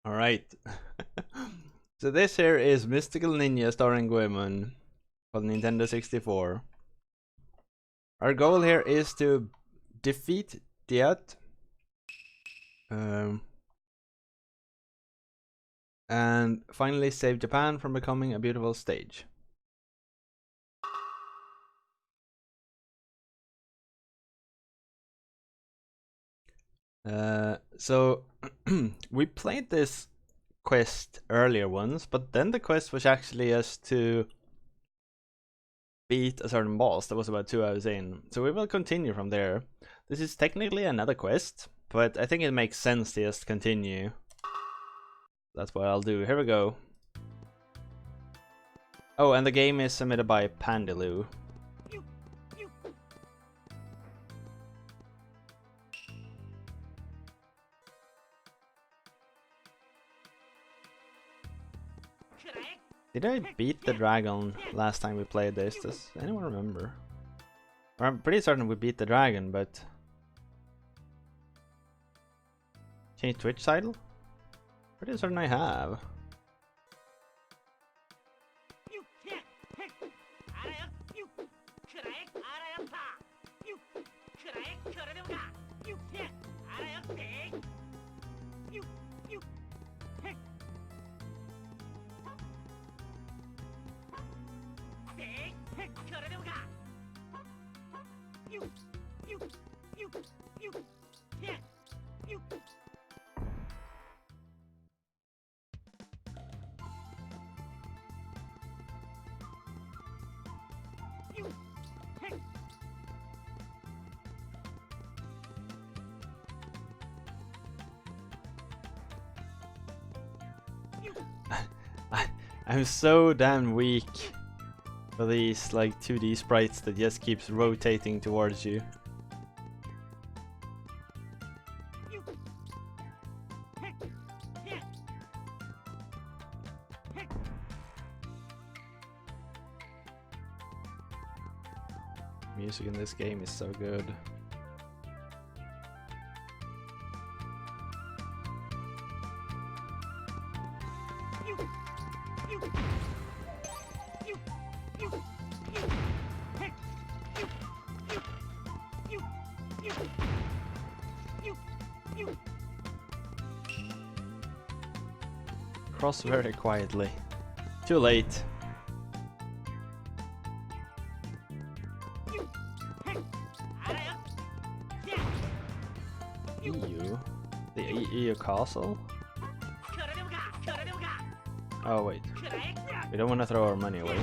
Alright. So this here is Mystical Ninja Starring Goemon for Nintendo 64. Our goal here is to defeat Diat. And finally save Japan from becoming a beautiful stage. So we played this quest earlier once, but then the quest was actually just to beat a certain boss that was about 2 hours in. So we will continue from there. This is technically another quest, but I think it makes sense to just continue. That's what I'll do. Here we go. Oh, and the game is submitted by Pandiloo. Did I beat the dragon last time we played this? Does anyone remember? Or I'm pretty certain we beat the dragon, but... Change Twitch title? Pretty certain I have. I'm so damn weak for these like 2D sprites that just keeps rotating towards you. Music in this game is so good. Cross very quietly. Too late. EU? The EU castle? Oh wait. We don't want to throw our money away.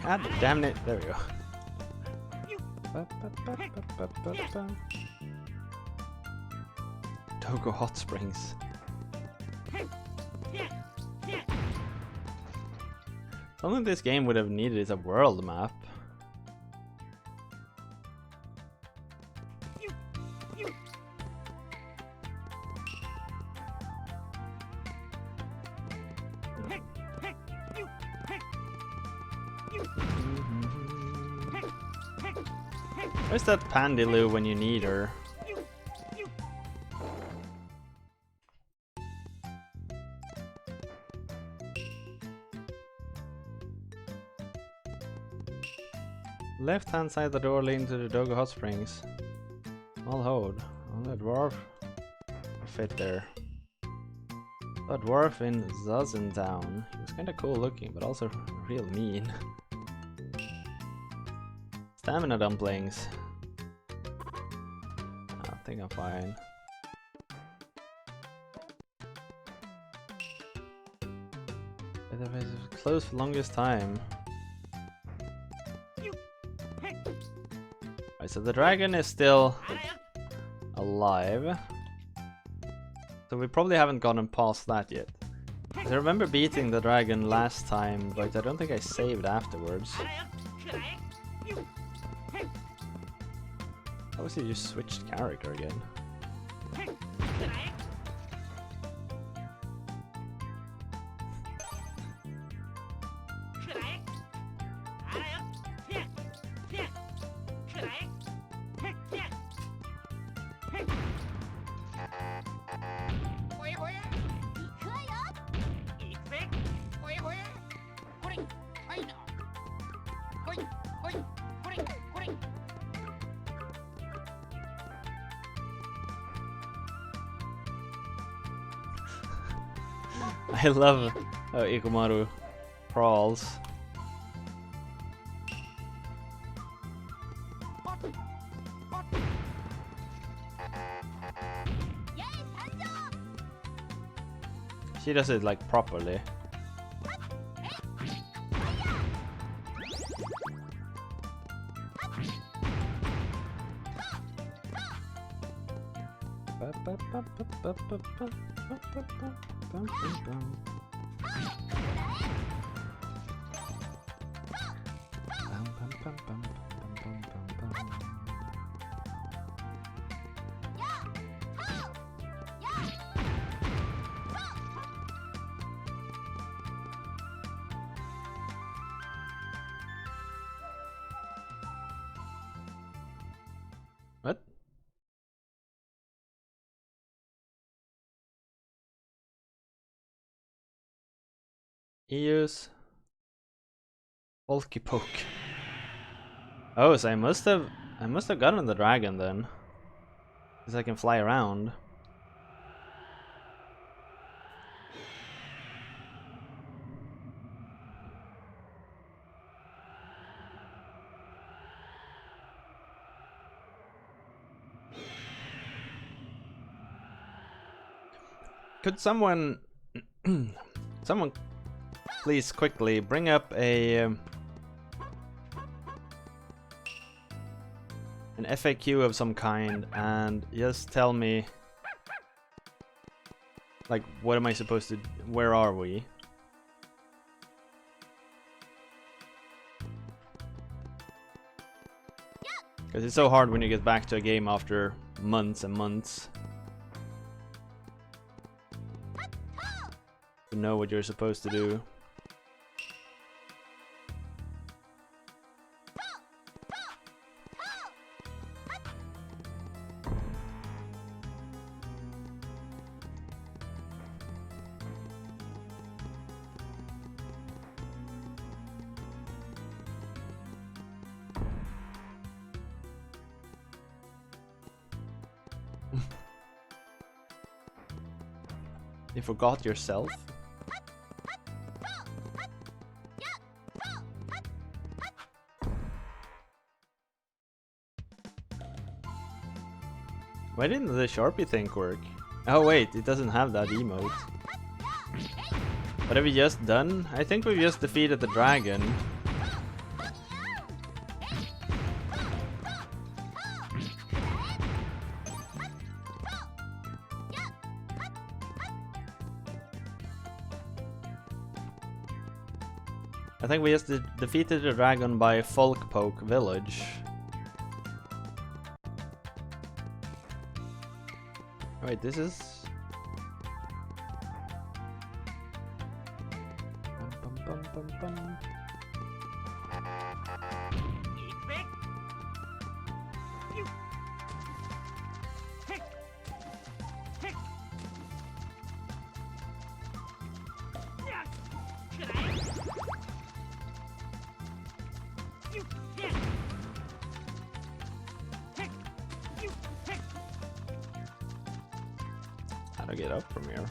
God damn it, there we go. Togo Hot Springs. Something this game would have needed is a world map. Where's that Pandiloo when you need her? Left hand side of the door leading to the Dogo Hot Springs. I'll hold. Only a dwarf fit there. A dwarf in Zazentown. He was kinda cool looking, but also real mean. Stamina dumplings. I think I'm fine. It was closed for the longest time. Right, so the dragon is still alive. So we probably haven't gotten past that yet. I remember beating the dragon last time, but I don't think I saved afterwards. Obviously you switched character again. I love how Ikumaru crawls. She does it like properly. What? Use wonky poke. Oh, so I must have gotten the dragon then, because I can fly around. Could someone please quickly bring up an FAQ of some kind and just tell me, like, what am I supposed to, where are we? Because it's so hard when you get back to a game after months and months to know what you're supposed to do. You forgot yourself? Why didn't the Sharpie thing work? Oh wait, it doesn't have that emote. What have we just done? I think we've just defeated the dragon. I think we just defeated the dragon by Folkpoke Village. Wait, this is... Bum, bum, bum, bum, bum. How to get up from here?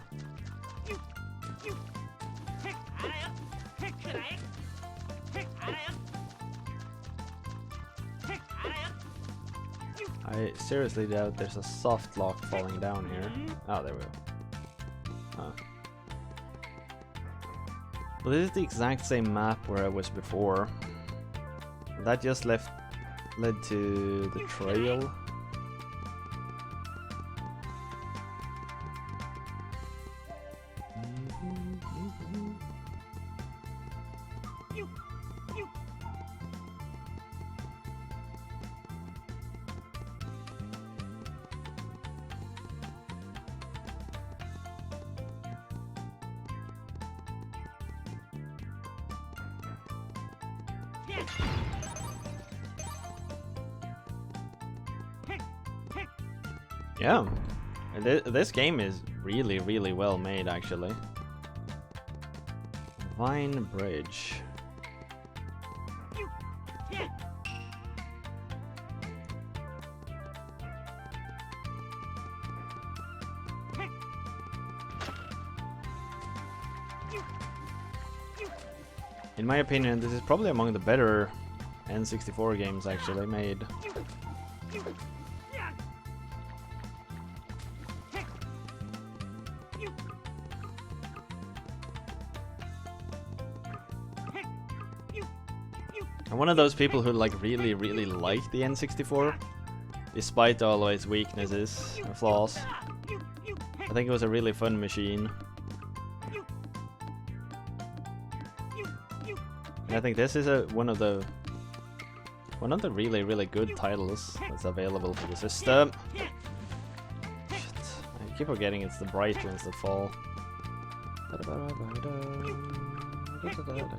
I seriously doubt there's a soft lock falling down here. Oh, there we go. Huh. Well, this is the exact same map where I was before. That just led to the trail. Yeah, this game is really, really well made, actually. Vine Bridge. In my opinion, this is probably among the better N64 games actually made. I'm one of those people who like really like the N64, despite all of its weaknesses and flaws. I think it was a really fun machine. And I think this is one of the really good titles that's available for the system. Shit. I keep forgetting it's the bright ones that fall. Bam, bam, bam, bam, bam.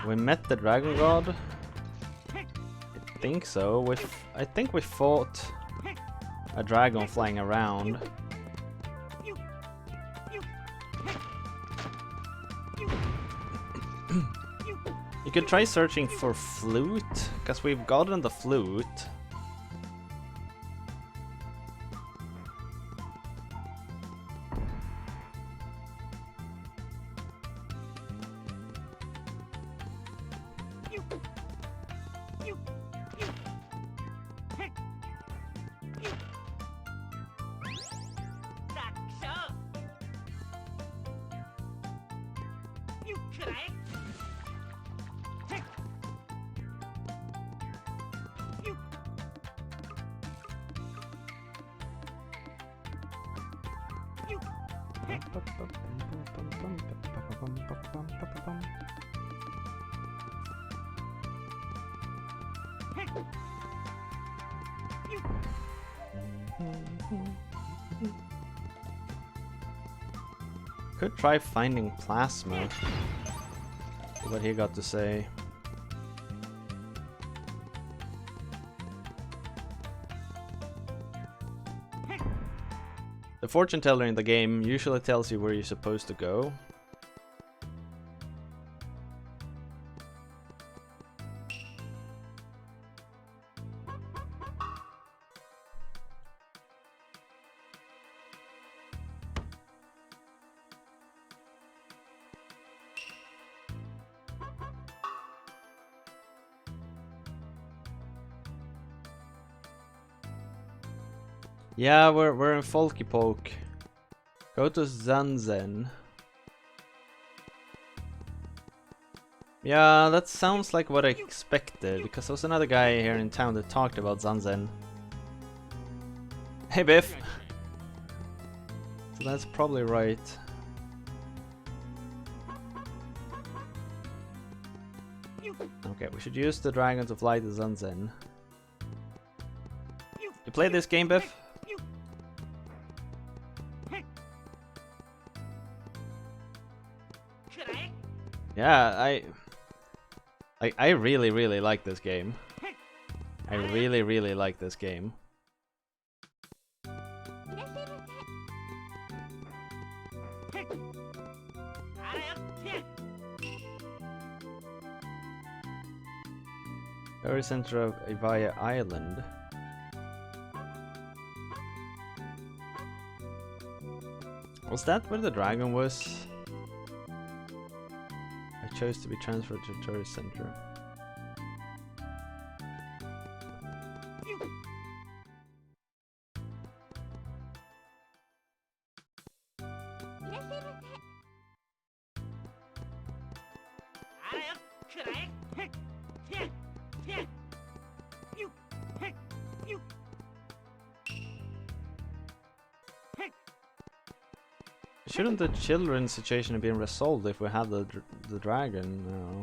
We met the Dragon God? I think so. I think we fought a dragon flying around. You could try searching for flute, because we've gotten the flute. Could try finding Plasma. See what he got to say. The fortune teller in the game usually tells you where you're supposed to go. Yeah, we're in Folky Poke. Go to Zanzen. Yeah, that sounds like what I expected, because there was another guy here in town that talked about Zanzen. Hey Biff! So that's probably right. Okay, we should use the dragon to fly to Zanzen. You play this game, Biff? Yeah, I really like this game. I really like this game. Very center of Ivaya Island. Was that where the dragon was? I chose to be transferred to tourist center. Shouldn't the children's situation have been resolved if we had the dragon? No.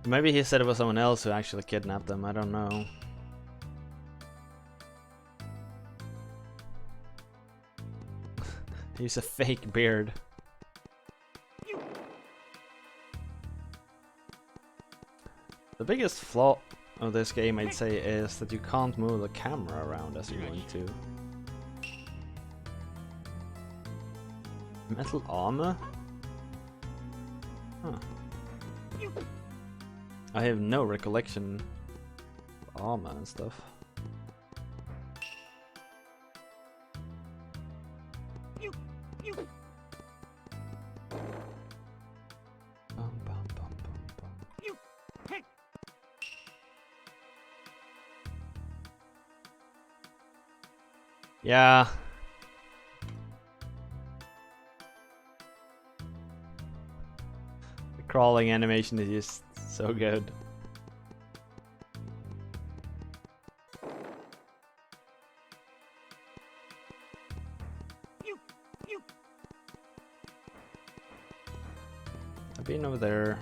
Maybe he said it was someone else who actually kidnapped them. I don't know. He's a fake beard. The biggest flaw of this game, I'd say, is that you can't move the camera around as you want to. Metal armor? Huh. I have no recollection of armor and stuff. Yeah. The crawling animation is just so good. I've been over there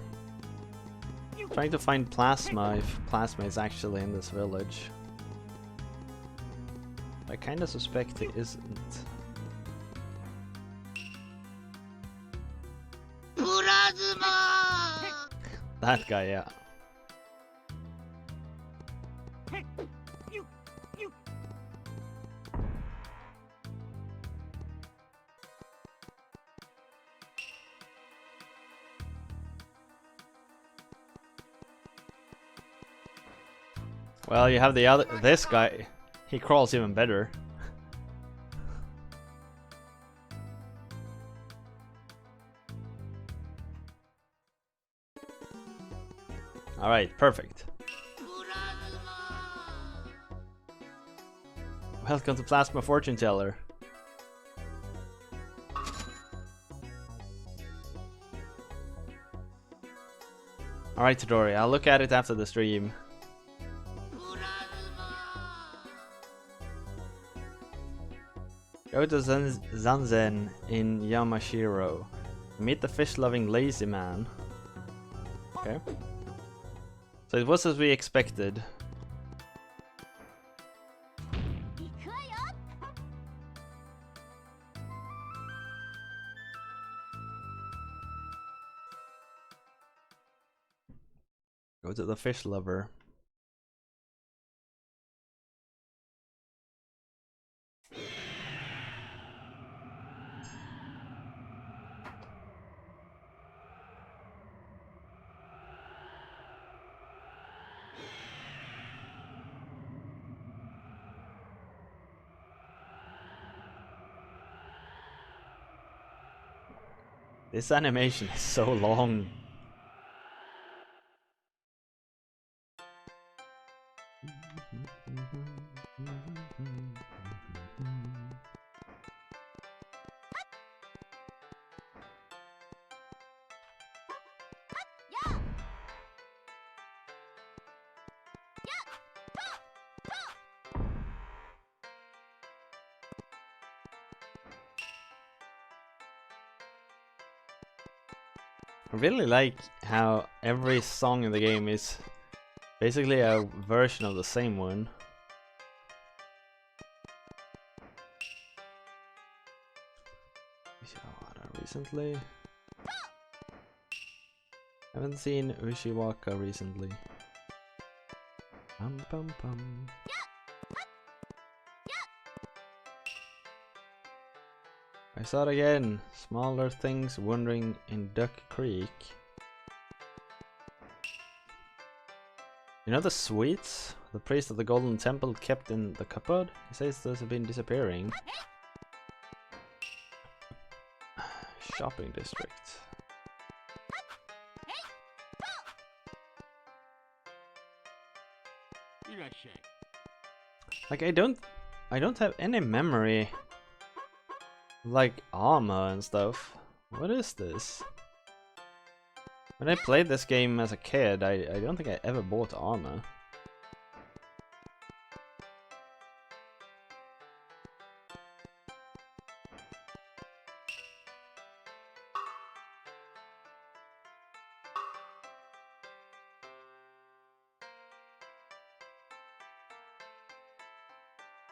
trying to find plasma, if plasma is actually in this village. I kinda suspect it isn't. That guy, yeah. Well, you have this guy. He crawls even better. Alright, perfect. Welcome to Plasma Fortune Teller. Alright, Todori, I'll look at it after the stream. Go to Zanzen in Yamashiro. Meet the fish-loving lazy man. Okay. So it was as we expected. Go to the fish lover. This animation is so long. I really like how every song in the game is basically a version of the same one. Recently? Haven't seen Ushiwaka recently. Pum pum pum. I saw it again. Smaller things wandering in Duck Creek. You know the sweets the priest of the Golden Temple kept in the cupboard? He says those have been disappearing. shopping district. Like I don't have any memory like armor and stuff. What is this? When I played this game as a kid, I don't think I ever bought armor.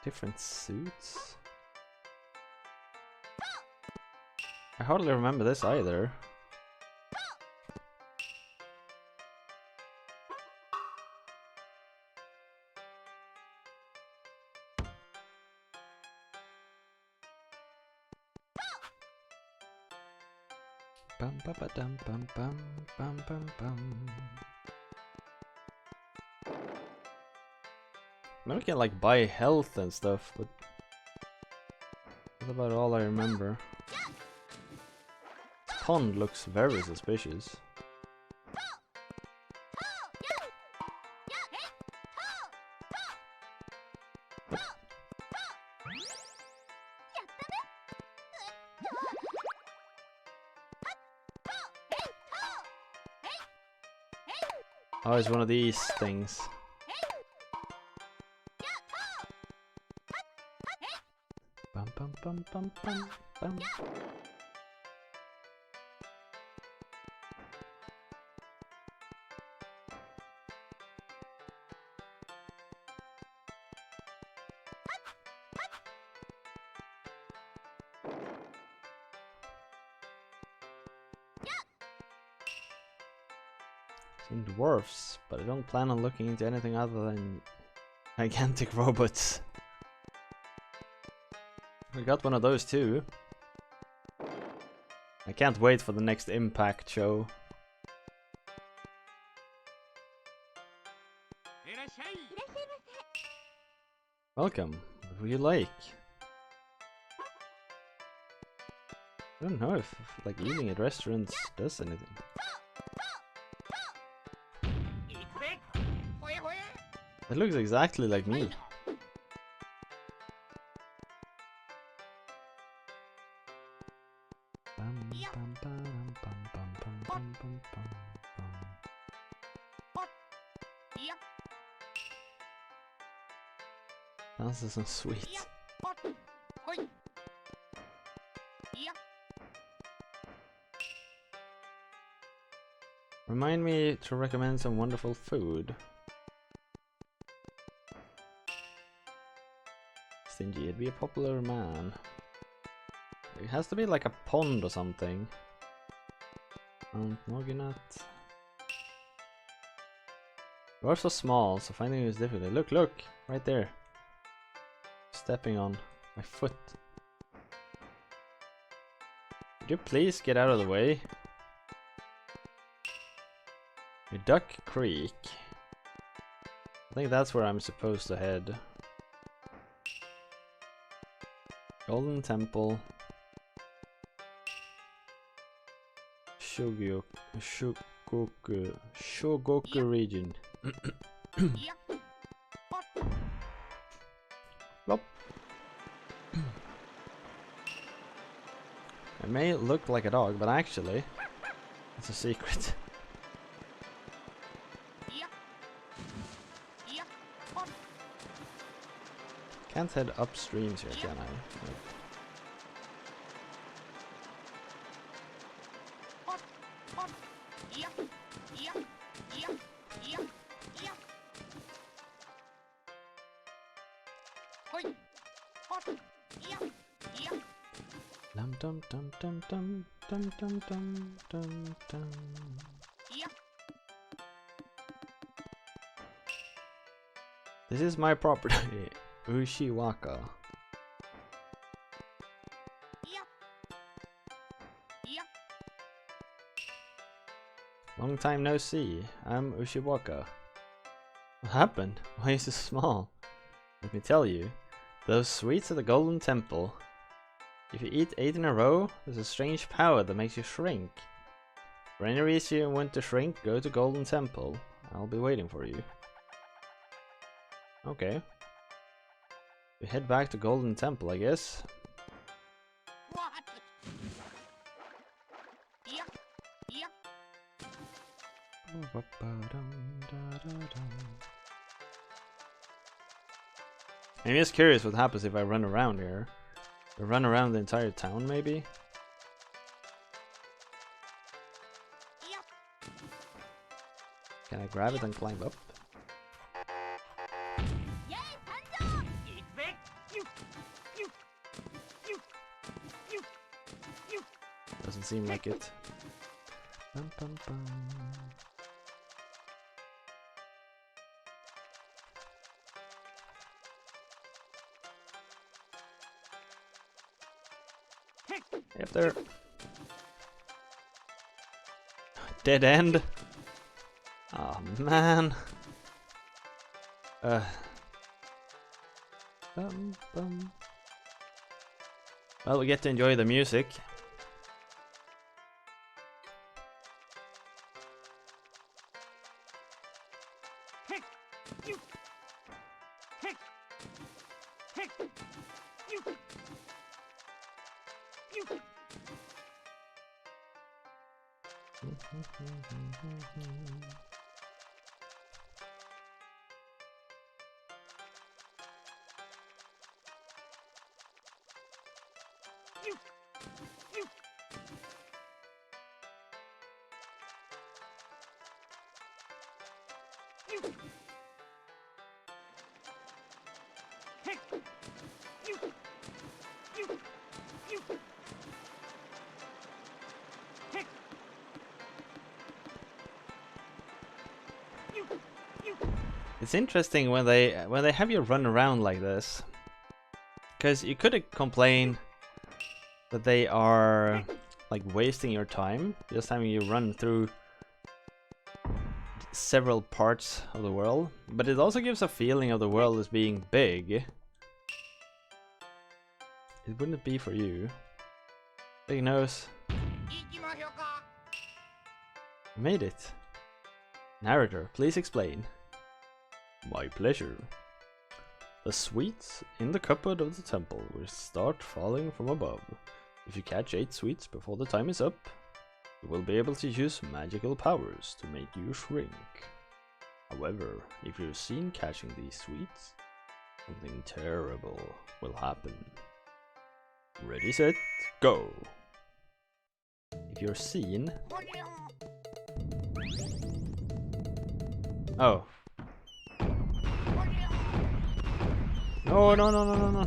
Different suits? I hardly remember this either. Bum ba ba dum bum bum bum bum bum. I can like buy health and stuff, but that's about all I remember. This pond looks very suspicious. Oh, it's one of these things. Bum bum bum bum bum bum. Some dwarfs, but I don't plan on looking into anything other than gigantic robots. I got one of those too. I can't wait for the next Impact show. Welcome. What would you like? I don't know if like eating at restaurants does anything. It looks exactly like me. This isn't sweet. Remind me to recommend some wonderful food. Stingy, it'd be a popular man. It has to be like a pond or something. Noginat. You're so small, so finding you is difficult. Look, look! Right there. Stepping on my foot. Could you please get out of the way? Duck Creek. I think that's where I'm supposed to head. Golden Temple. Shogoku region. Plop. It may look like a dog, but actually, it's a secret. Can't head upstreams here, can I? Dum dum dum dum dum dum dum dum dum. This is my property, Ushiwaka. Long time no see. I'm Ushiwaka. What happened? Why is it so small? Let me tell you. Those sweets at the Golden Temple. If you eat 8 in a row, there's a strange power that makes you shrink. For any reason you want to shrink, go to Golden Temple. I'll be waiting for you. Okay. We head back to Golden Temple, I guess. What? Yeah. Yeah. I'm just curious what happens if I run around here. I run around the entire town, maybe? Can I grab it and climb up? Doesn't seem like it. Bum, bum, bum. Up there. Dead end. Oh man. Bum, bum. Well, we get to enjoy the music. It's interesting when they have you run around like this, because you could complain that they are like wasting your time, just having you run through several parts of the world, but it also gives a feeling of the world as being big. It wouldn't be for you. Big nose. Made it. Narrator, please explain. My pleasure. The sweets in the cupboard of the temple will start falling from above. If you catch 8 sweets before the time is up, you will be able to use magical powers to make you shrink. However, if you're seen catching these sweets, something terrible will happen. Ready, set, go! If you're seen... Oh. No, no, no, no, no, no.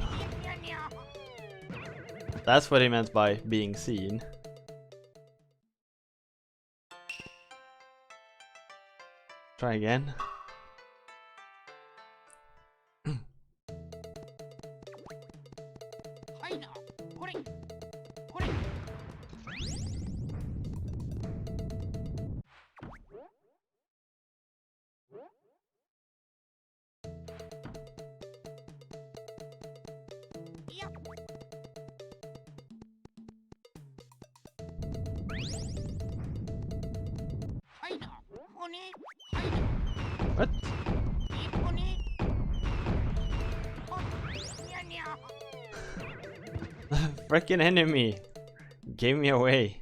That's what he meant by being seen. Try again. What? Frickin' enemy gave me away.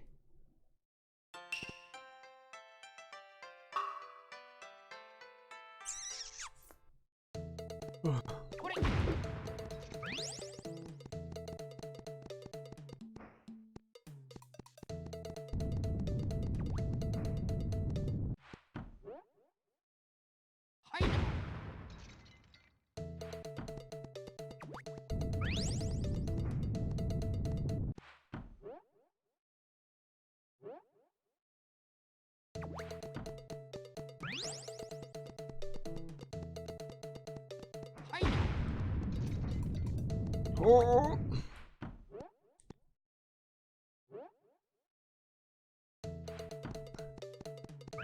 Oh.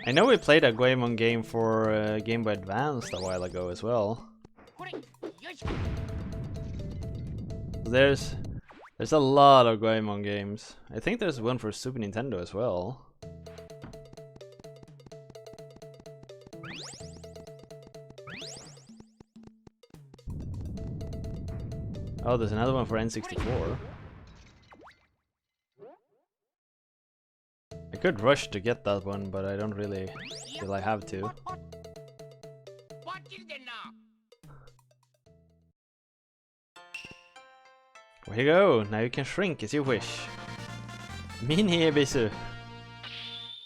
I know we played a Goemon game for Game Boy Advance a while ago as well. There's There's a lot of Goemon games. I think there's one for Super Nintendo as well. Oh, there's another one for N64. I could rush to get that one, but I don't really feel I have to. Here you go, now you can shrink as you wish. Mini Ebisu.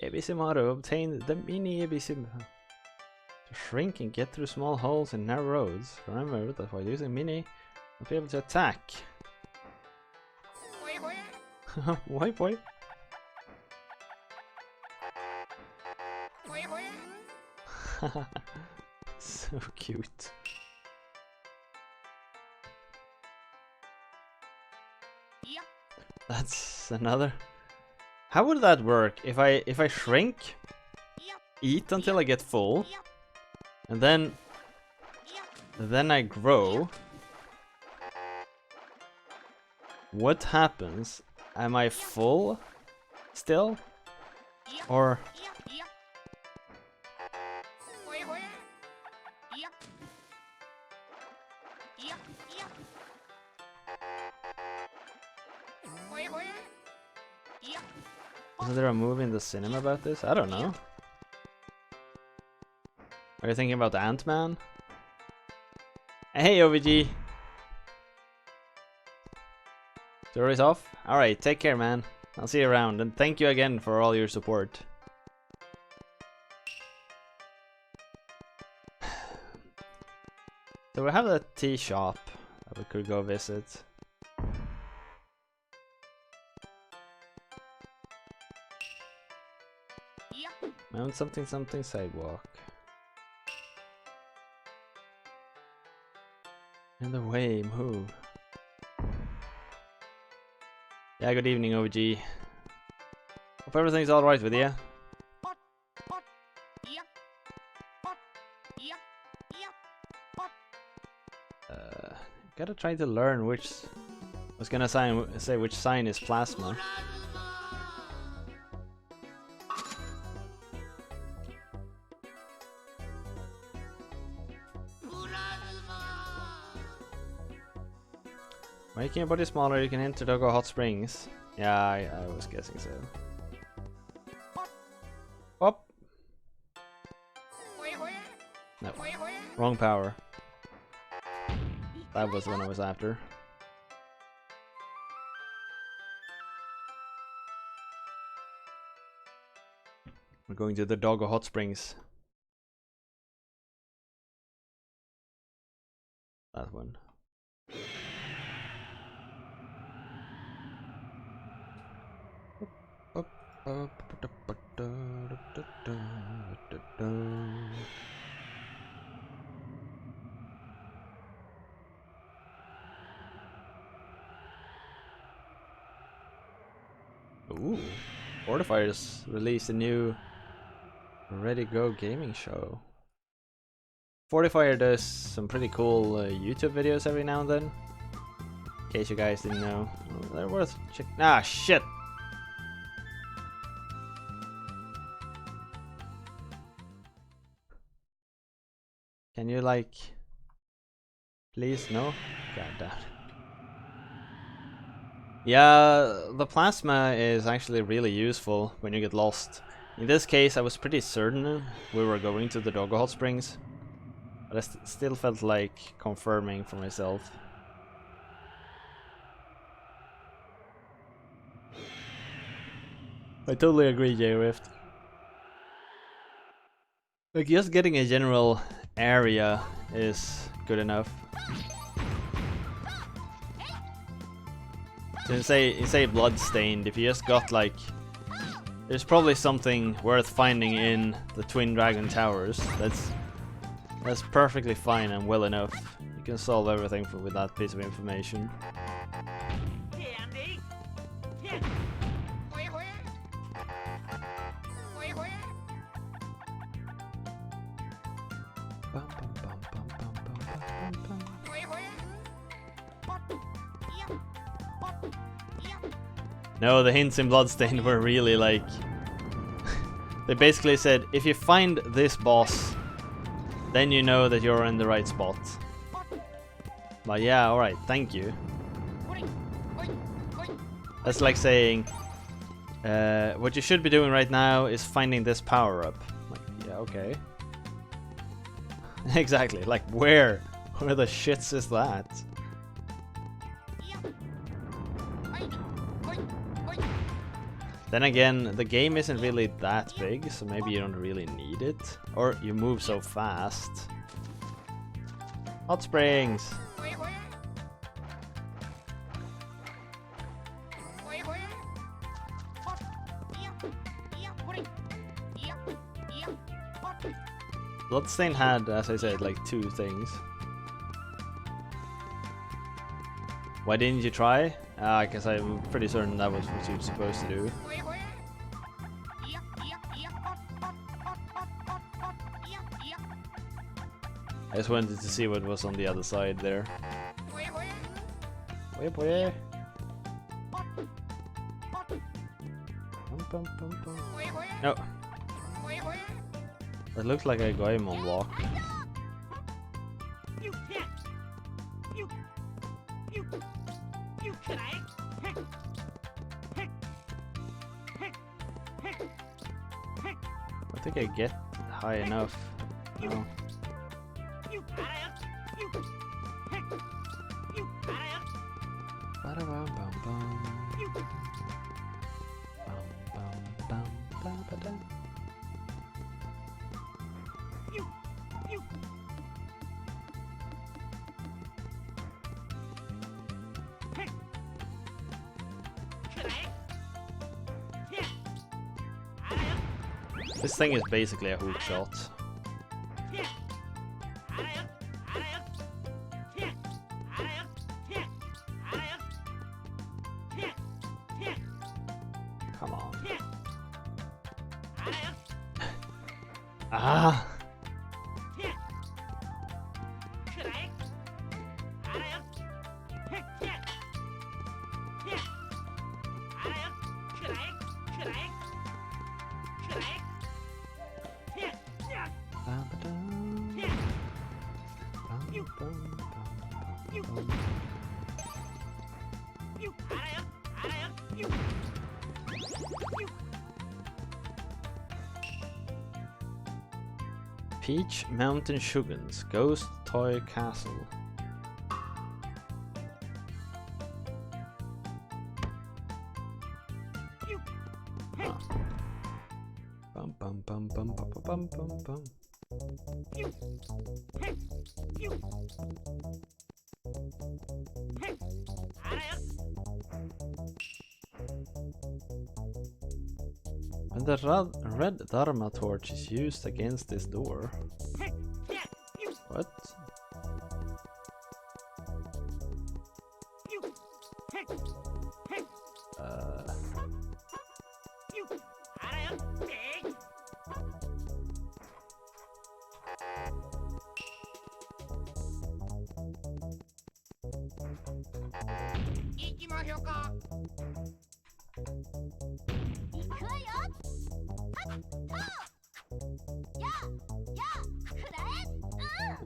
Ebisumaru obtained the Mini Ebisu. To shrink and get through small holes in narrow roads. Remember that while using Mini, you'll be able to attack. Why, boy? So cute. That's another. How would that work if I shrink, eat until I get full, and then I grow? What happens? Am I full still? Or isn't there a movie in the cinema about this? I don't know. Are you thinking about Ant-Man? Hey, OVG! Story's off? Alright, take care, man. I'll see you around, and thank you again for all your support. So we have a tea shop that we could go visit. Mount something something sidewalk. In the way, move. Yeah, good evening, OG. Hope everything's alright with you. Gotta try to learn which. I was gonna say which sign is plasma. Making your body smaller, you can enter Dogo Hot Springs. Yeah, I was guessing so. Up. No, wrong power. That was the one I was after. We're going to the Dogo Hot Springs. That one. Ooh, Fortifier's released a new Ready Go gaming show. Fortifier does some pretty cool YouTube videos every now and then. In case you guys didn't know, they're worth checking. Ah, shit! Can you like, please no? God damn. Yeah, the plasma is actually really useful when you get lost. In this case, I was pretty certain we were going to the Dogo Hot Springs, but I still felt like confirming for myself. I totally agree, J-Rift. Like, just getting a general area is good enough. So in say Bloodstained, if you just got like, there's probably something worth finding in the Twin Dragon Towers. That's perfectly fine and well enough. You can solve everything with that piece of information. No, the hints in Bloodstained were really like... They basically said, if you find this boss, then you know that you're in the right spot. But yeah, alright, thank you. That's like saying, what you should be doing right now is finding this power up. Like, yeah, okay. Exactly, like where? Where the shits is that? Then again, the game isn't really that big, so maybe you don't really need it. Or you move so fast. Hot springs! Bloodstained had, as I said, like 2 things. Why didn't you try? Because I'm pretty certain that was what you were supposed to do. I just wanted to see what was on the other side there. Wait, boy. No. That looks like a Goemon block. I think I get high enough. No. This thing is basically a hook shot. Come on. Ah! Peach Mountain Shuggins Ghost Toy Castle. Ah. Bum bum bum bum bum bum bum bum. When the red Dharma torch is used against this door. What?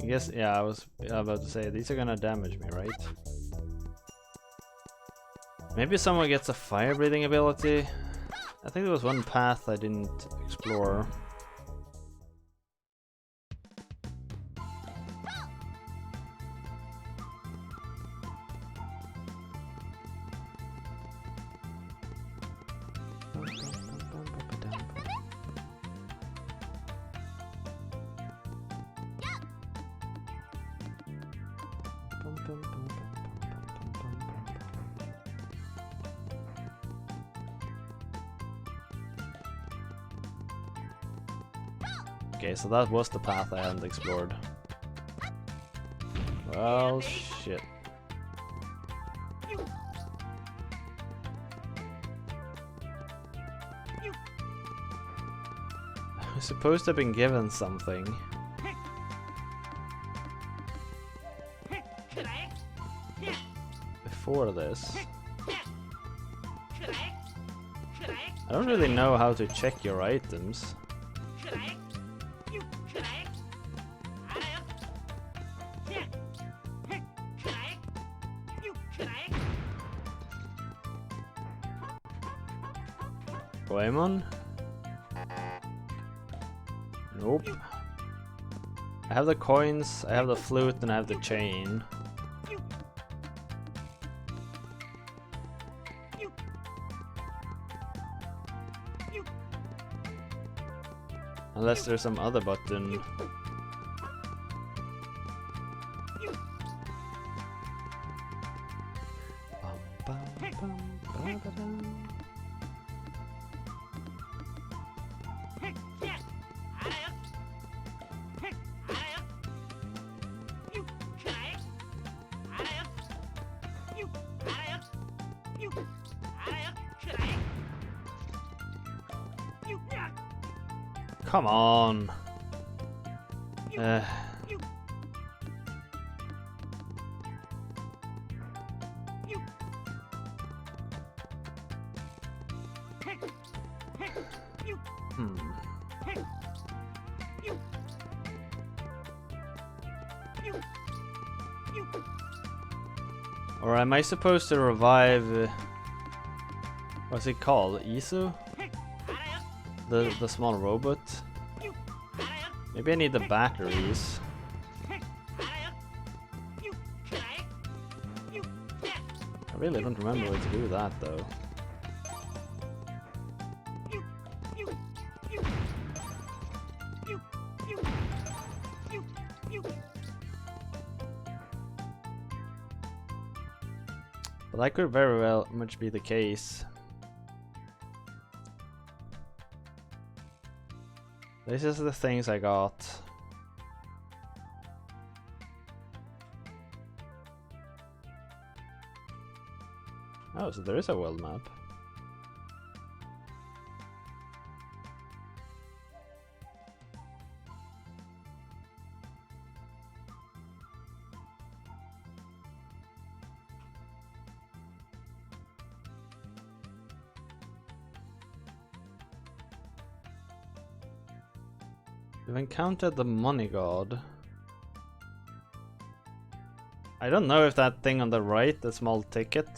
I guess, yeah, I was about to say, these are gonna damage me, right? Maybe someone gets a fire breathing ability. I think there was one path I didn't explore. Okay, so that was the path I hadn't explored. Well, shit. I was supposed to have been given something. Before this. I don't really know how to check your items. Goemon? Nope. I have the coins, I have the flute, and I have the chain. Unless there's some other button. Come on. Or am I supposed to revive... what's it called? Isu? The small robot? Maybe I need the batteries. I really don't remember way to do that though. But that could very well much be the case. This is the things I got. Oh, so there is a world map. We've encountered the money god. I don't know if that thing on the right, the small ticket,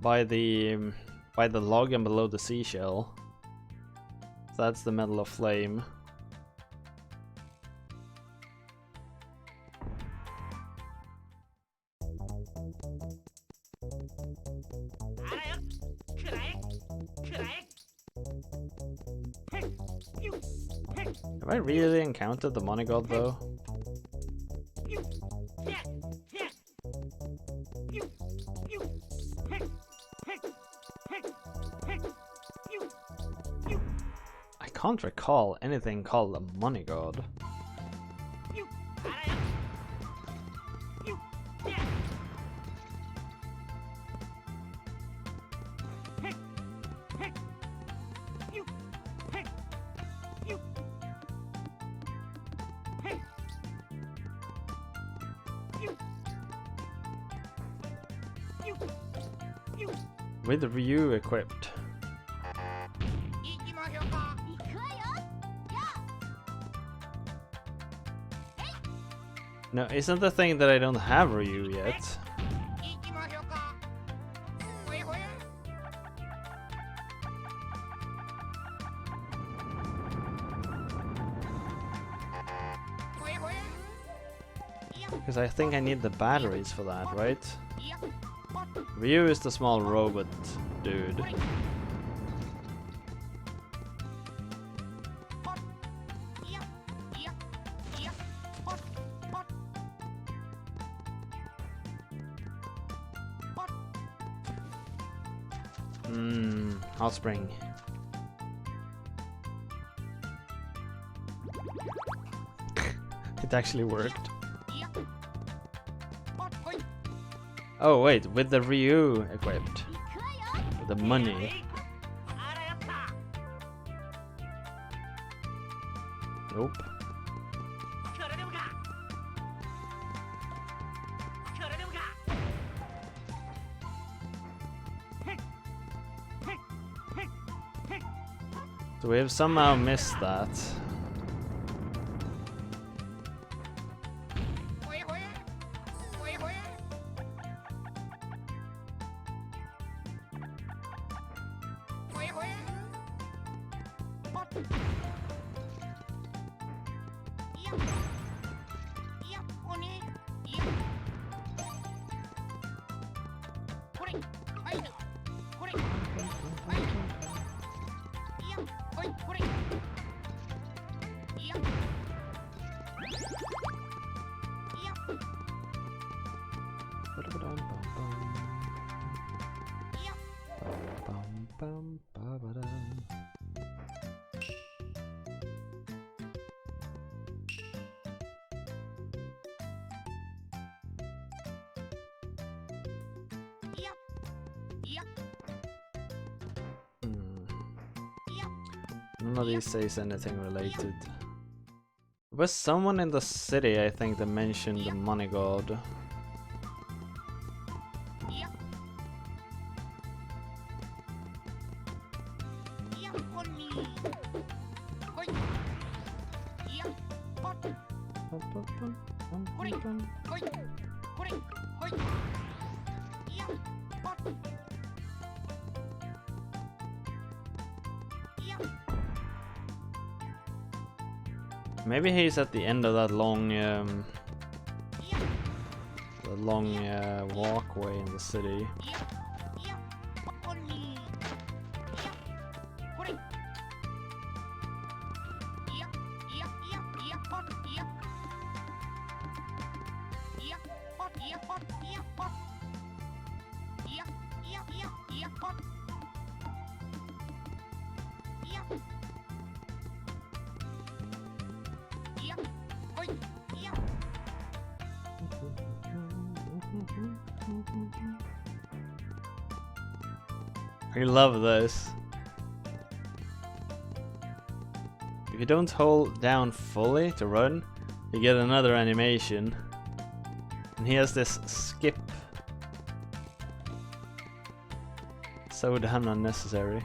by the log and below the seashell, that's the Medal of Flame. Have I really encountered the money god though? I can't recall anything called a money god. With Ryu equipped. No, isn't the thing that I don't have Ryu yet? Because I think I need the batteries for that, right? Ryu is the small robot dude. Hot spring. It actually worked. Oh wait, with the Ryu equipped. With the money. Nope. So we have somehow missed that. None of these says anything related. There was someone in the city, I think, that mentioned the money god. Maybe he's at the end of that long, walkway in the city. I love this. If you don't hold down fully to run, you get another animation. And he has this skip. So damn unnecessary.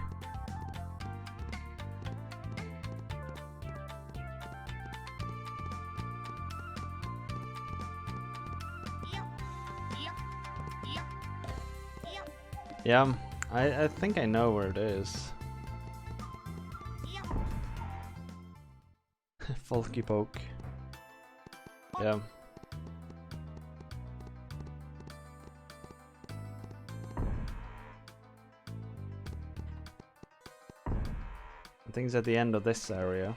Yeah, I think I know where it is. Folky poke. Yeah. I think it's at the end of this area.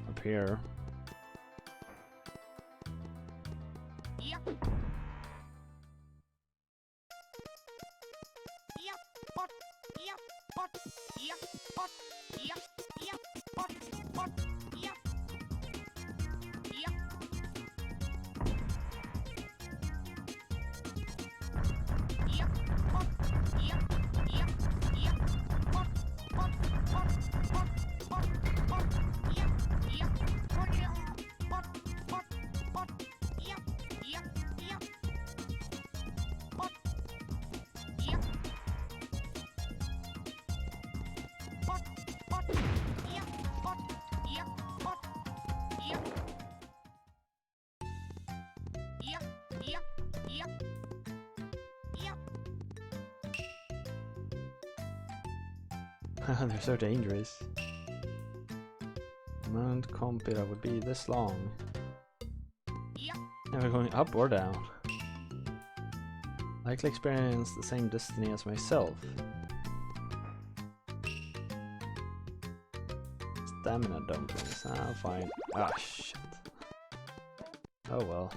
Up here. They're so dangerous. Mount Compy that would be this long. Never going up or down. Likely experience the same destiny as myself. Stamina dumplings. Ah, fine. Ah, shit. Oh well.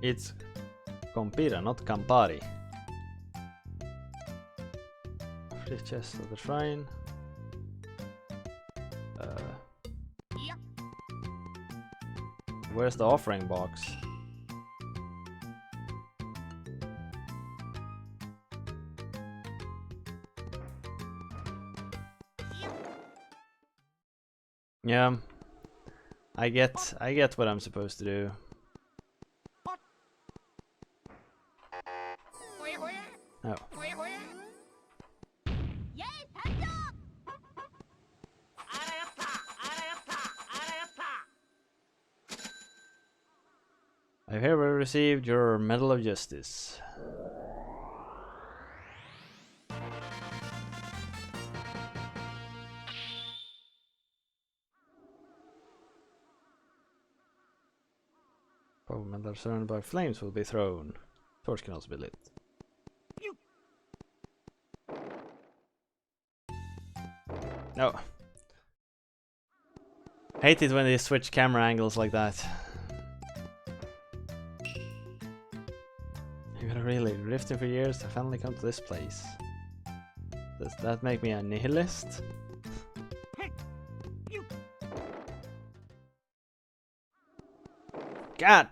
It's Compira, not Campari. The chest of the shrine. Yep. Where's the offering box? Yeah, I get what I'm supposed to do. Oh. I've hereby received your Medal of Justice. Power medal surrounded by flames will be thrown. Torch can also be lit. No. Hate it when they switch camera angles like that. You gotta really drifting for years to finally come to this place. Does that make me a nihilist? God!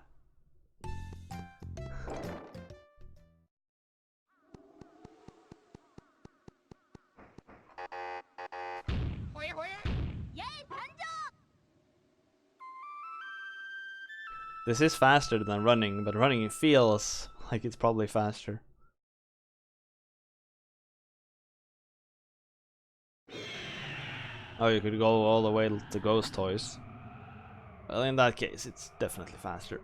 This is faster than running, but running feels like it's probably faster. Oh, you could go all the way to Ghost Toys. Well, in that case, it's definitely faster.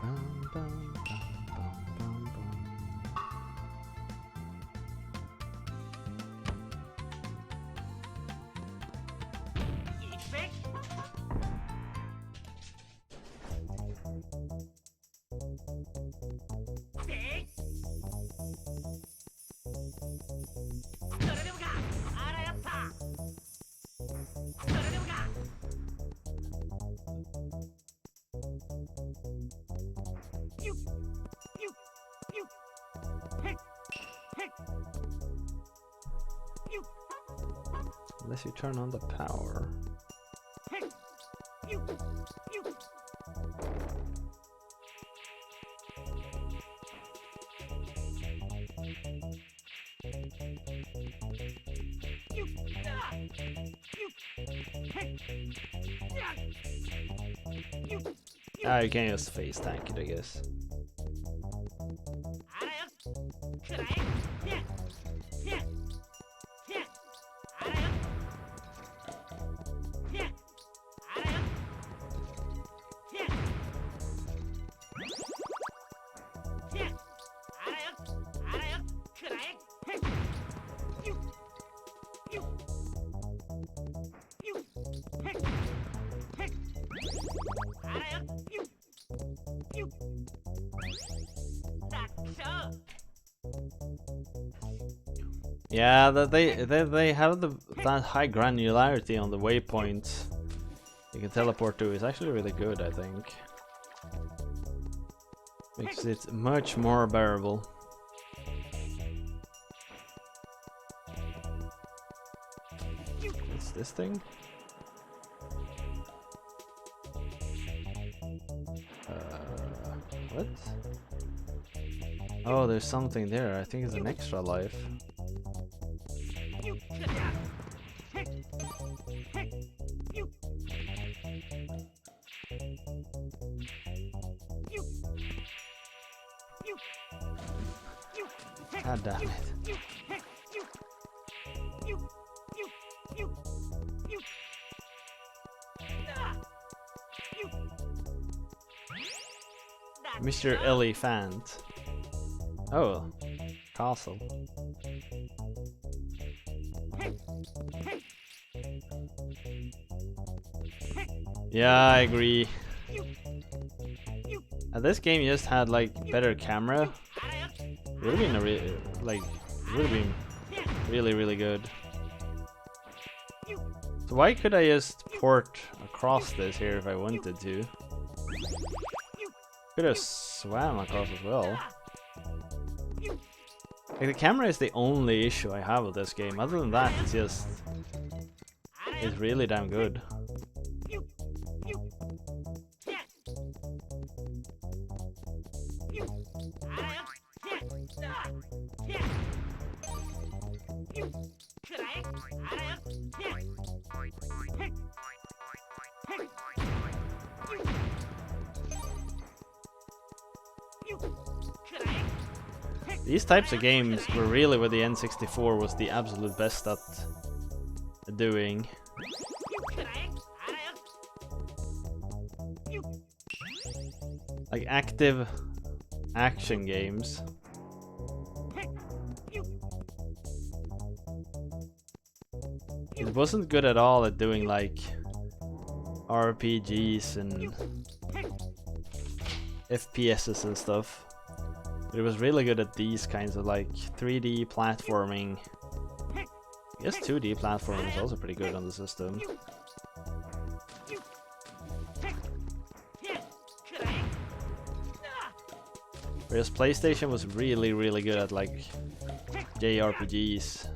Bum, bum, bum, bum, bum, bum. Unless you turn on the power. Ah, you can just face tank it, I guess. Yeah, that they have that high granularity on the waypoints you can teleport to is actually really good, I think. Makes it much more bearable. What's this thing? What? Oh, there's something there. I think it's an extra life. God damn it. Mr. Elephant. Oh, castle. Yeah, I agree. This game just had like better camera. It would have been really, really good. So why could I just port across this here if I wanted to? Could have swam across as well. Like, the camera is the only issue I have with this game. Other than that, it's really damn good. These types of games were really where the N64 was the absolute best at doing. Like active action games. It wasn't good at all at doing like RPGs and FPSs and stuff. But it was really good at these kinds of like 3D platforming. I guess 2D platforming is also pretty good on the system. Whereas PlayStation was really, really good at like JRPGs.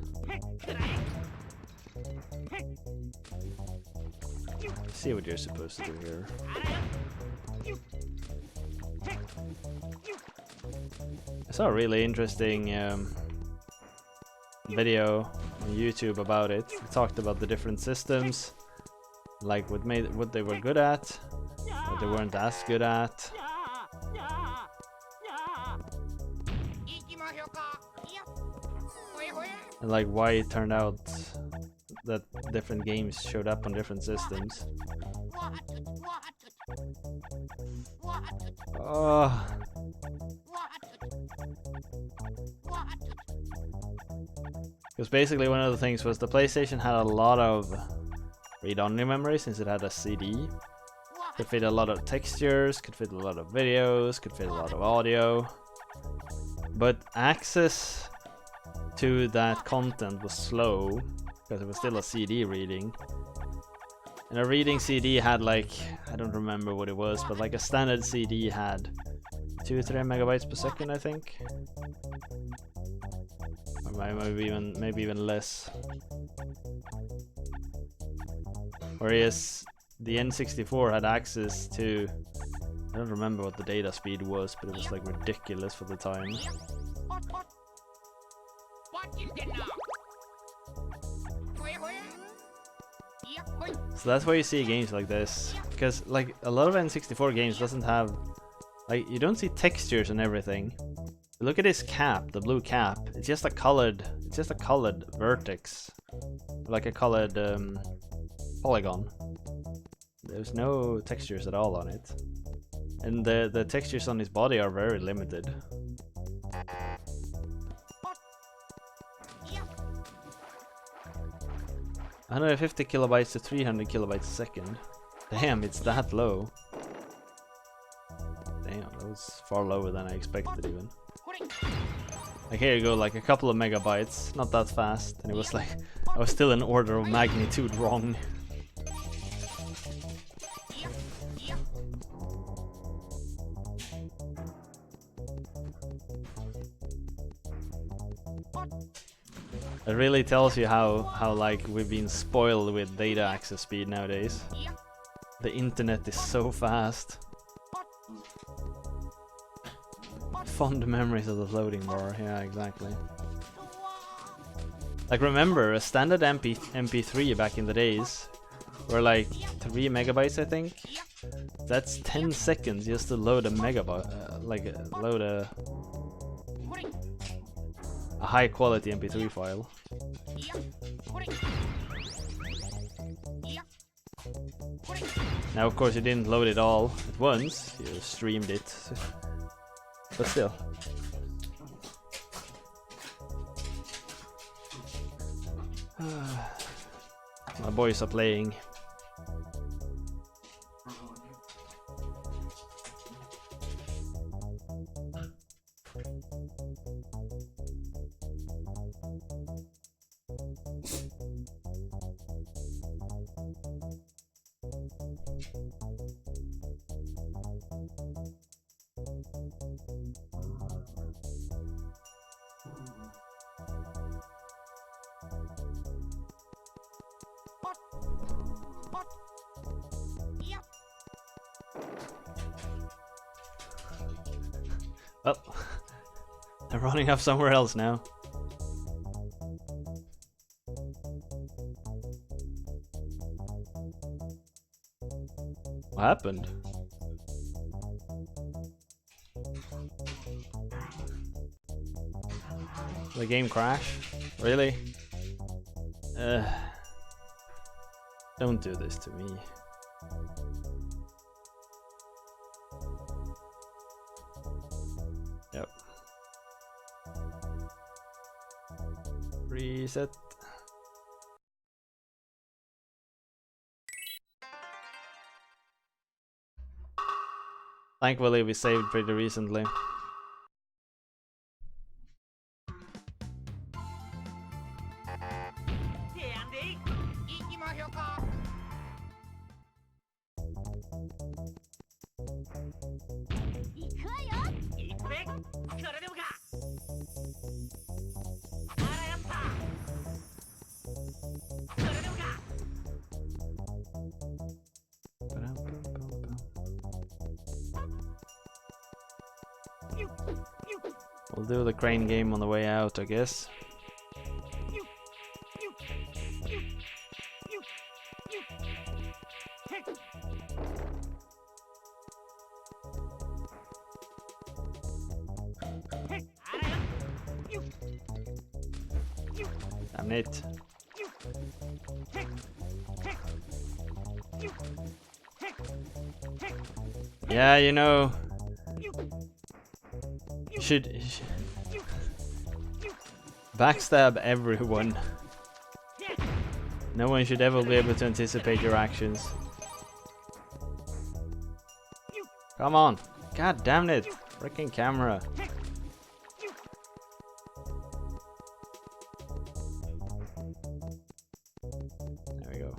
Let's see what you're supposed to do here. I saw a really interesting video on YouTube about it. It talked about the different systems, like what they were good at, what they weren't as good at. And like why it turned out that different games showed up on different systems. Oh. Because basically one of the things was the PlayStation had a lot of read-only memory since it had a CD. Could fit a lot of textures, could fit a lot of videos, could fit a lot of audio. But access to that content was slow because it was still a CD reading. And a reading CD had like, I don't remember what it was, but like a standard CD had 2-3 megabytes per second, I think. Or maybe even less. Whereas the N64 had access to, I don't remember what the data speed was, but it was like ridiculous for the time. So that's why you see games like this, because like a lot of N64 games doesn't have, like, you don't see textures and everything. Look at this cap, the blue cap. It's just a colored vertex, like a colored polygon. There's no textures at all on it, and the textures on his body are very limited. 150 kilobytes to 300 kilobytes a second. Damn, it's that low. Damn, that was far lower than I expected even. Like here you go, like a couple of megabytes, not that fast, and it was like, I was still an order of magnitude wrong. It really tells you how like we've been spoiled with data access speed nowadays. The internet is so fast. Fond memories of the loading bar, yeah, exactly. Like remember, a standard MP3 back in the days were like 3 megabytes, I think. That's 10 seconds just to load a megabyte, load a high quality MP3 file. Now of course you didn't load it all at once, you streamed it, but still. My boys are playing. Well, they're running off somewhere else now. What happened? The game crash? Really? Don't do this to me. Yep. Reset. Thankfully we saved pretty recently. We'll do the crane game on the way out, I guess. Damn it. Yeah, you know, should backstab everyone. No one should ever be able to anticipate your actions. Come on. God damn it. Freaking camera. There we go.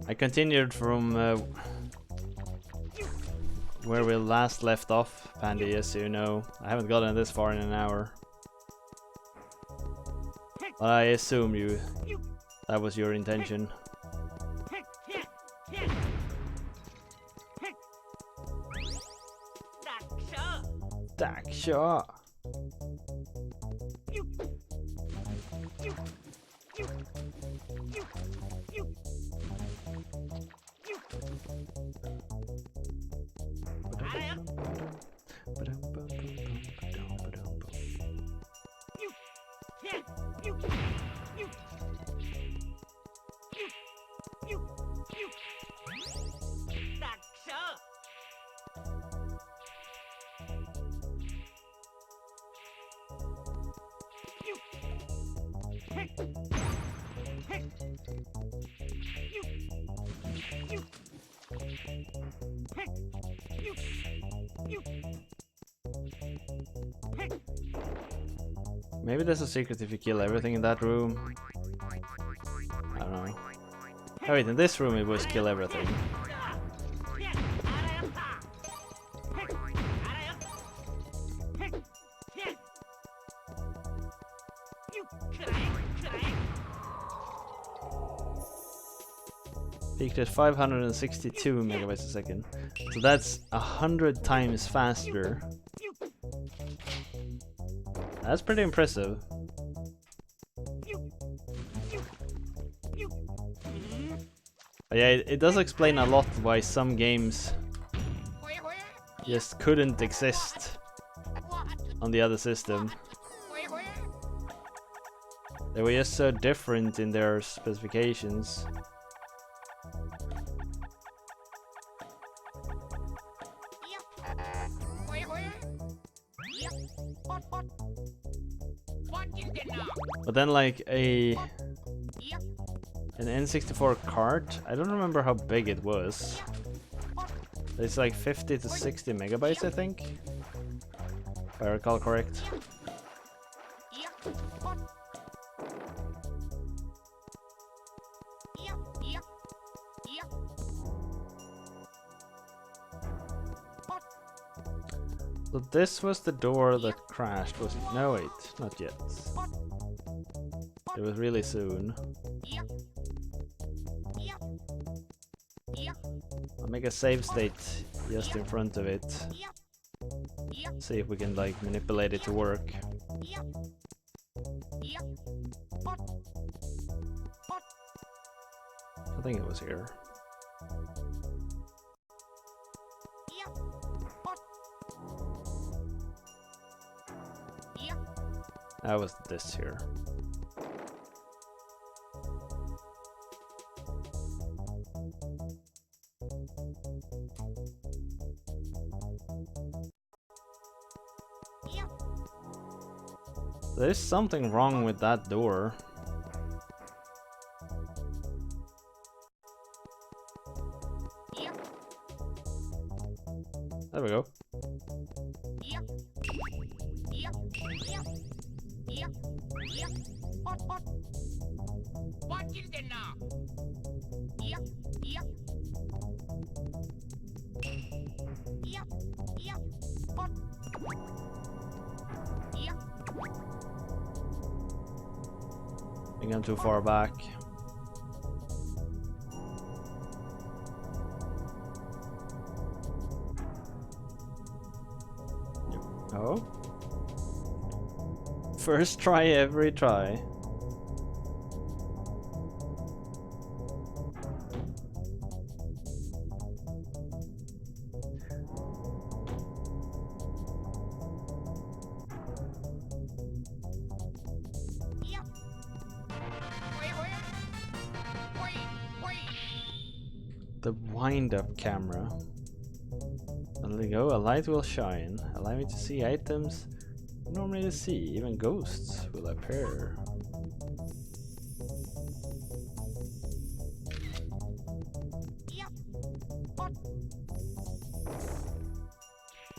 I continued from where we last left off, Pandy, as you know. I haven't gotten this far in an hour. But I assume that was your intention. Stack shot. Maybe there's a secret if you kill everything in that room. I don't know. Oh wait, in this room it was kill everything. Peaked at 562 megabytes a second. So that's 100 times faster. That's pretty impressive. But yeah, it does explain a lot why some games just couldn't exist on the other system. They were just so different in their specifications. But then like an N64 cart, I don't remember how big it was. It's like 50 to 60 megabytes, I think, if I recall correct. So this was the door that crashed, was it? No, wait, not yet. It was really soon. I'll make a save state just in front of it. See if we can like manipulate it to work. I think it was here. That was this here. There's something wrong with that door. There we go. What is it now? I think I'm too far back. Oh. First try every try. The wind-up camera. There we go, a light will shine, allow me to see items normally to see, even ghosts will appear.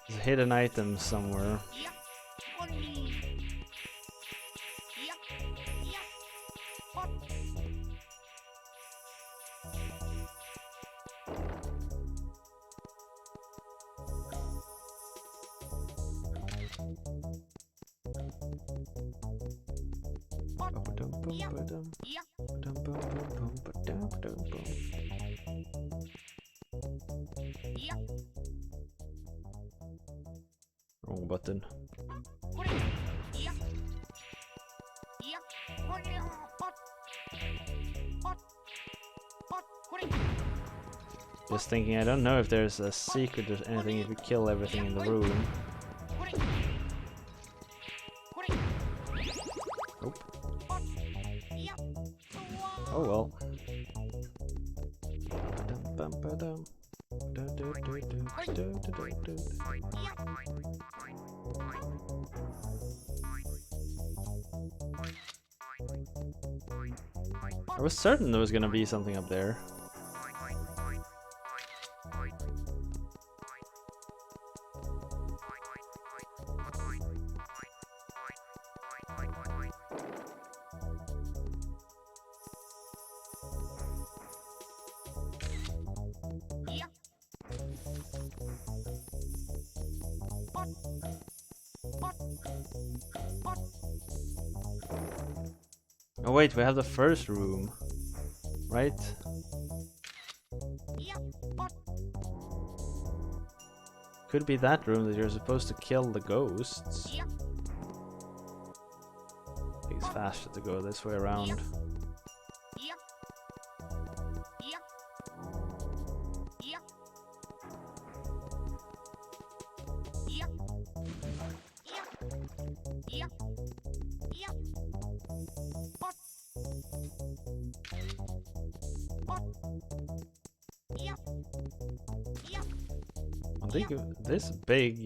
There's a hidden item somewhere. Wrong button. Just thinking, I don't know if there's a secret or anything if we kill everything in the room. Nope. Oh well. I was certain there was gonna be something up there. Oh wait, we have the first room, right? Could be that room that you're supposed to kill the ghosts. I think it's faster to go this way around. I think this big,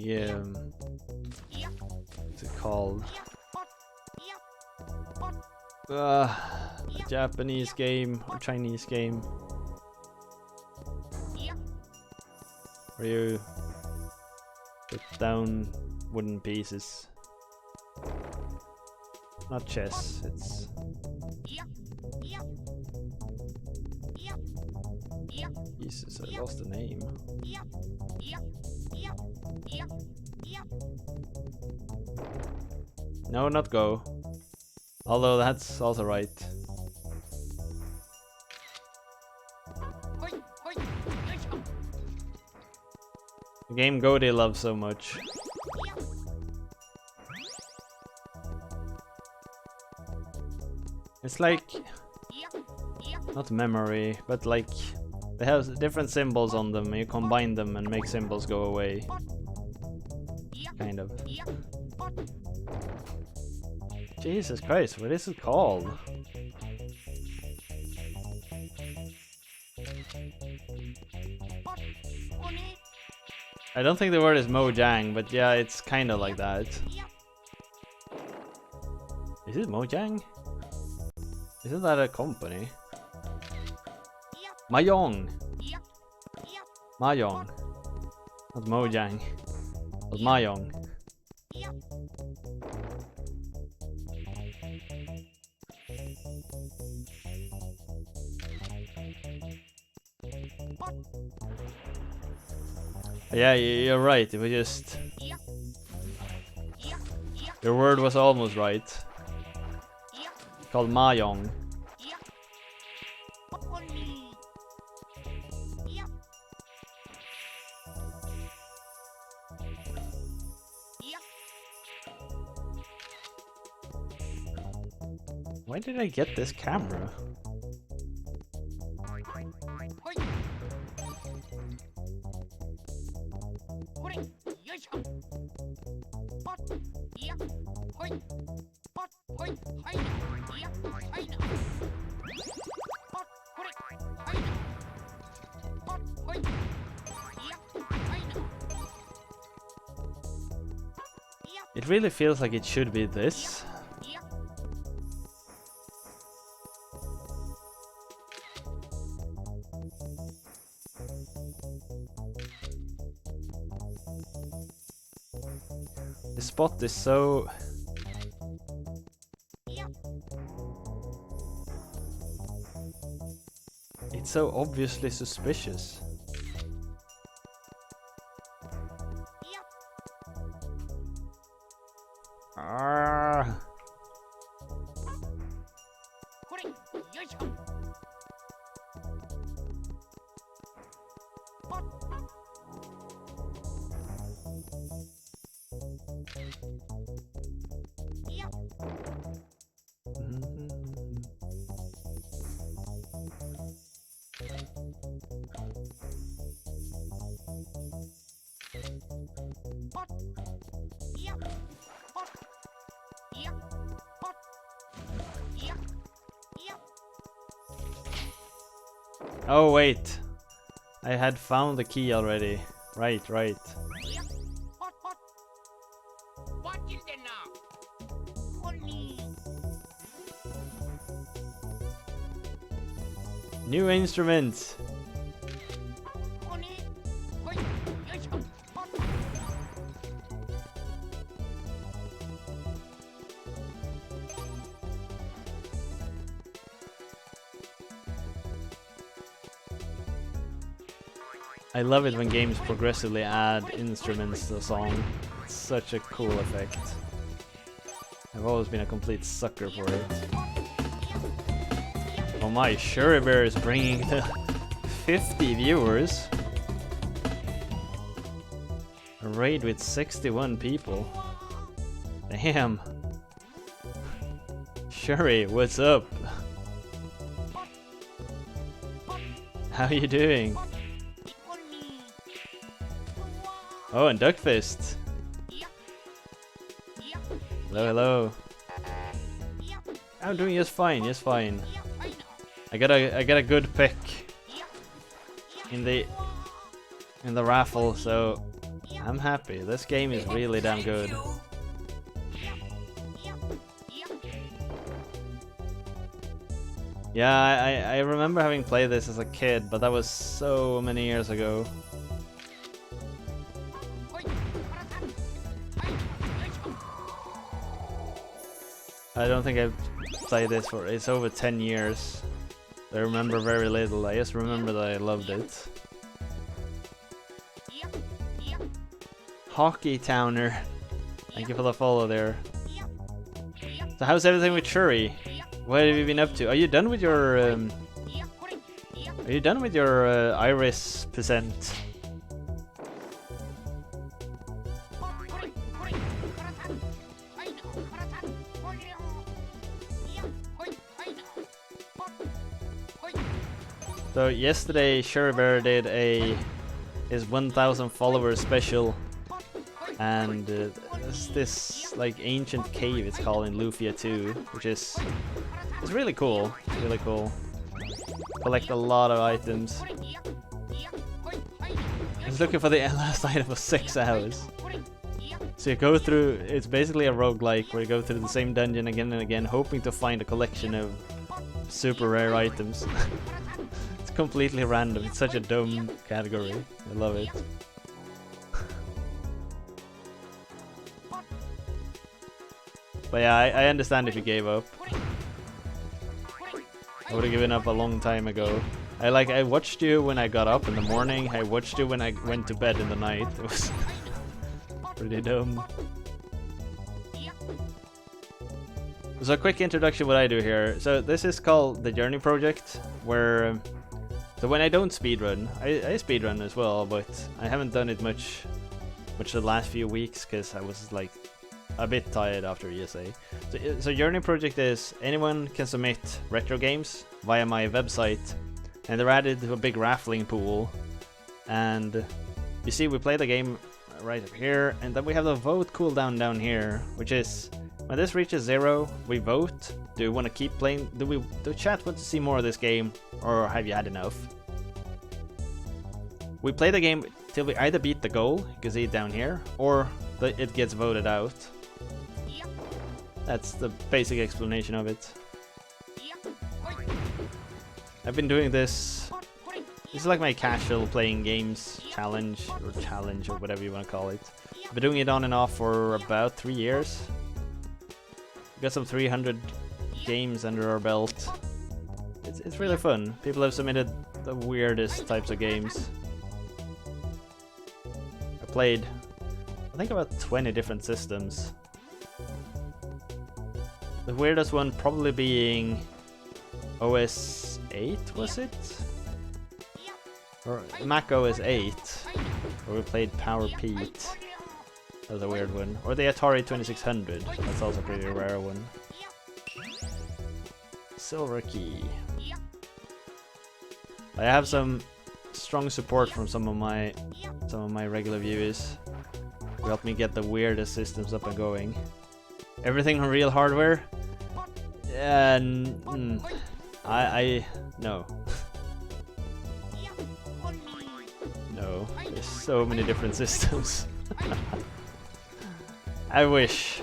what's it called? A Japanese game or Chinese game where you put down wooden pieces. Not chess, it's... Jesus, I lost the name. No, not Go. Although that's also right. The game Go they love so much. It's like... not memory, but like... they have different symbols on them and you combine them and make symbols go away. Kind of. Jesus Christ, what is it called? I don't think the word is Mojang, but yeah, it's kinda like that. Is it Mojang? Isn't that a company? Mahjong! Mahjong. Not Mojang. But Mahjong. Yeah, you're right. It was just... your word was almost right. It's called Mahjong. Why did I get this camera? It really feels like it should be this. The spot is so... it's so obviously suspicious. Ah. Oh wait, I had found the key already. Right, right. New instruments. I love it when games progressively add instruments to a song. It's such a cool effect. I've always been a complete sucker for it. Oh my, Shuri Bear is bringing the 50 viewers. A raid with 61 people. Damn. Shuri, what's up? How you doing? Oh, and Duckfist. Hello, hello. I'm doing just fine, just fine. I got a good pick in the raffle, so I'm happy. This game is really damn good. Yeah, I remember having played this as a kid, but that was so many years ago. I don't think I've played this for, it's over 10 years. I remember very little, I just remember that I loved it. Hockey Towner, thank you for the follow there. So how's everything with Shuri? What have you been up to? Are you done with your iris percent? So yesterday Shuri Bear did his 1000 followers special, and this like ancient cave it's called in Lufia 2, which is it's really cool. It's really cool. Collect a lot of items. I was looking for the last item for 6 hours. So you go through, it's basically a roguelike where you go through the same dungeon again and again, hoping to find a collection of super rare items. It's completely random. It's such a dumb category. I love it. But yeah, I understand if you gave up. I would have given up a long time ago. I watched you when I got up in the morning. I watched you when I went to bed in the night. It was pretty dumb. So a quick introduction what I do here. So this is called the Journey Project, where so when I don't speedrun, I speedrun as well, but I haven't done it much the last few weeks because I was like a bit tired after ESA. So Journey Project is anyone can submit retro games via my website, and they're added to a big raffling pool. And you see, we play the game right up here, and then we have the vote cooldown down here, which is when this reaches 0, we vote. Do you want to keep playing? Do chat want to see more of this game, or have you had enough? We play the game till we either beat the goal, you can see it down here, or it gets voted out. That's the basic explanation of it. I've been doing this. This is like my casual playing games challenge or whatever you want to call it. I've been doing it on and off for about 3 years. Got some 300 games under our belt. It's really fun. People have submitted the weirdest types of games. I played, I think, about 20 different systems. The weirdest one probably being OS 8, was it? Or Mac OS 8, where we played Power Pete. That was a weird one. Or the Atari 2600, that's also a pretty rare one. Silver Key. I have some strong support from some of my regular viewers who helped me get the weirdest systems up and going. Everything on real hardware? Yeah, no. No, there's so many different systems. I wish.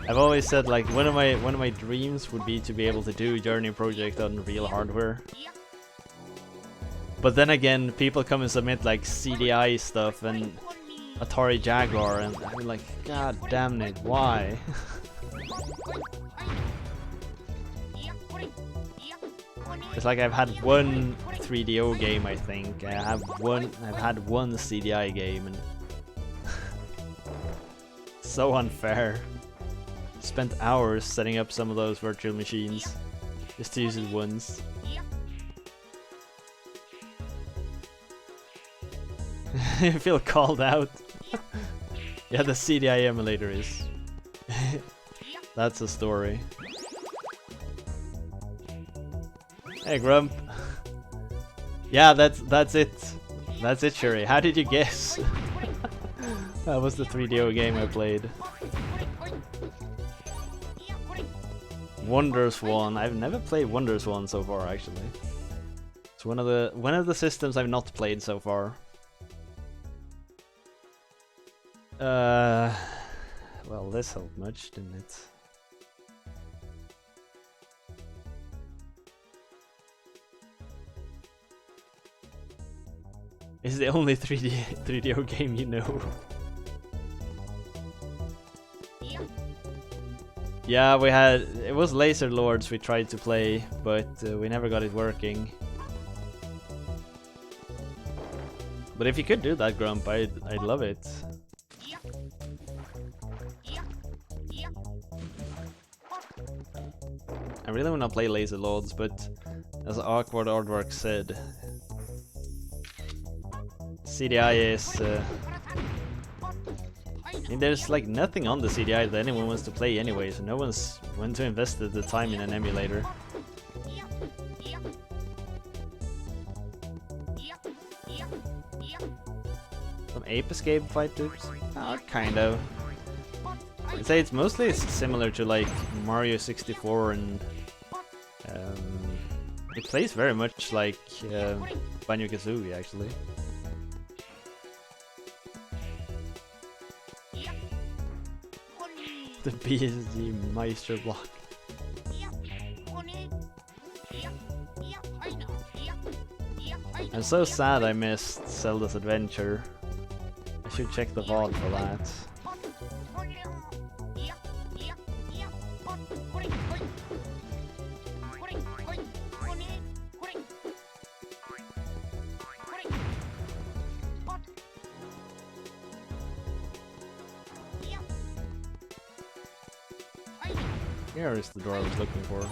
I've always said like one of my dreams would be to be able to do Journey Project on real hardware. But then again, people come and submit like CDI stuff and Atari Jaguar, and I'm like, god damn it, why? It's like I've had one 3DO game, I think. I've had one CDI game, and so unfair. Spent hours setting up some of those virtual machines just to use it once. You feel called out. Yeah, the CDI emulator is. That's a story. Hey Grump. Yeah, that's it. That's it, Shuri. How did you guess? That was the 3DO game I played. WonderSwan. I've never played WonderSwan so far, actually. It's one of the systems I've not played so far. Well, this helped much, didn't it? It's the only 3DO game you know. Yeah, it was Laser Lords we tried to play, but we never got it working. But if you could do that, Grump, I'd love it. I really want to play Laser Lords, but as Awkward Aardvark said, CDI is... I mean, there's like nothing on the CDI that anyone wants to play anyway, so no one's went to invest the time in an emulator. Some Ape Escape fight loops? Kind of. I'd say it's mostly similar to like Mario 64 and it plays very much like Banjo-Kazooie actually. The PSG Meister block. I'm so sad I missed Zelda's Adventure. I should check the VOD for that. Here is the door I was looking for.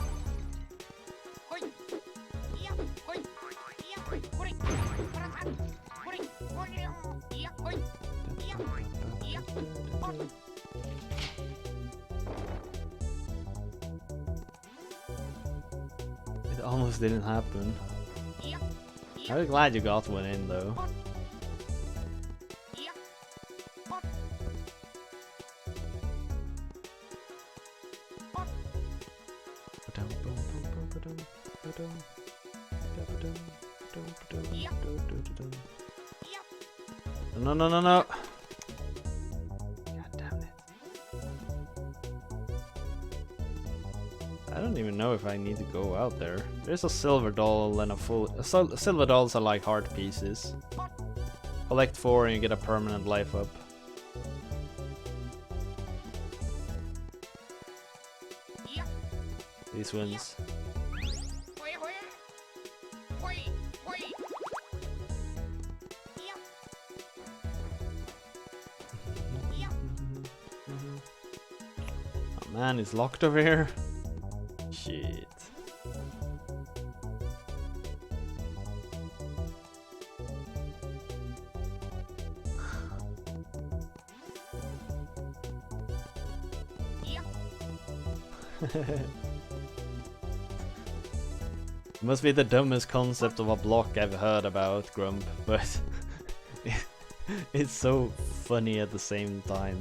It almost didn't happen. I'm glad you got one in though. No, no, no, no. God damn it. I don't even know if I need to go out there. There's a silver doll and a full... silver dolls are like heart pieces. Collect 4 and you get a permanent life up. These ones. Oh man, it's locked over here. Shit. It must be the dumbest concept of a block I've heard about, Grump, but it's so funny at the same time.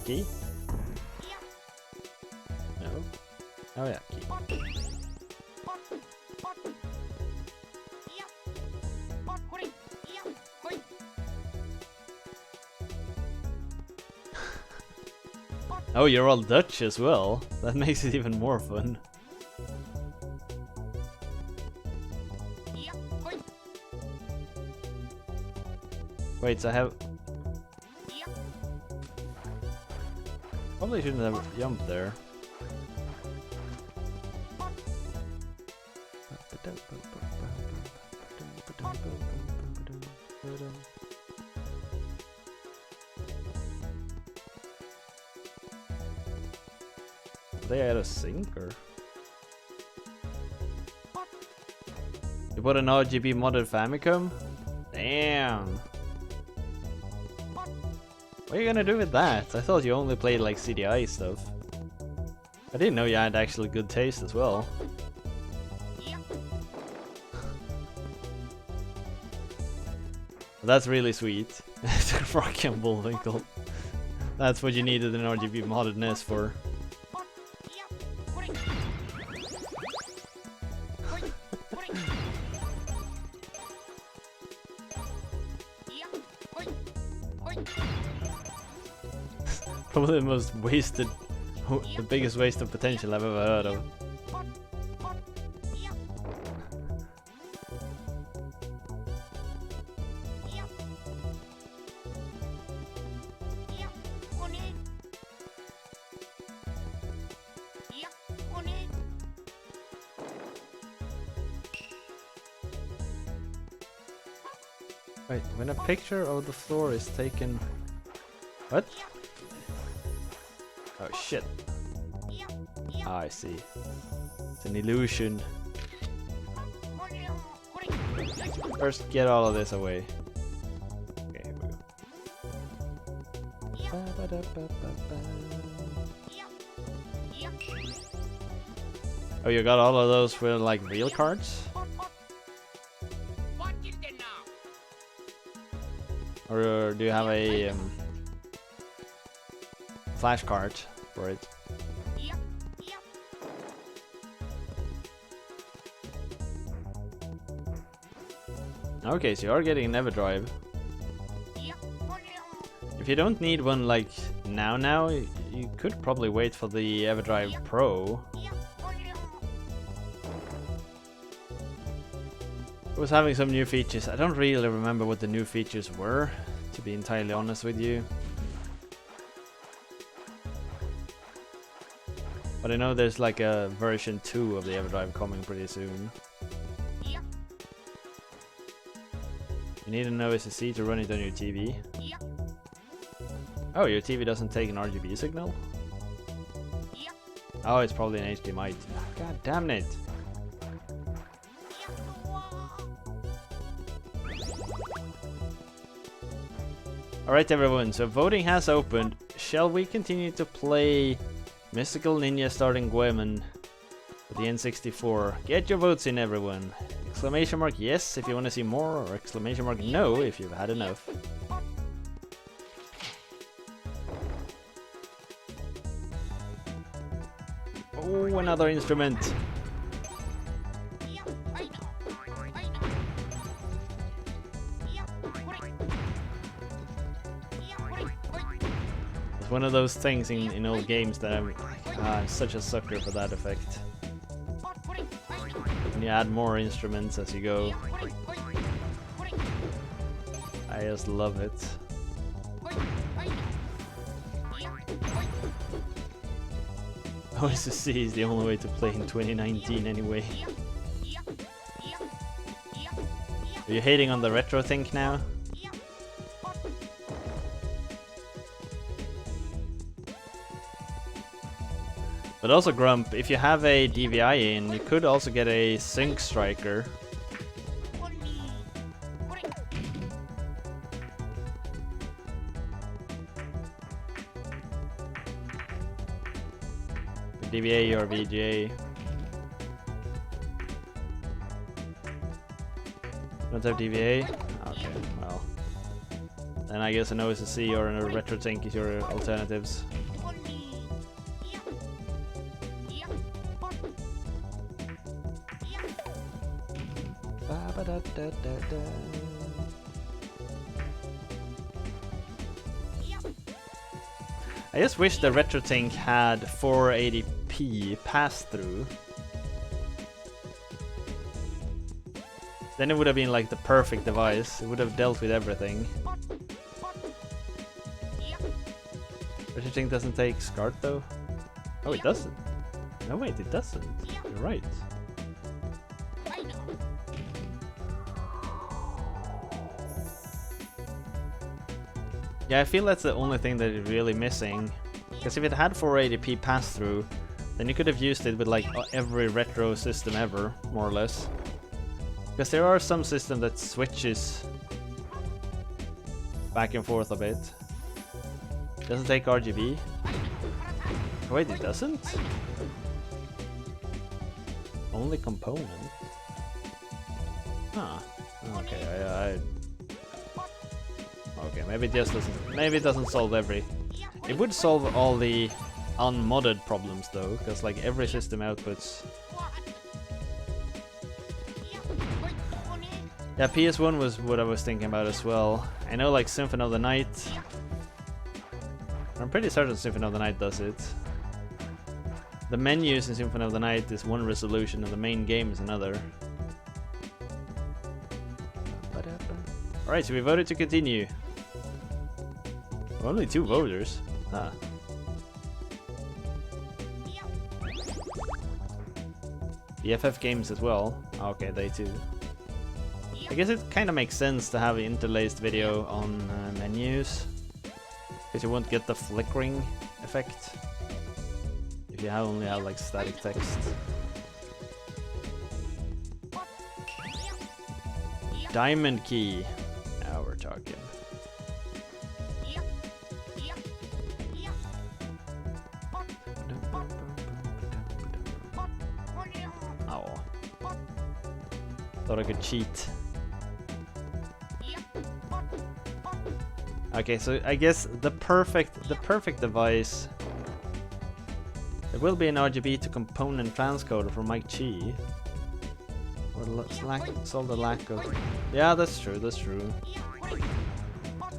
Key? No? Oh yeah, key. Oh, you're all Dutch as well? That makes it even more fun. Wait, so I have... Probably shouldn't have jumped there. Are they at a sink or? You bought an RGB modded Famicom? Damn! What are you gonna do with that? I thought you only played like CDI stuff. I didn't know you had actually good taste as well. That's really sweet. Rocky and Bullwinkle. That's what you needed an RGB modded NES for. Probably the most wasted, the biggest waste of potential I've ever heard of. Wait, when a picture of the floor is taken... What? Oh shit. Ah, I see. It's an illusion. First get all of this away. Okay, here we go. Oh, you got all of those with like real cards? Or do you have a flash card for it? Okay, so you are getting an EverDrive. If you don't need one like now, you could probably wait for the EverDrive Pro. It was having some new features. I don't really remember what the new features were, to be entirely honest with you. But I know there's like a version 2 of the EverDrive coming pretty soon. You need an OSSC to run it on your TV. Oh, your TV doesn't take an RGB signal? Oh, it's probably an HDMI. God damn it! Alright everyone, so voting has opened. Shall we continue to play Mystical Ninja Starring Goemon for the N64? Get your votes in everyone. Exclamation mark yes if you want to see more, or exclamation mark no if you've had enough. Oh, another instrument. It's one of those things in old games that I'm such a sucker for that effect. And you add more instruments as you go. I just love it. OSSC is the only way to play in 2019 anyway. Are you hating on the retro thing now? But also Grump, if you have a DVI in, you could also get a sync striker. DVA or VGA. Don't have DVA? Okay, well. Then I guess an OSSC or a retro sync is your alternatives. I just wish the RetroTink had 480p pass-through. Then it would have been like the perfect device. It would have dealt with everything. RetroTink doesn't take SCART though? Oh, it doesn't. No wait, it doesn't. You're right. Yeah, I feel that's the only thing that is really missing. Because if it had 480p pass-through, then you could have used it with like every retro system ever, more or less. Because there are some systems that switches back and forth a bit. Doesn't take RGB. Wait, it doesn't? Only component? Huh. Okay, okay, maybe it just doesn't. Maybe it doesn't solve every. It would solve all the unmodded problems though, because like every system outputs. Yeah, PS1 was what I was thinking about as well. I know like Symphony of the Night. I'm pretty certain Symphony of the Night does it. The menus in Symphony of the Night is one resolution and the main game is another. Alright, so we voted to continue. Only 2 voters. Ah. The FF games as well. Okay, they too. I guess it kind of makes sense to have interlaced video on menus, because you won't get the flickering effect if you only have like static text. Diamond key. Now we're talking. Oh. Thought I could cheat. Okay, so I guess the perfect device. There will be an RGB to component transcoder for Mike Chi. Or solve the lack of. Yeah, that's true. That's true.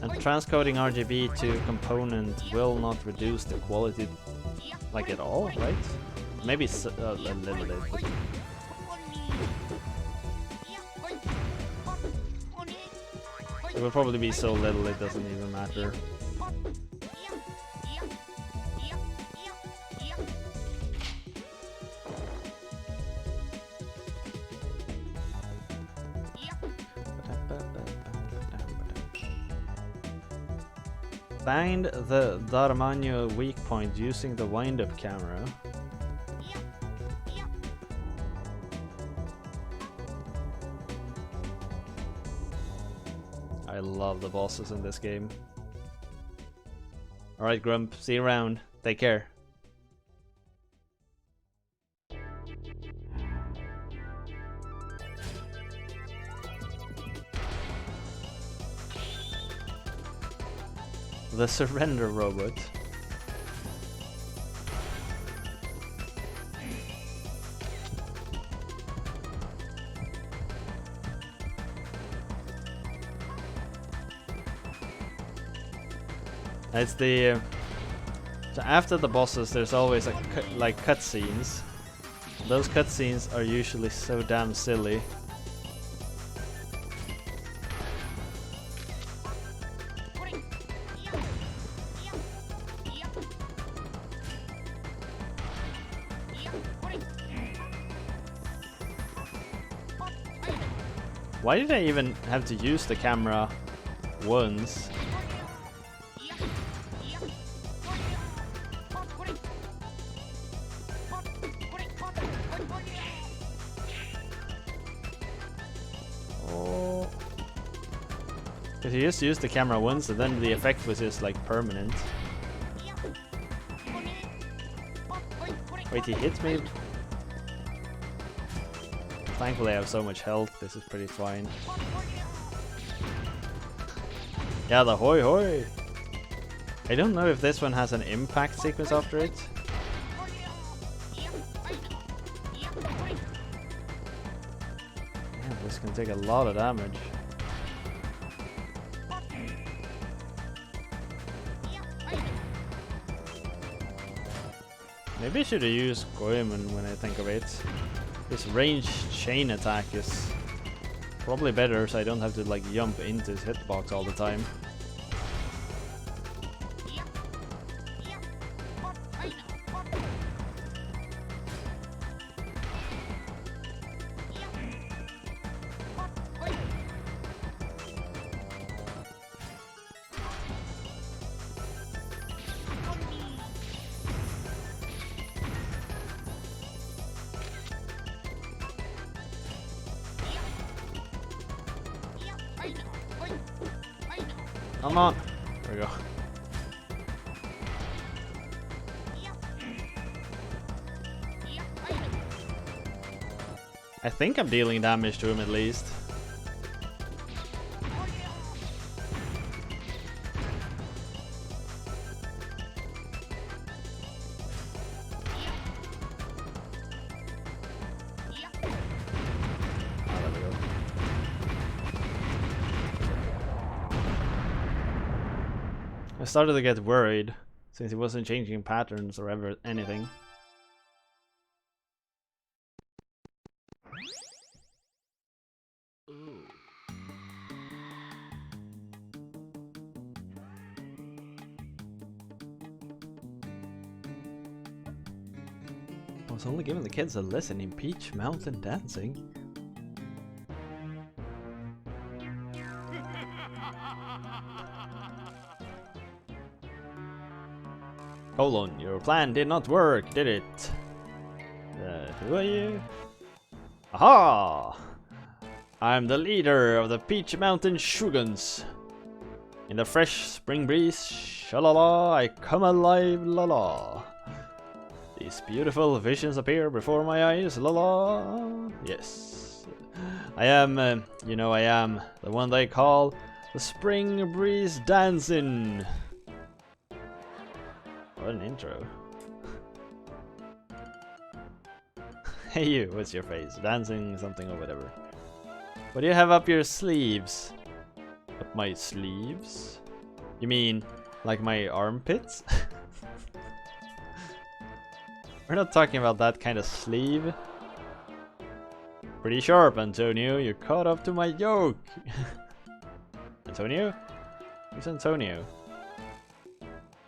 And transcoding RGB to component will not reduce the quality, like at all, right? Maybe a little bit. It will probably be so little it doesn't even matter. Find the Darmanio weak point using the wind-up camera. I love the bosses in this game. Alright, Grump, see you around. Take care. The surrender robot. It's the so after the bosses, there's always like cutscenes. Those cutscenes are usually so damn silly. Why did I even have to use the camera once? Oh. Because you just used the camera once and then the effect was just like permanent. Wait, he hit me? Thankfully I have so much health, this is pretty fine. Yeah, the hoi hoi! I don't know if this one has an impact sequence after it. Yeah, this can take a lot of damage. Maybe I should have used Goemon when I think of it. This ranged chain attack is probably better, so I don't have to like jump into his hitbox all the time. Come on! There we go. I think I'm dealing damage to him at least. I started to get worried since he wasn't changing patterns or ever anything. I was only giving the kids a lesson in Peach Mountain dancing. Hold on, your plan did not work, did it? Who are you? Aha! I'm the leader of the Peach Mountain Shoguns. In the fresh spring breeze, shalala, I come alive, la. These beautiful visions appear before my eyes, la. Yes. I am, you know I am, the one they call the spring breeze dancing. What an intro. Hey you, what's your face? Dancing something or whatever. What do you have up your sleeves? Up my sleeves? You mean like my armpits? We're not talking about that kind of sleeve. Pretty sharp, Antonio. You caught up to my joke. Antonio? Who's Antonio?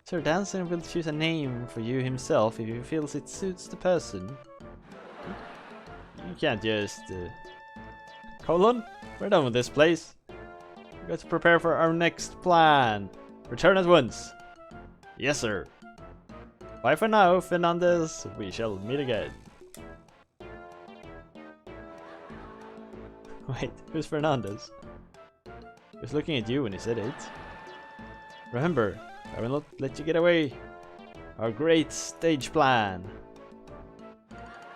Sir Danson will choose a name for you himself if he feels it suits the person. You can't just... Colon? We're done with this place. We got to prepare for our next plan. Return at once. Yes, sir. Bye for now, Fernandez. We shall meet again. Wait, who's Fernandez? He was looking at you when he said it. Remember, I will not let you get away. Our great stage plan.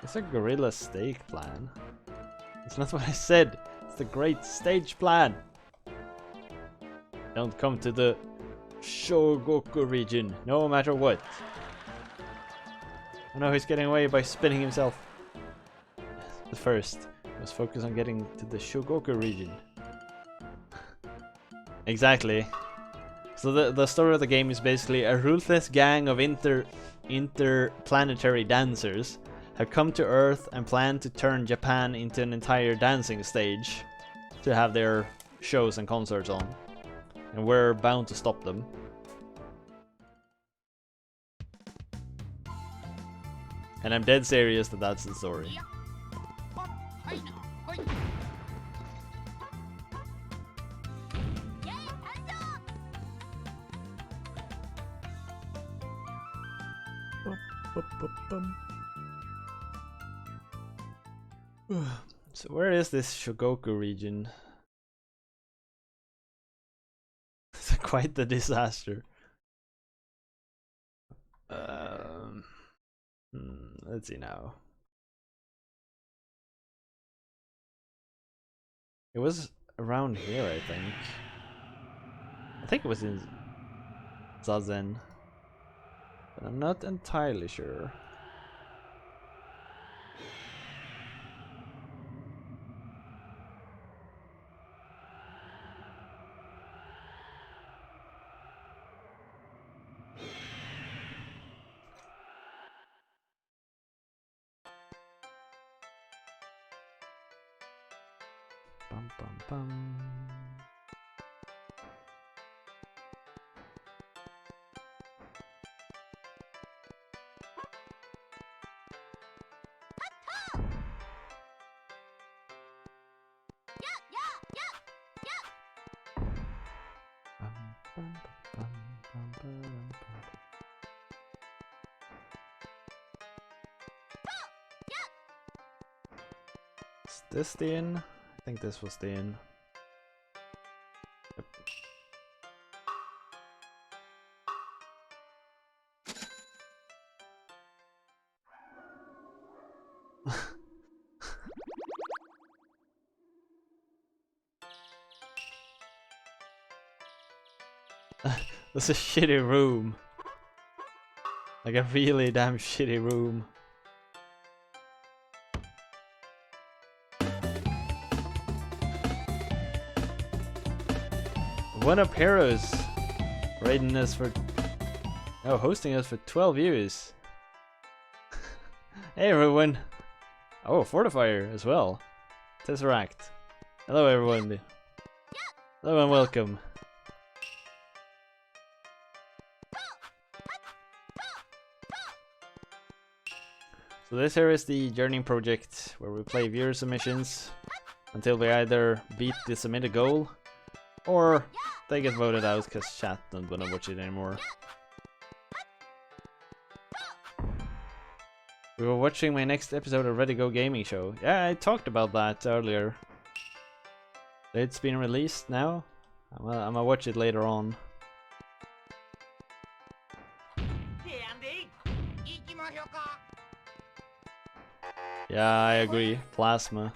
It's a gorilla steak plan. It's not what I said. It's the great stage plan. Don't come to the Shogoku region, no matter what. Oh no, he's getting away by spinning himself. But first, let's focus on getting to the Shogoku region. Exactly. So the story of the game is basically a ruthless gang of interplanetary dancers have come to Earth and plan to turn Japan into an entire dancing stage to have their shows and concerts on. And we're bound to stop them. And I'm dead serious that that's the story. So where is this Shogoku region? It's quite the disaster. Let's see now. It was around here, I think. I think it was in Zazen, but I'm not entirely sure. Bum bum bum. Is this the inn? I think this was the inn. Yep. That's a shitty room. Like a really damn shitty room. One of Heroes. rating us for... Oh, hosting us for 12 views. Hey everyone! Oh, Fortifier as well. Tesseract. Hello everyone. Hello and welcome. So this here is the Journeying project where we play viewer submissions until we either beat the submitted goal or they get voted out because chat don't wanna watch it anymore. We were watching my next episode of Ready Go Gaming Show. Yeah, I talked about that earlier. It's been released now. I'm gonna watch it later on. Yeah, I agree. Plasma.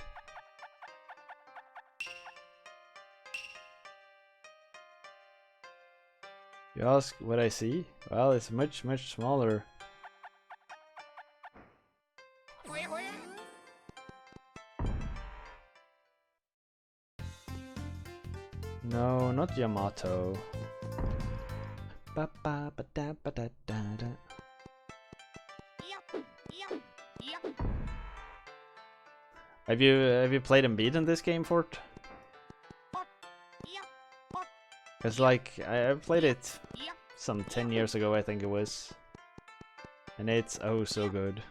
You ask what I see? Well, it's much smaller. No, not Yamato. Ba ba ba da ba da da da. Have you played and beaten this game, Fort? Cause like I played it some 10 years ago, I think it was, and it's oh so good.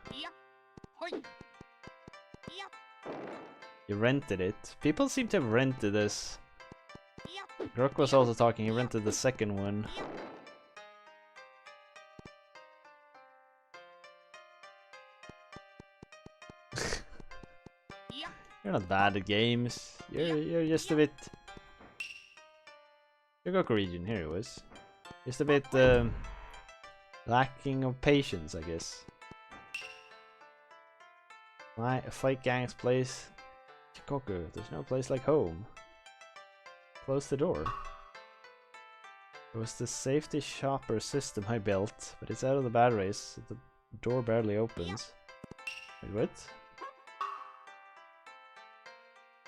You rented it. People seem to have rented this. Grok was also talking. He rented the second one. You're not bad at games. You're just a bit. Your Goku region, here it was. Just a bit lacking of patience, I guess. My fight gang's place. Goku, there's no place like home. Close the door. It was the safety shopper system I built, but it's out of the batteries, so the door barely opens. Wait, what?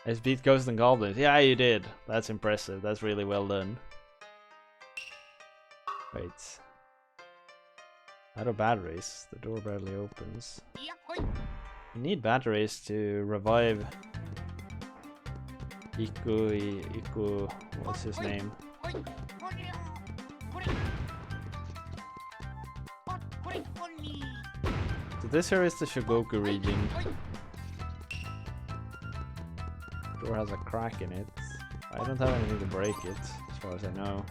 I just beat Ghosts and Goblins. Yeah, you did. That's impressive. That's really well done. Wait. Out of batteries, the door barely opens. You need batteries to revive Iku, what's his name? So this here is the Shogoku region. Door has a crack in it. I don't have anything to break it, as far as I know.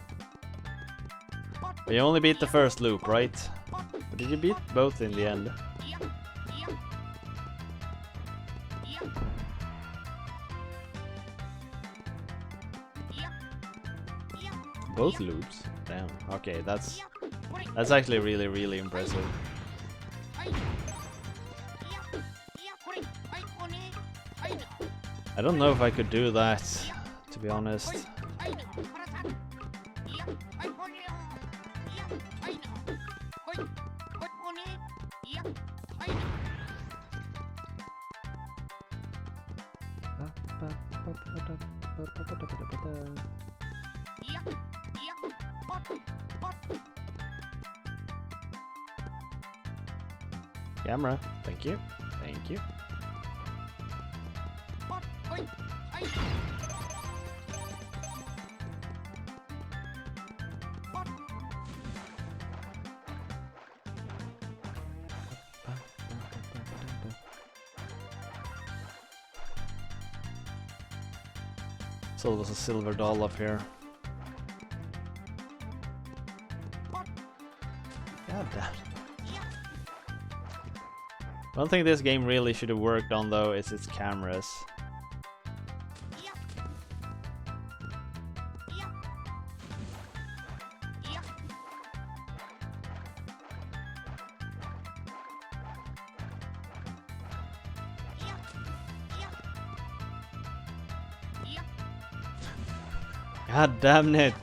But you only beat the first loop, right? But did you beat both in the end? Both loops? Damn. Okay, that's actually really impressive. I don't know if I could do that, to be honest. Camera, thank you, thank you. So there was a silver doll up here. God damn. One thing this game really should have worked on though is its cameras. God damn it!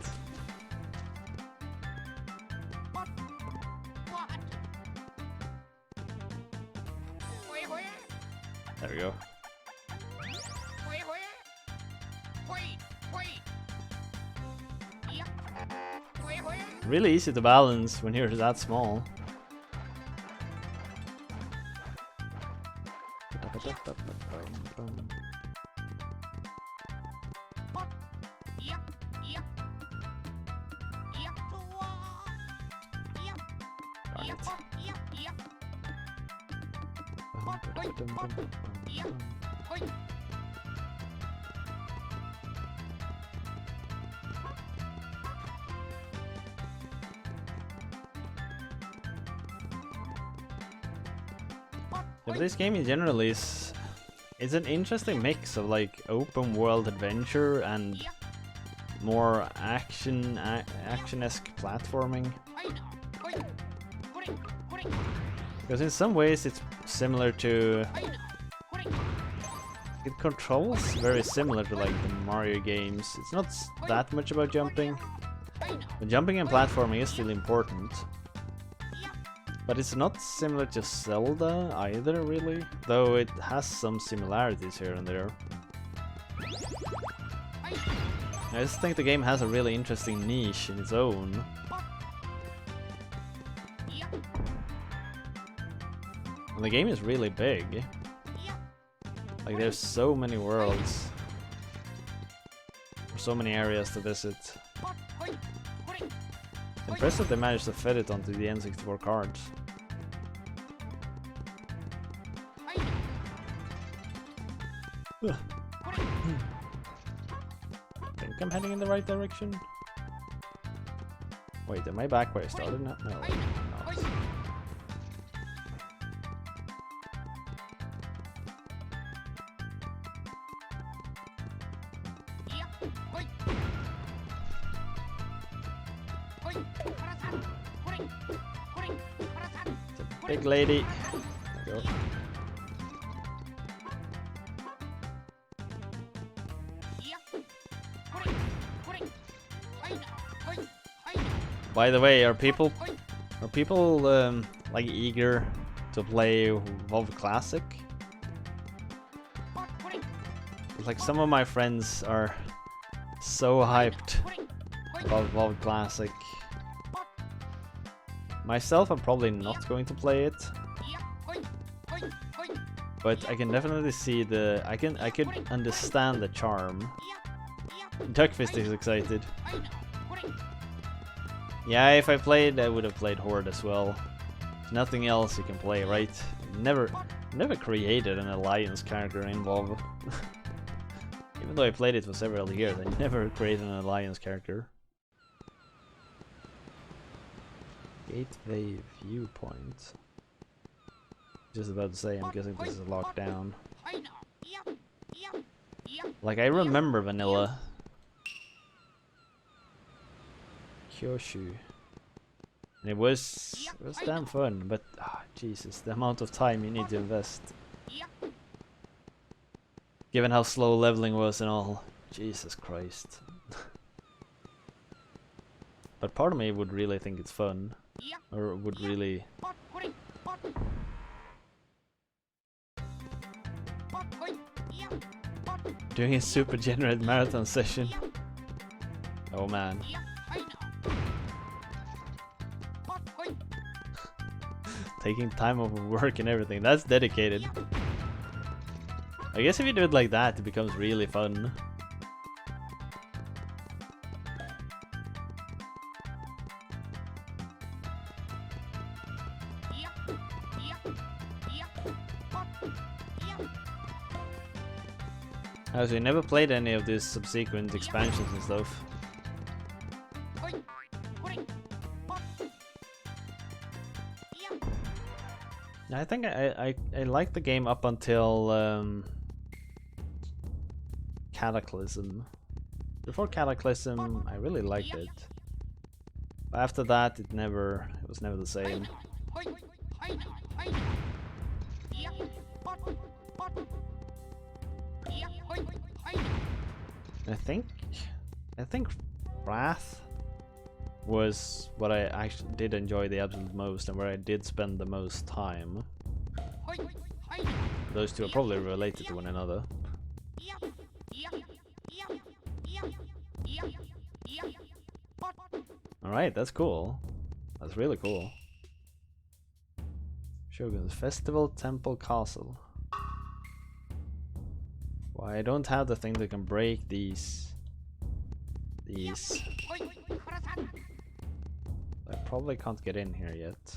There we go. Really easy to balance when you're that small. Yeah, but this game in general is it's an interesting mix of like open world adventure and more action-esque platforming. Because in some ways it's similar to it controls very similar to like the Mario games. It's not that much about jumping. The jumping and platforming is still important. But it's not similar to Zelda either, really, though it has some similarities here and there. I just think the game has a really interesting niche in its own. And the game is really big. Like, there's so many worlds. So many areas to visit. Impressive they managed to fit it onto the N64 cards. Think I'm heading in the right direction? Wait, am I back where I started? No, no. Big lady. There we go. By the way, are people like eager to play WoW Classic? Like, some of my friends are so hyped about WoW Classic. Myself, I'm probably not going to play it, but I can definitely see I could understand the charm. Duckfist is excited. Yeah, if I played, I would have played Horde as well. Nothing else you can play, right? Never created an alliance character in WoW. Even though I played it for several years, I never created an alliance character. Gateway viewpoint. Just about to say, I'm guessing this is locked down. Like, I remember vanilla. Kyoshu. And it was damn fun, but Jesus, the amount of time you need to invest. Given how slow leveling was and all. Jesus Christ. But part of me would really think it's fun. Or would really... Doing a super generate marathon session. Oh man. Taking time off of work and everything, that's dedicated. I guess if you do it like that, it becomes really fun. So you never played any of these subsequent expansions and stuff? I think I liked the game up until Cataclysm. Before Cataclysm, I really liked it. But after that, it was never the same. I think Wrath was what I actually did enjoy the absolute most and where I did spend the most time. Those two are probably related to one another. Alright, that's cool. That's really cool. Shogun's Festival Temple Castle. Well, I don't have the thing that can break these. I probably can't get in here yet.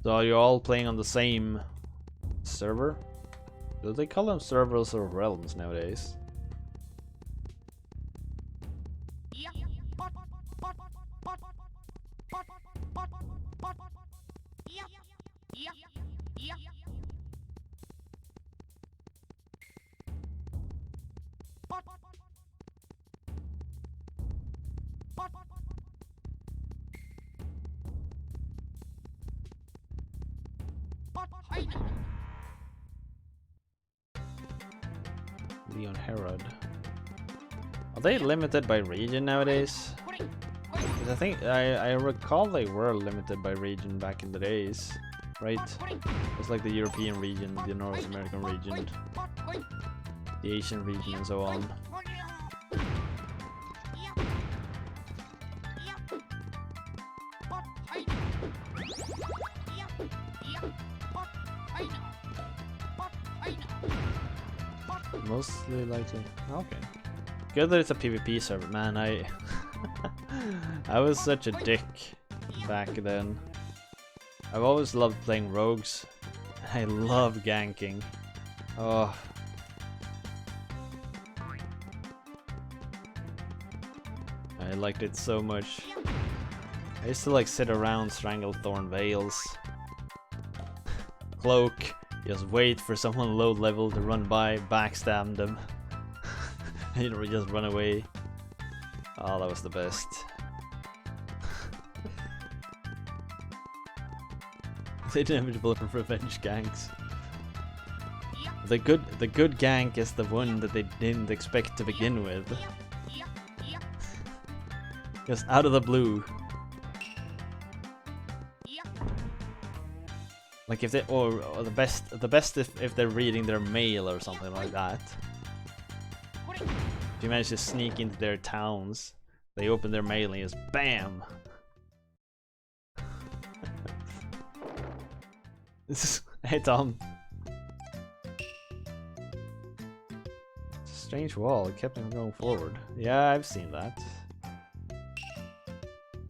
So are you all playing on the same server? Do they call them servers or realms nowadays? Leon Herod. Are they limited by region nowadays? 'Cause I think I recall they were limited by region back in the days, right? It was like the European region, the North American region, the Asian region, and so on. Mostly likely. Okay. Good that it's a PvP server, man. I was such a dick back then. I've always loved playing rogues. I love ganking. Oh. I liked it so much. I used to like sit around Stranglethorn Vales. Cloak. Just wait for someone low level to run by, backstab them. You know, just run away. Oh, that was the best. The inevitable revenge ganks. The good gank is the one that they didn't expect to begin with. Just out of the blue. Like if they or the best if they're reading their mail or something like that. If you manage to sneak into their towns, they open their mail and just BAM! Hey Tom. It's a strange wall, it kept him going forward. Yeah, I've seen that.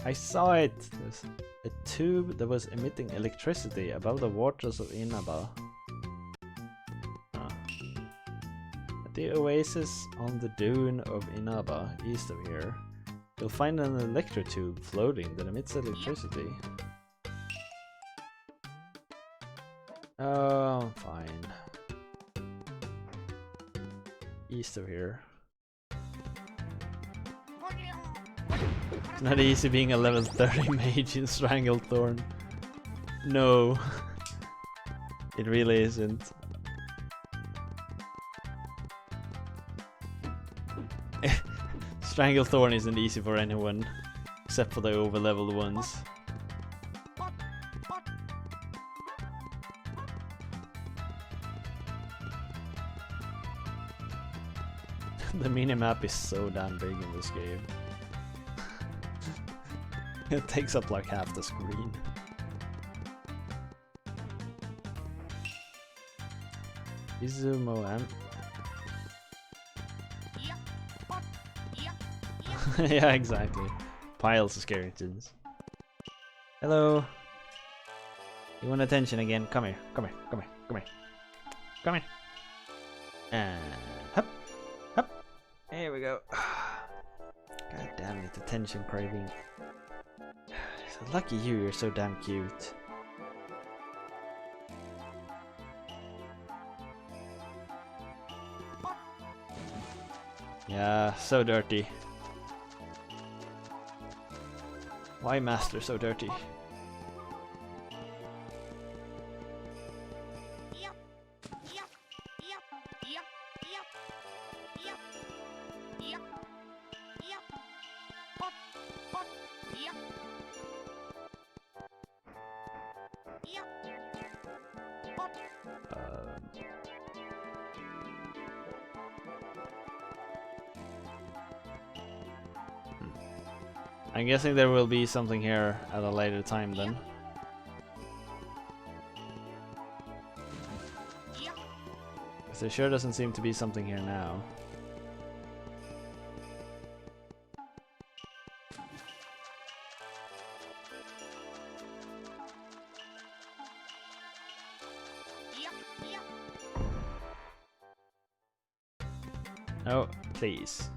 I saw it! There's a tube that was emitting electricity above the waters of Inaba. At the oasis on the dune of Inaba, east of here, you'll find an electrotube floating that emits electricity. Oh, fine. East of here. It's not easy being a level 30 mage in Stranglethorn. No. It really isn't. Stranglethorn isn't easy for anyone, except for the overleveled ones. The minimap is so damn big in this game. It takes up like half the screen. Izumo M. Yeah, exactly. Piles of skeletons. Hello. You want attention again? Come here, come here, come here, come here. Come here. And hop, hop. Here we go. God damn it, attention craving. So lucky you're so damn cute. Yeah, so dirty. Why master so dirty? I'm guessing there will be something here at a later time then. Because there sure doesn't seem to be something here now. Oh, please.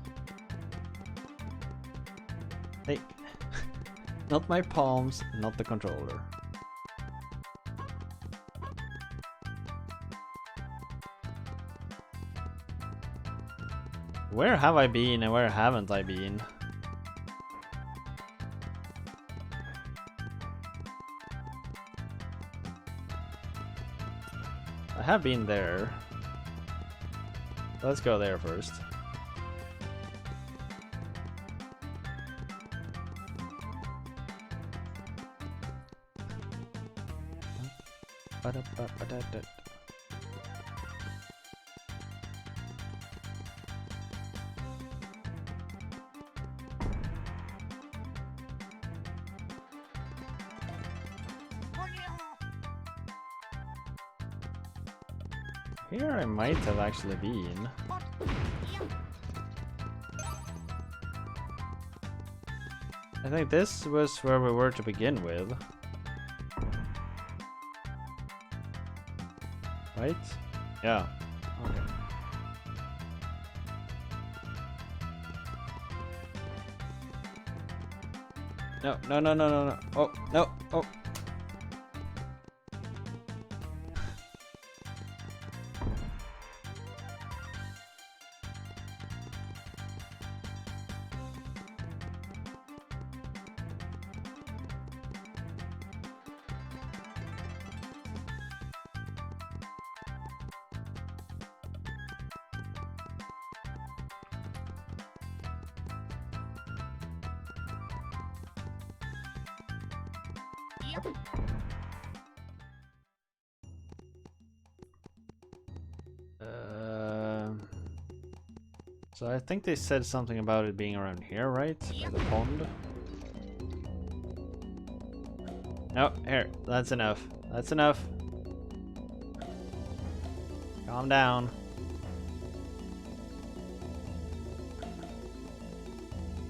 Hey. Not my palms, not the controller. Where have I been and where haven't I been? I have been there. Let's go there first. Here I might have actually been. I think this was where we were to begin with. Right? Yeah. Okay. No, no, no, no, no, no. Oh, no. Oh. So I think they said something about it being around here, right? By the pond. No, here. That's enough. That's enough. Calm down.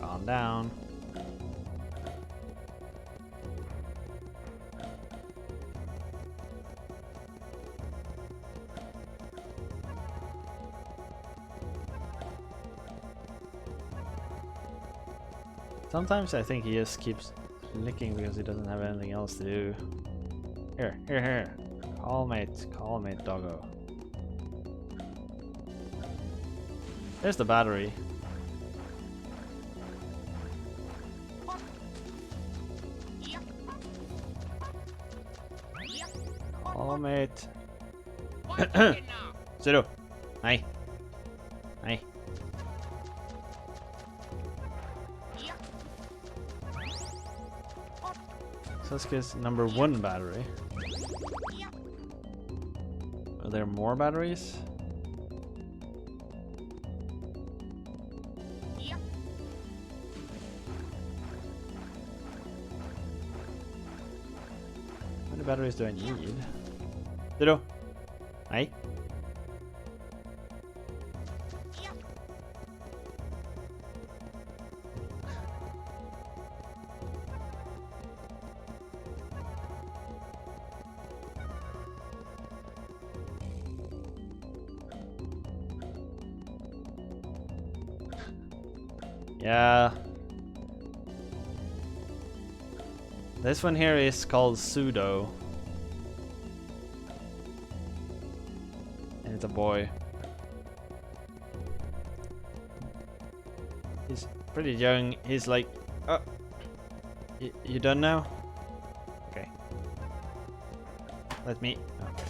Calm down. Sometimes I think he just keeps licking because he doesn't have anything else to do. Here, here, here. Calm it, doggo. There's the battery. Calm it. Zero. Hi. Hi. Sasuke's number 1 battery. Are there more batteries? How many batteries do I need? Zero. Hi. Yeah. This one here is called Pseudo. And it's a boy. He's pretty young. He's like, oh, you done now? Okay. Let me. Okay.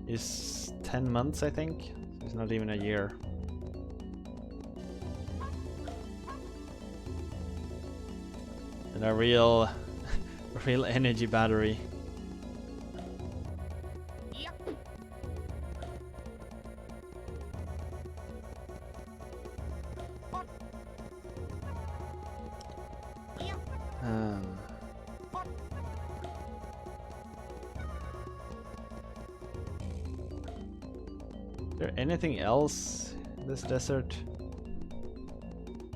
He's 10 months, I think. It's not even a year. And a real energy battery. there anything else in this desert?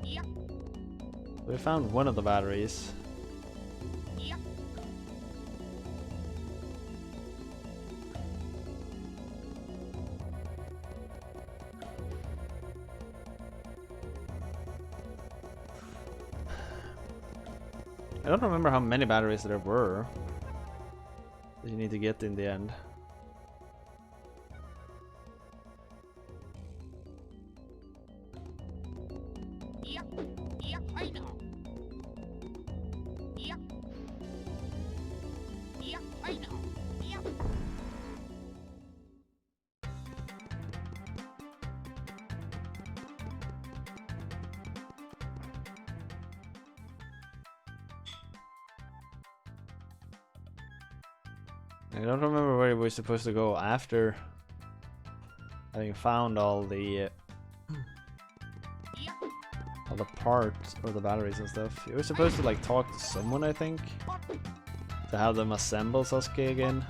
Yep. We found one of the batteries. Yep. I don't remember how many batteries there were that you need to get in the end. Yep. Yep, I know. Yep. Yep, I know. Yep. I don't remember where we were supposed to go after having found all the Yep. parts or the batteries and stuff. You were supposed to like talk to someone, I think, to have them assemble Sasuke again.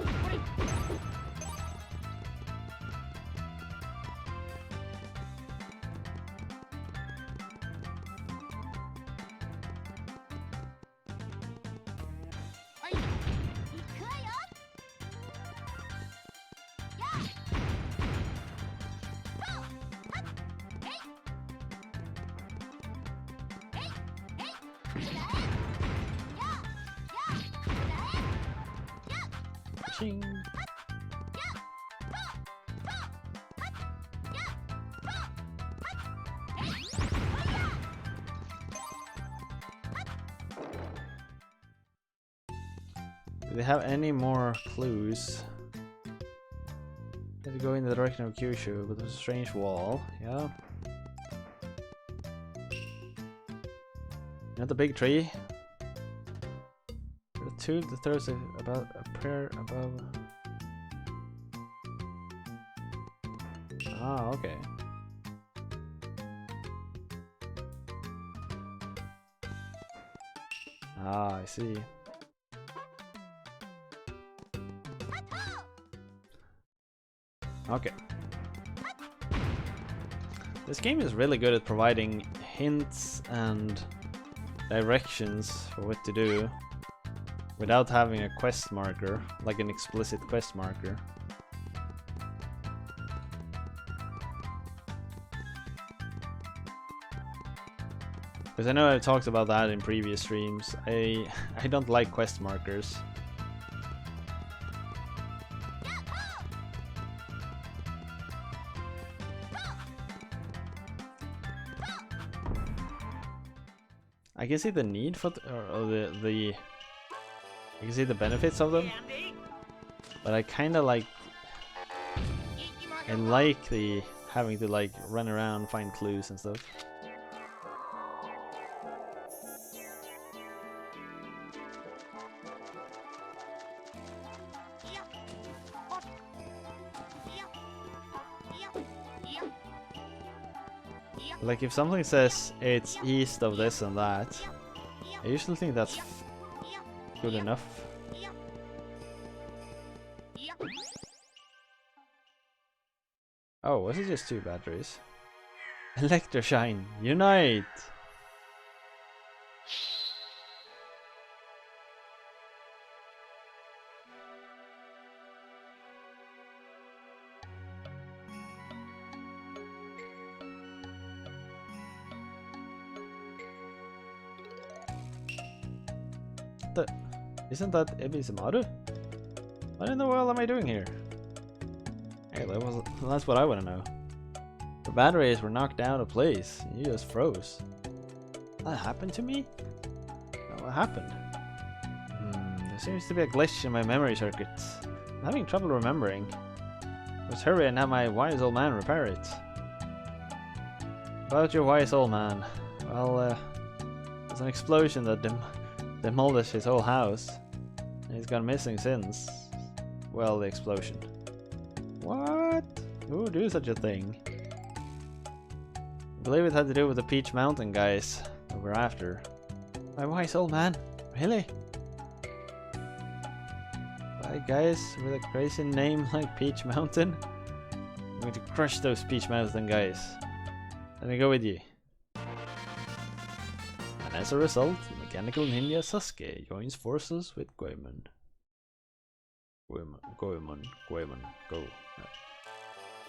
I know. Ikaya. Yeah. Go. Up. Hey. Hey. Hey. Yeah. Yeah. Yeah. Yeah. Ching. Do they have any more clues? Have to go in the direction of Kyushu, but there's a strange wall. Yeah. Not the big tree. The tube that throws about a prayer above. Ah, okay. Ah, I see. Okay. This game is really good at providing hints and directions for what to do without having a quest marker, like an explicit quest marker. Because I know I've talked about that in previous streams. I don't like quest markers. I can see the need for or the I can see the benefits of them, but I kind of like the having to like run around, find clues and stuff. Like if something says it's east of this and that, I usually think that's good enough. Oh, was it just 2 batteries? Electroshine, unite! Isn't that Ebizumaru? What in the world am I doing here? Hey, that's what I want to know. The batteries were knocked out of place. You just froze. That happened to me? Oh, what happened? There seems to be a glitch in my memory circuits. I'm having trouble remembering. Let's hurry and have my wise old man repair it. About your wise old man. Well, there's an explosion that demolished his whole house. And he's gone missing since. Well, the explosion. What? Who would do such a thing? I believe it had to do with the Peach Mountain guys that we're after. My wise old man? Really? By guys with a crazy name like Peach Mountain? I'm going to crush those Peach Mountain guys. Let me go with you. And as a result, the mechanical ninja Sasuke joins forces with Goemon. Goemon, go.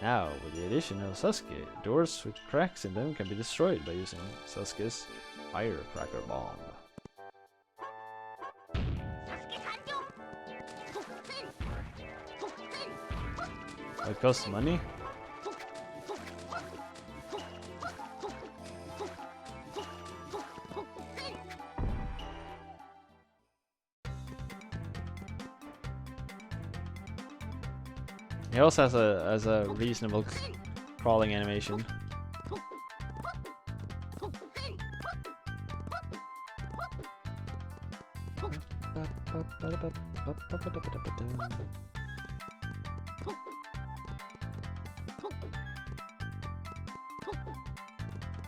Now, with the addition of Sasuke, doors with cracks in them can be destroyed by using Sasuke's firecracker bomb. It costs money? He also has a reasonable crawling animation.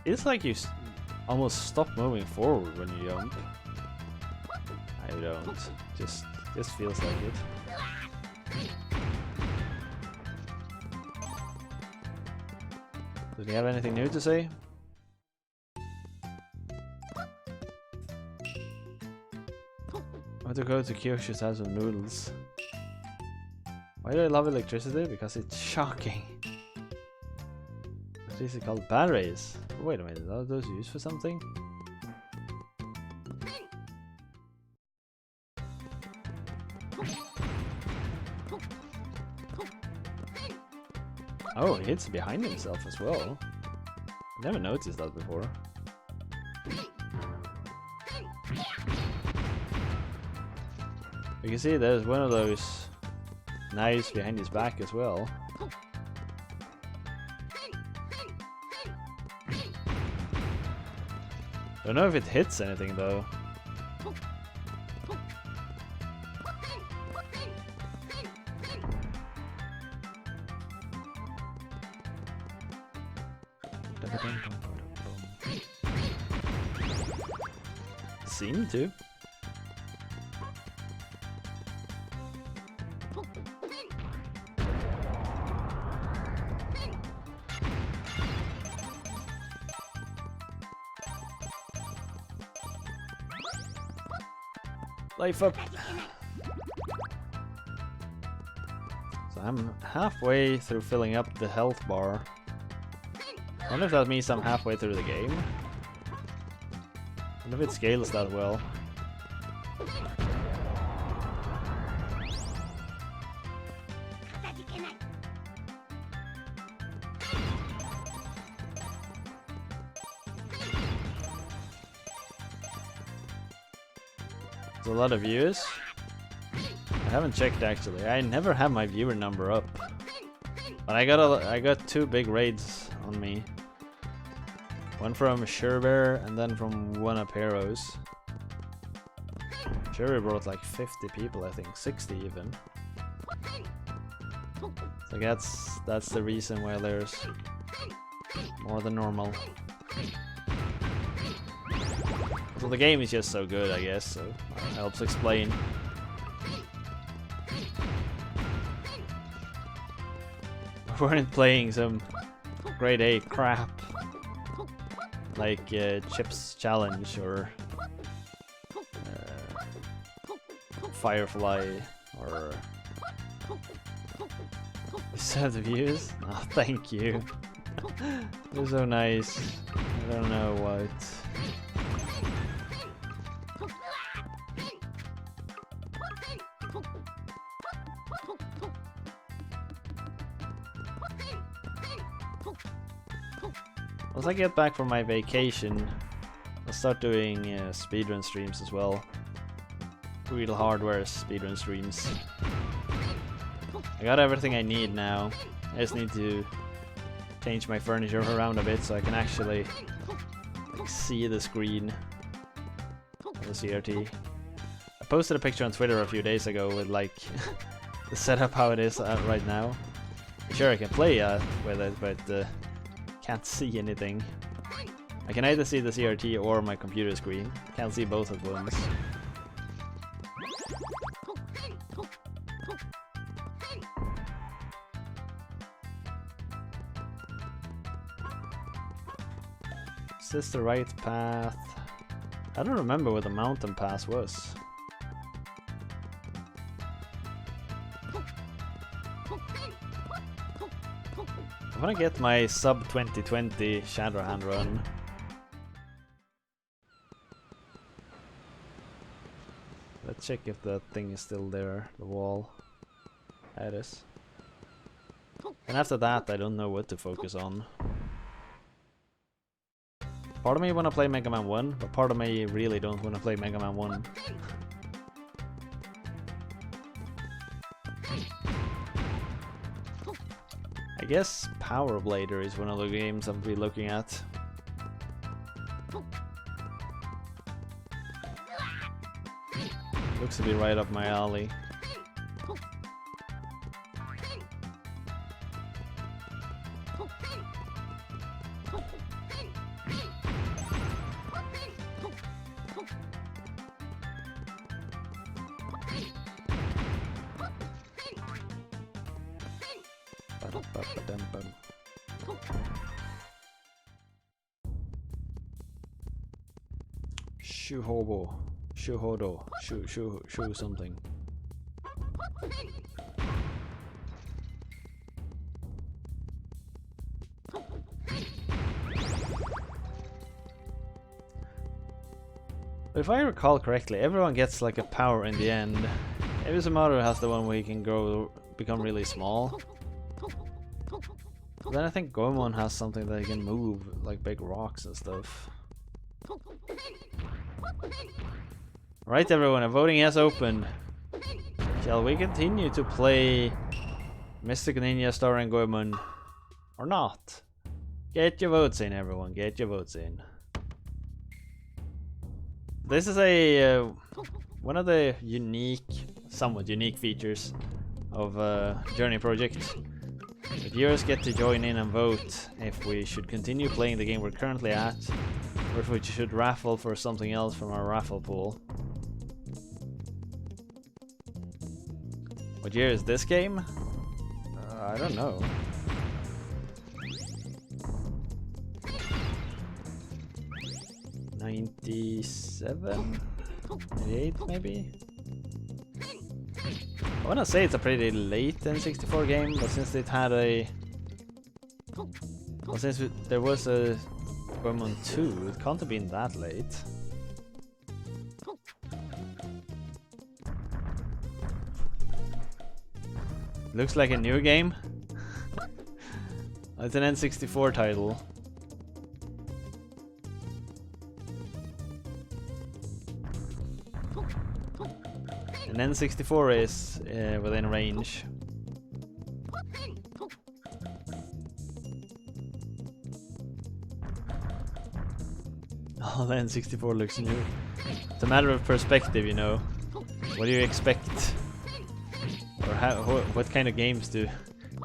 It's like you almost stop moving forward when you jump. I don't. Just feels like it. Did he have anything new to say? I want to go to Kyoshi's house of noodles. Why do I love electricity? Because it's shocking. What is it called? Batteries? Oh, wait a minute, are those used for something? Oh, he hits behind himself as well. I never noticed that before. You can see there's one of those knives behind his back as well. Don't know if it hits anything though. Seem to. Life up. So I'm halfway through filling up the health bar. I wonder if that means I'm halfway through the game. I wonder if it scales that well. There's a lot of views. I haven't checked actually. I never have my viewer number up. But I got two big raids on me. One from Sherbear and then from One Up Heroes. Sherbear brought like 50 people, I think, 60 even. So that's the reason why there's more than normal. So the game is just so good, I guess, so that helps explain. We weren't playing some grade A crap like Chips Challenge or Firefly or 7 views. Oh, thank you. You're so nice. I don't know what. Once I get back from my vacation, I'll start doing speedrun streams as well. Real hardware speedrun streams. I got everything I need now. I just need to change my furniture around a bit so I can actually like, see the screen of the CRT. I posted a picture on Twitter a few days ago with like the setup how it is right now. Sure, I can play with it, but can't see anything. I can either see the CRT or my computer screen. Can't see both at once. this the right path? I don't remember where the mountain pass was. I wanna get my sub 2020 Shadowhand run. Let's check if that thing is still there, the wall. There it is. And after that, I don't know what to focus on. Part of me wanna play Mega Man 1, but part of me really don't wanna play Mega Man 1. I guess Power Blader is one of the games I'll be looking at. Looks to be right up my alley. Shuhobo. Shuhodo. Shu something. But if I recall correctly, everyone gets like a power in the end. Maybe Sumaru has the one where he can become really small. But then I think Goemon has something that he can move, like big rocks and stuff. Right everyone, voting has opened. Shall we continue to play Mystic Ninja Starring Goemon or not? Get your votes in everyone, get your votes in. This is a one of the somewhat unique features of Journey Project. The viewers get to join in and vote if we should continue playing the game we're currently at, or if we should raffle for something else from our raffle pool. What year is this game? I don't know. '97? '98 maybe? I wanna say it's a pretty late N64 game, but since it had a... Well, since there was a Goemon 2, it can't have been that late. Looks like a new game. It's an N64 title. And N64 is within range. Oh, the N64 looks new. It's a matter of perspective, you know. What do you expect? Or what kind of games do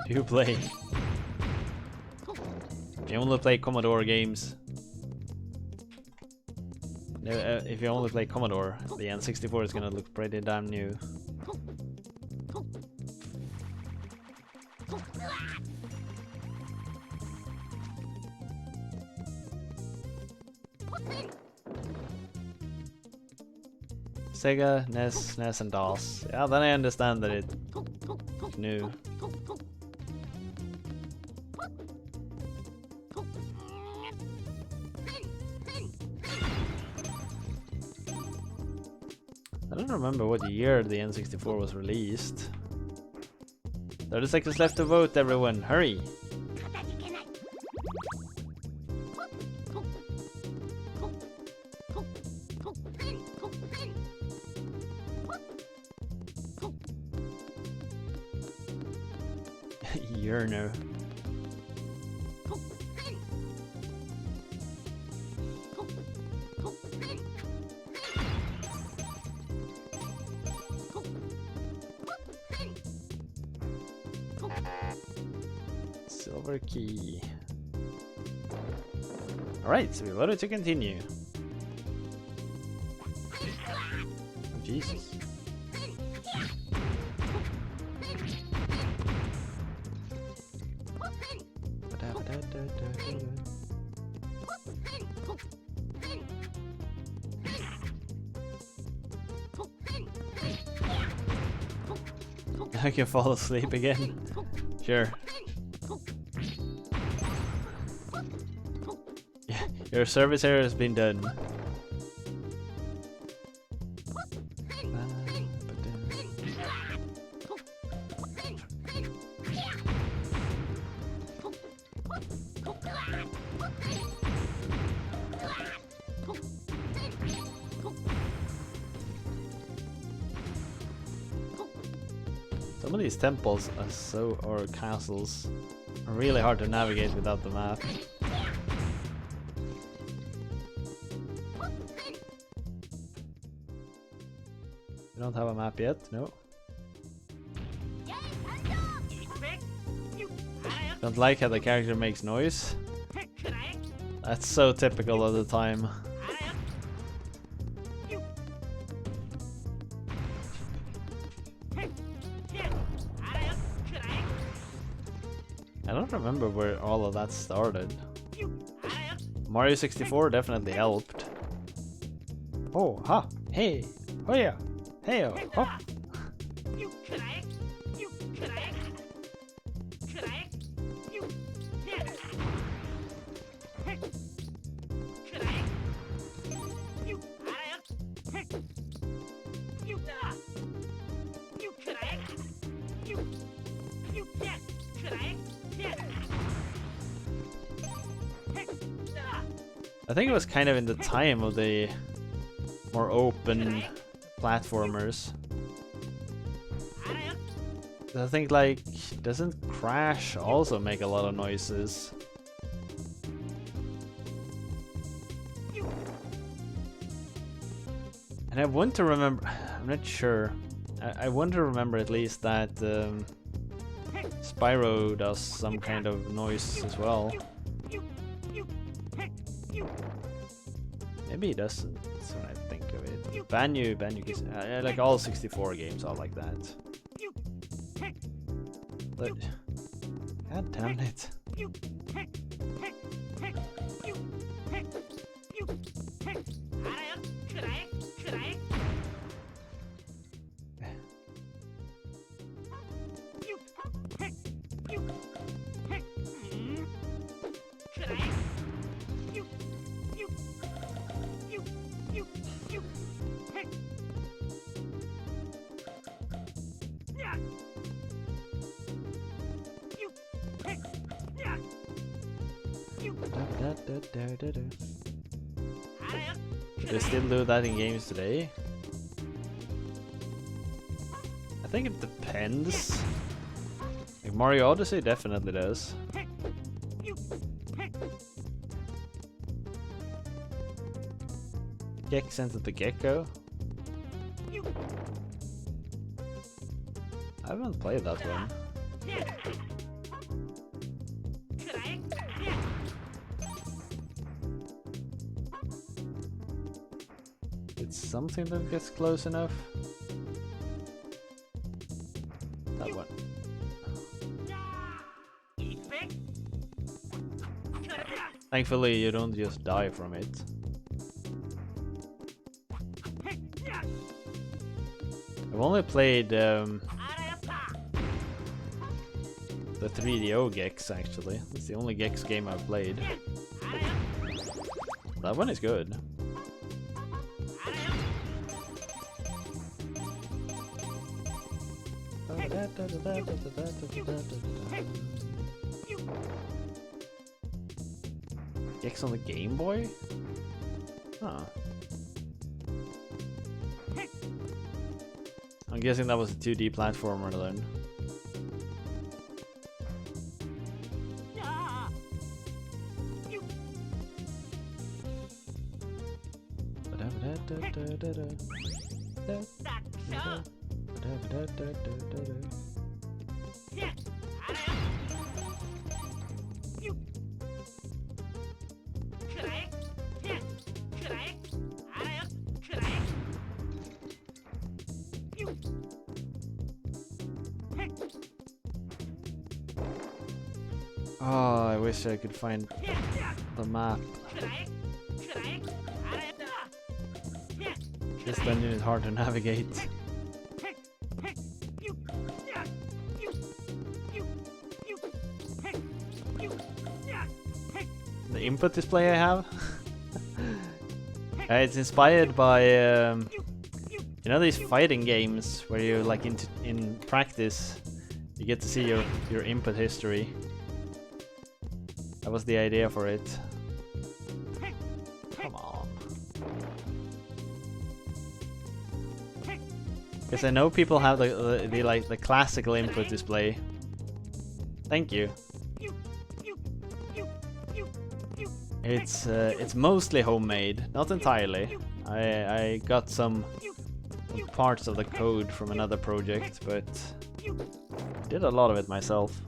you play? If you only play Commodore games. If you only play Commodore, the N64 is gonna look pretty damn new. Sega, NES, and DOS. Yeah, then I understand that it's new. I don't remember what year the N64 was released. 30 seconds left to vote, everyone. Hurry! Yearner. Silver key. Alright, so we voted to continue. Oh, Jesus. I can fall asleep again. Sure. Yeah, your service here has been done. Some of these temples are or castles are really hard to navigate without the map. We don't have a map yet, no. Don't like how the character makes noise. That's so typical of the time. I don't remember where all of that started. Mario 64 definitely helped. Oh, ha, hey, oh yeah, hey, oh, hop. I think it was kind of in the time of the more open platformers. I think, like, doesn't Crash also make a lot of noises? And I want to remember, I'm not sure, I want to remember at least that Spyro does some kind of noise as well. Maybe he doesn't, that's when I think of it. Banyu like all 64 games are like that. But, god damn it. Do they still do that in games today? I think it depends. Like Mario Odyssey definitely does. Gex Enter the Gecko. I haven't played that one. It's something that gets close enough. That one. Thankfully, you don't just die from it. I've only played the 3DO Gex actually. It's the only Gex game I've played. That one is good. Gex on the Game Boy? Huh. I'm guessing that was a 2D platformer then. Oh, I wish I could find the map. This dungeon is hard to navigate. the input display I have. It's inspired by you know these fighting games where you like in practice you get to see your input history. That was the idea for it. Come on. Because I know people have the classical input display. Thank you. It's mostly homemade, not entirely. I got some parts of the code from another project, but did a lot of it myself.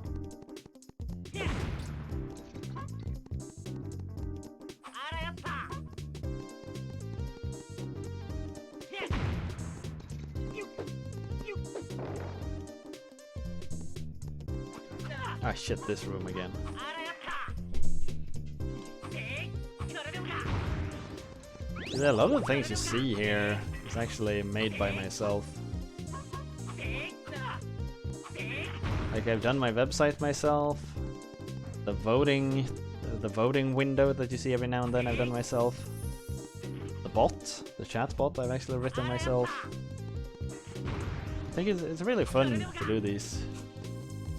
Ah shit, this room again. There are a lot of things you see here is actually made by myself. Like I've done my website myself. The voting window that you see every now and then I've done myself. The chat bot I've actually written myself. I think it's really fun to do these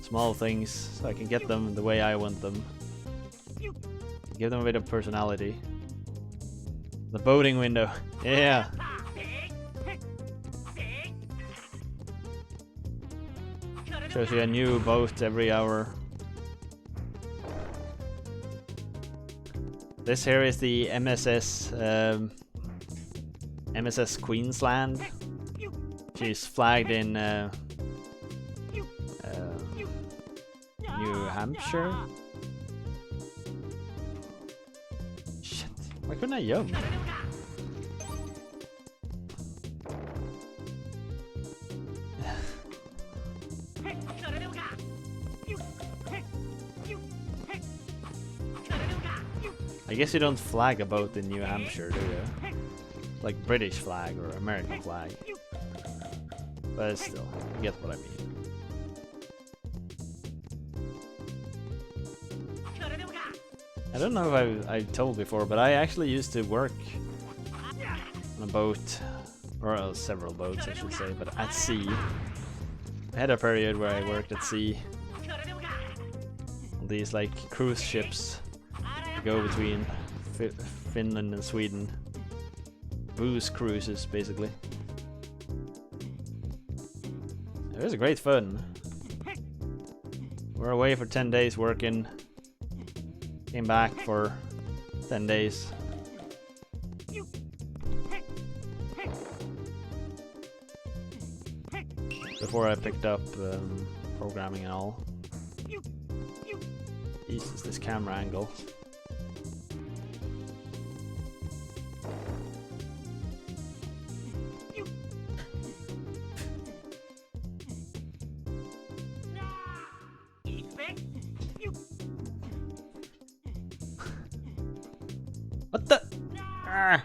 small things so I can get them the way I want them. Give them a bit of personality. The voting window, yeah. Shows you a new vote every hour. This here is the MSS Queensland. She's flagged in New Hampshire. Shit, why couldn't I jump? I guess you don't flag a boat in New Hampshire, do you? Like British flag or American flag. But still, you get what I mean. I don't know if I've told before, but I actually used to work on a boat, or several boats I should say, but at sea. I had a period where I worked at sea on these like cruise ships that go between Finland and Sweden. Booze cruises, basically. It was great fun. We're away for 10 days working. Came back for 10 days. Before I picked up programming and all. Jesus, this camera angle. What the? Ah.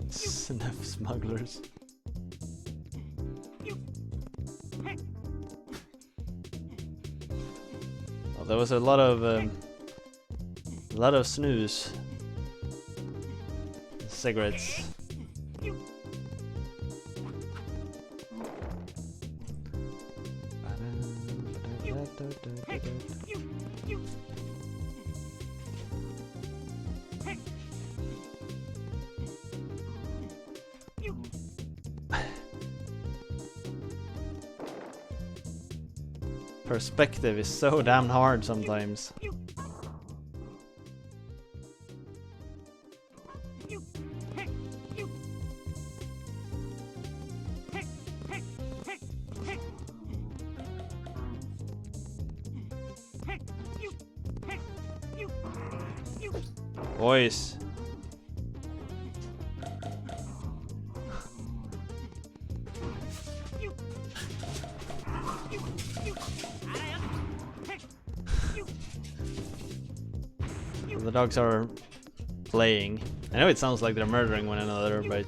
Snuff smugglers. Well, there was a lot of snooze. Cigarettes. Perspective is so damn hard sometimes. Boys. The dogs are playing. I know it sounds like they're murdering one another, but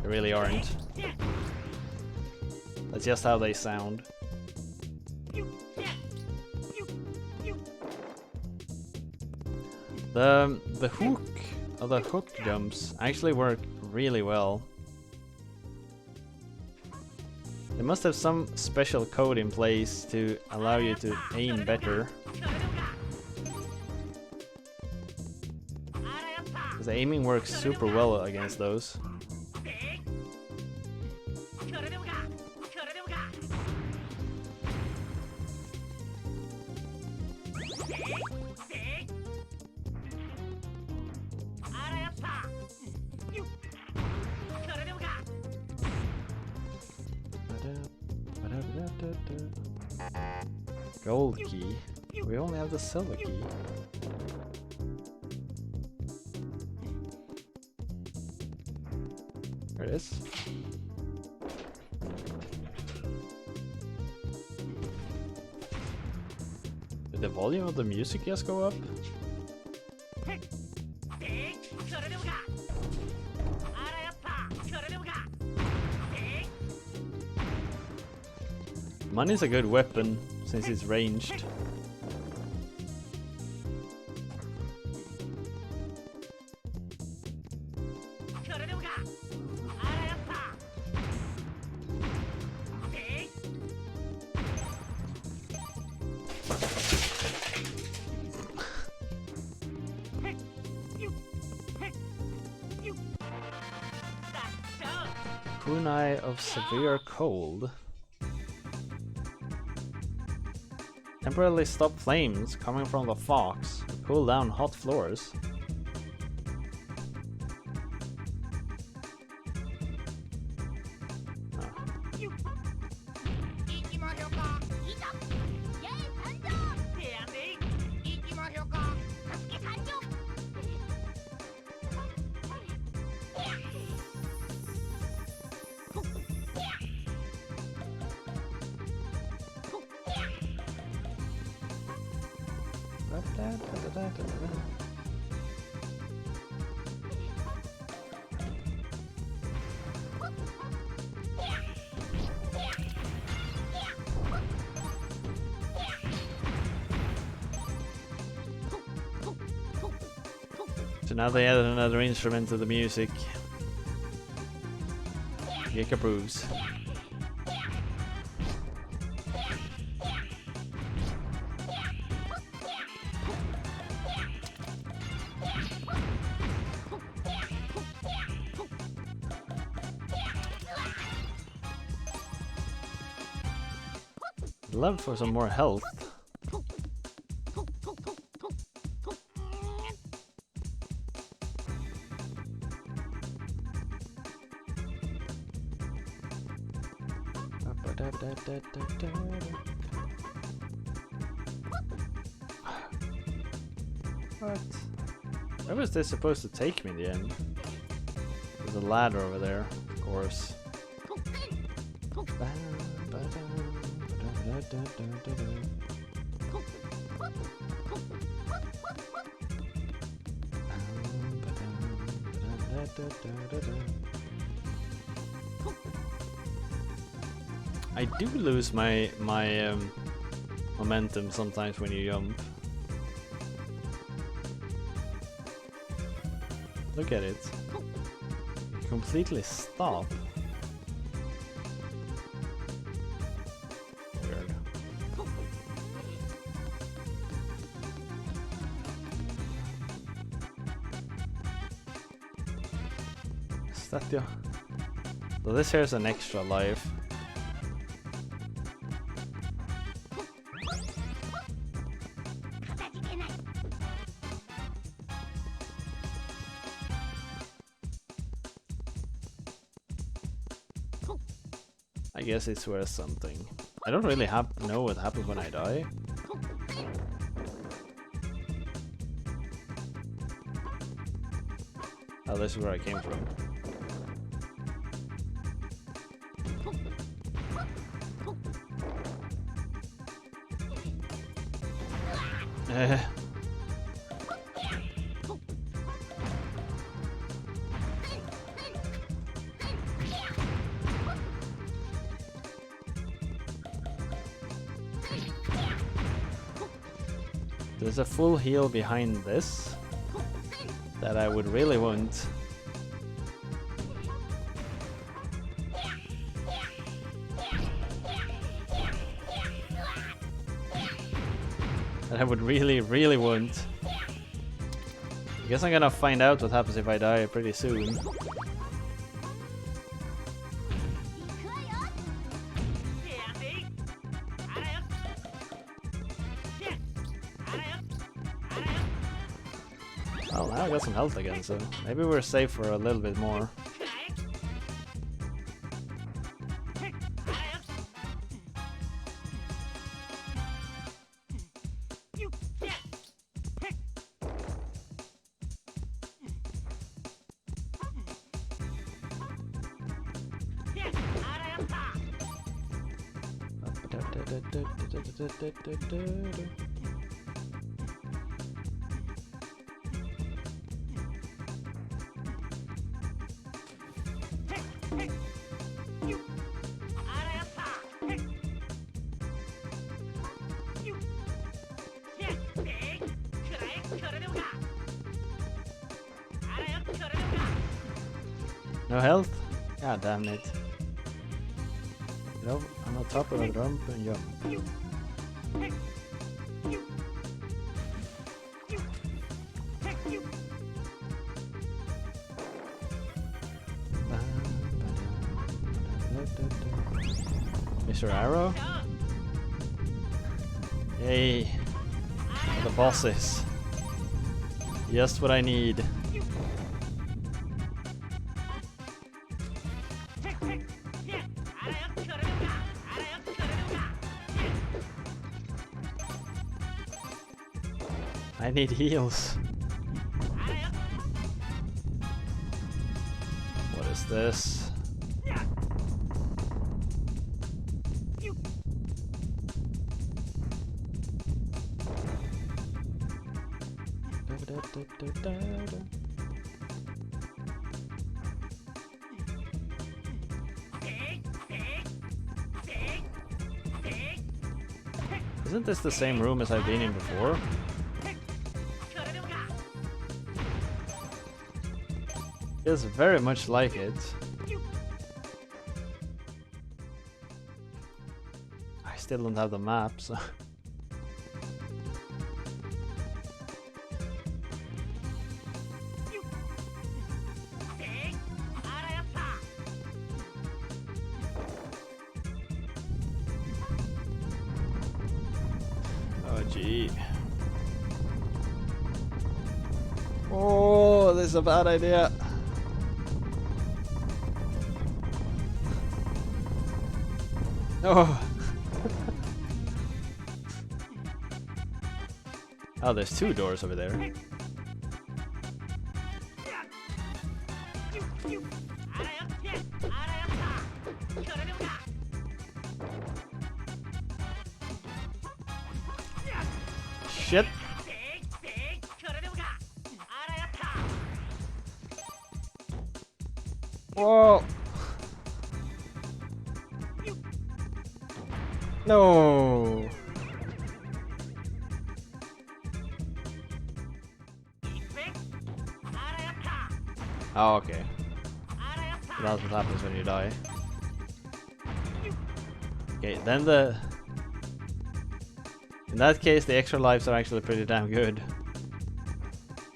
they really aren't. That's just how they sound. The hook, or the hook jumps actually work really well. They must have some special code in place to allow you to aim better. Because the aiming works super well against those. Gold key. We only have the silver key. There it is. Did the volume of the music just go up? Money's a good weapon since it's ranged. Kunai of severe cold. Temporarily stop flames coming from the fox. Cool down hot floors. So now they added another instrument to the music. Jake approves. Love for some more health. What? Where was this supposed to take me in the end? There's a ladder over there, of course. I do lose my momentum sometimes when you jump. Look at it. You completely stop. Weird. Is that the... So this here is an extra life. I guess it's worth something. I don't really know what happens when I die. Oh, this is where I came from. There's a full heal behind this. that I would really want. That I would really, really want. I guess I'm gonna find out what happens if I die pretty soon. Well, now I got some health again, so maybe we're safe for a little bit more. No health? God damn it. Get over on the top of the rump and jump. Mr. Arrow? Yay! For the bosses. Just what I need. I need heals. What is this? Isn't this the same room as I've been in before? Feels very much like it. I still don't have the map, so... Oh gee. Oh, this is a bad idea. Oh. Oh, there's two doors over there. Shit. Whoa. No. Oh, okay. That's what happens when you die. Okay, then the... In that case, the extra lives are actually pretty damn good.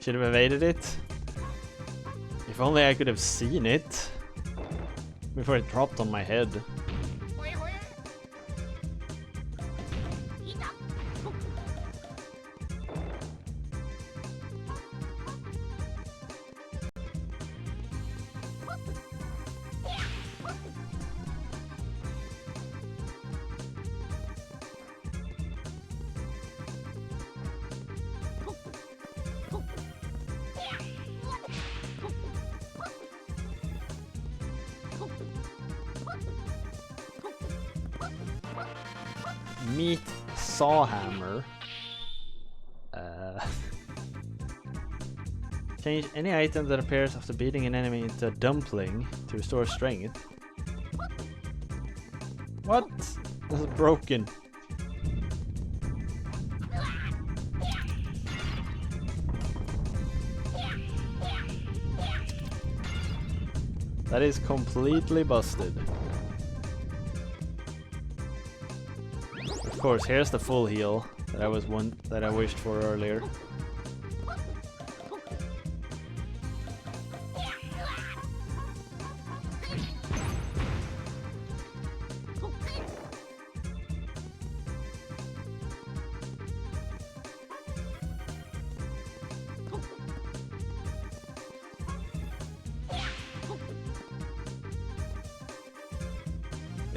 Should have evaded it. If only I could have seen it before it dropped on my head. Meat Sawhammer. Change any item that appears after beating an enemy into a dumpling to restore strength. What? This is broken. That is completely busted. Of course, here's the full heal that I wished for earlier.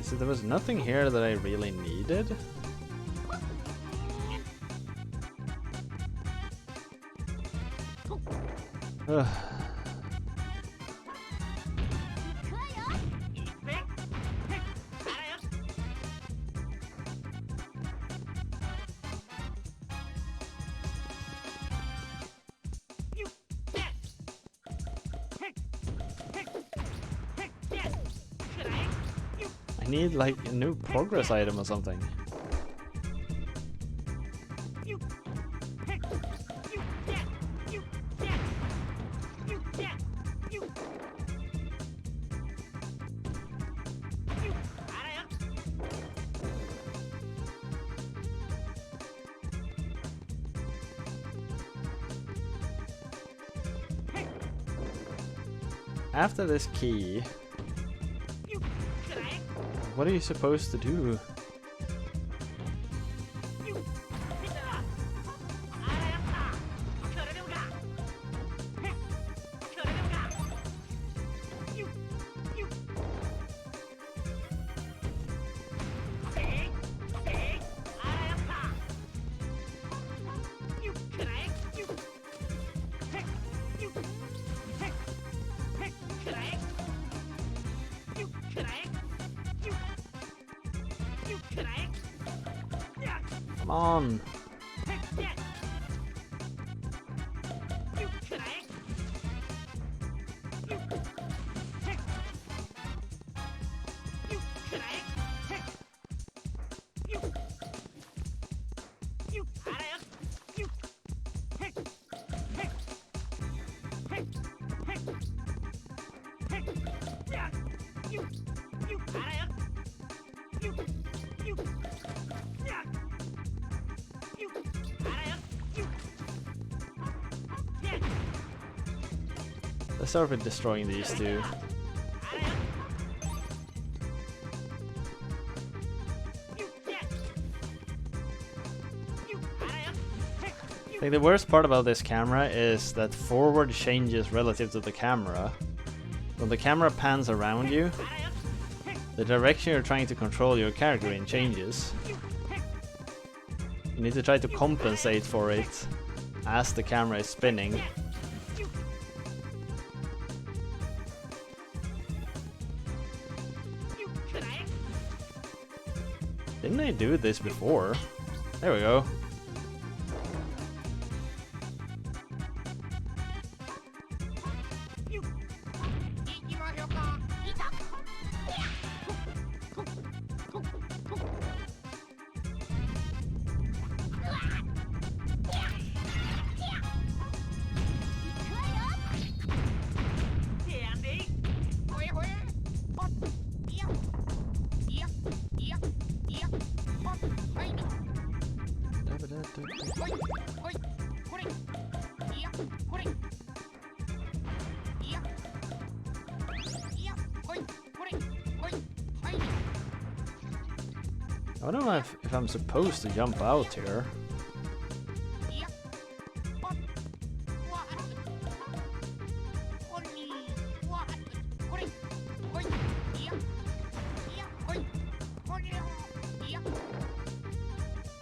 So there was nothing here that I really needed. Ugh. I need like a new progress item or something. After this key, what are you supposed to do? Come on. Let's start with destroying these two. I think the worst part about this camera is that forward changes relative to the camera. When the camera pans around you, the direction you're trying to control your character in changes. You need to try to compensate for it as the camera is spinning. Didn't I do this before? There we go. I don't know if I'm supposed to jump out here.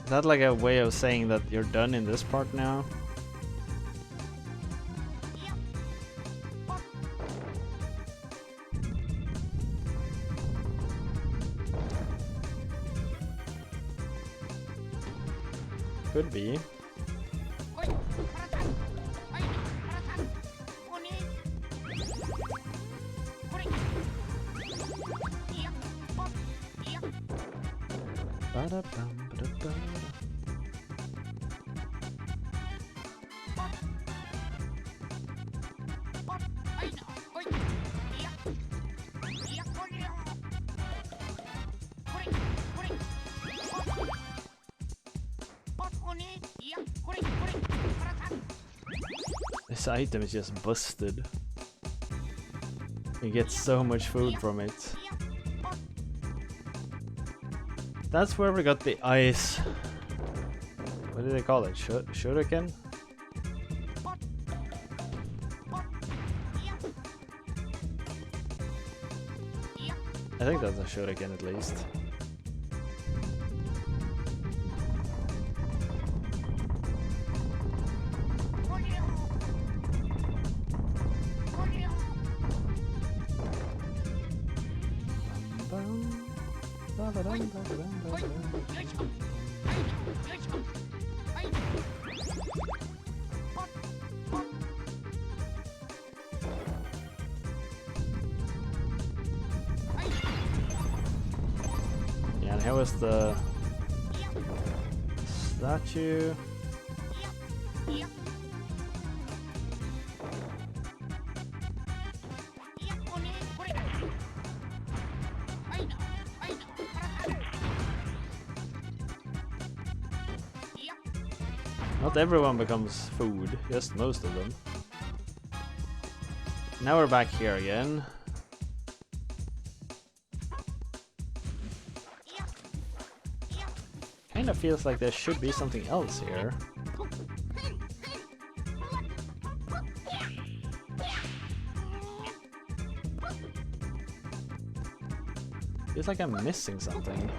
Is that like a way of saying that you're done in this part now? Could be. This item is just busted. You get so much food from it. That's where we got the ice. What do they call it? Shuriken? I think that's a shuriken at least. Yeah, and here was the statue. Not everyone becomes food, just most of them. Now we're back here again. Kinda feels like there should be something else here. Feels like I'm missing something.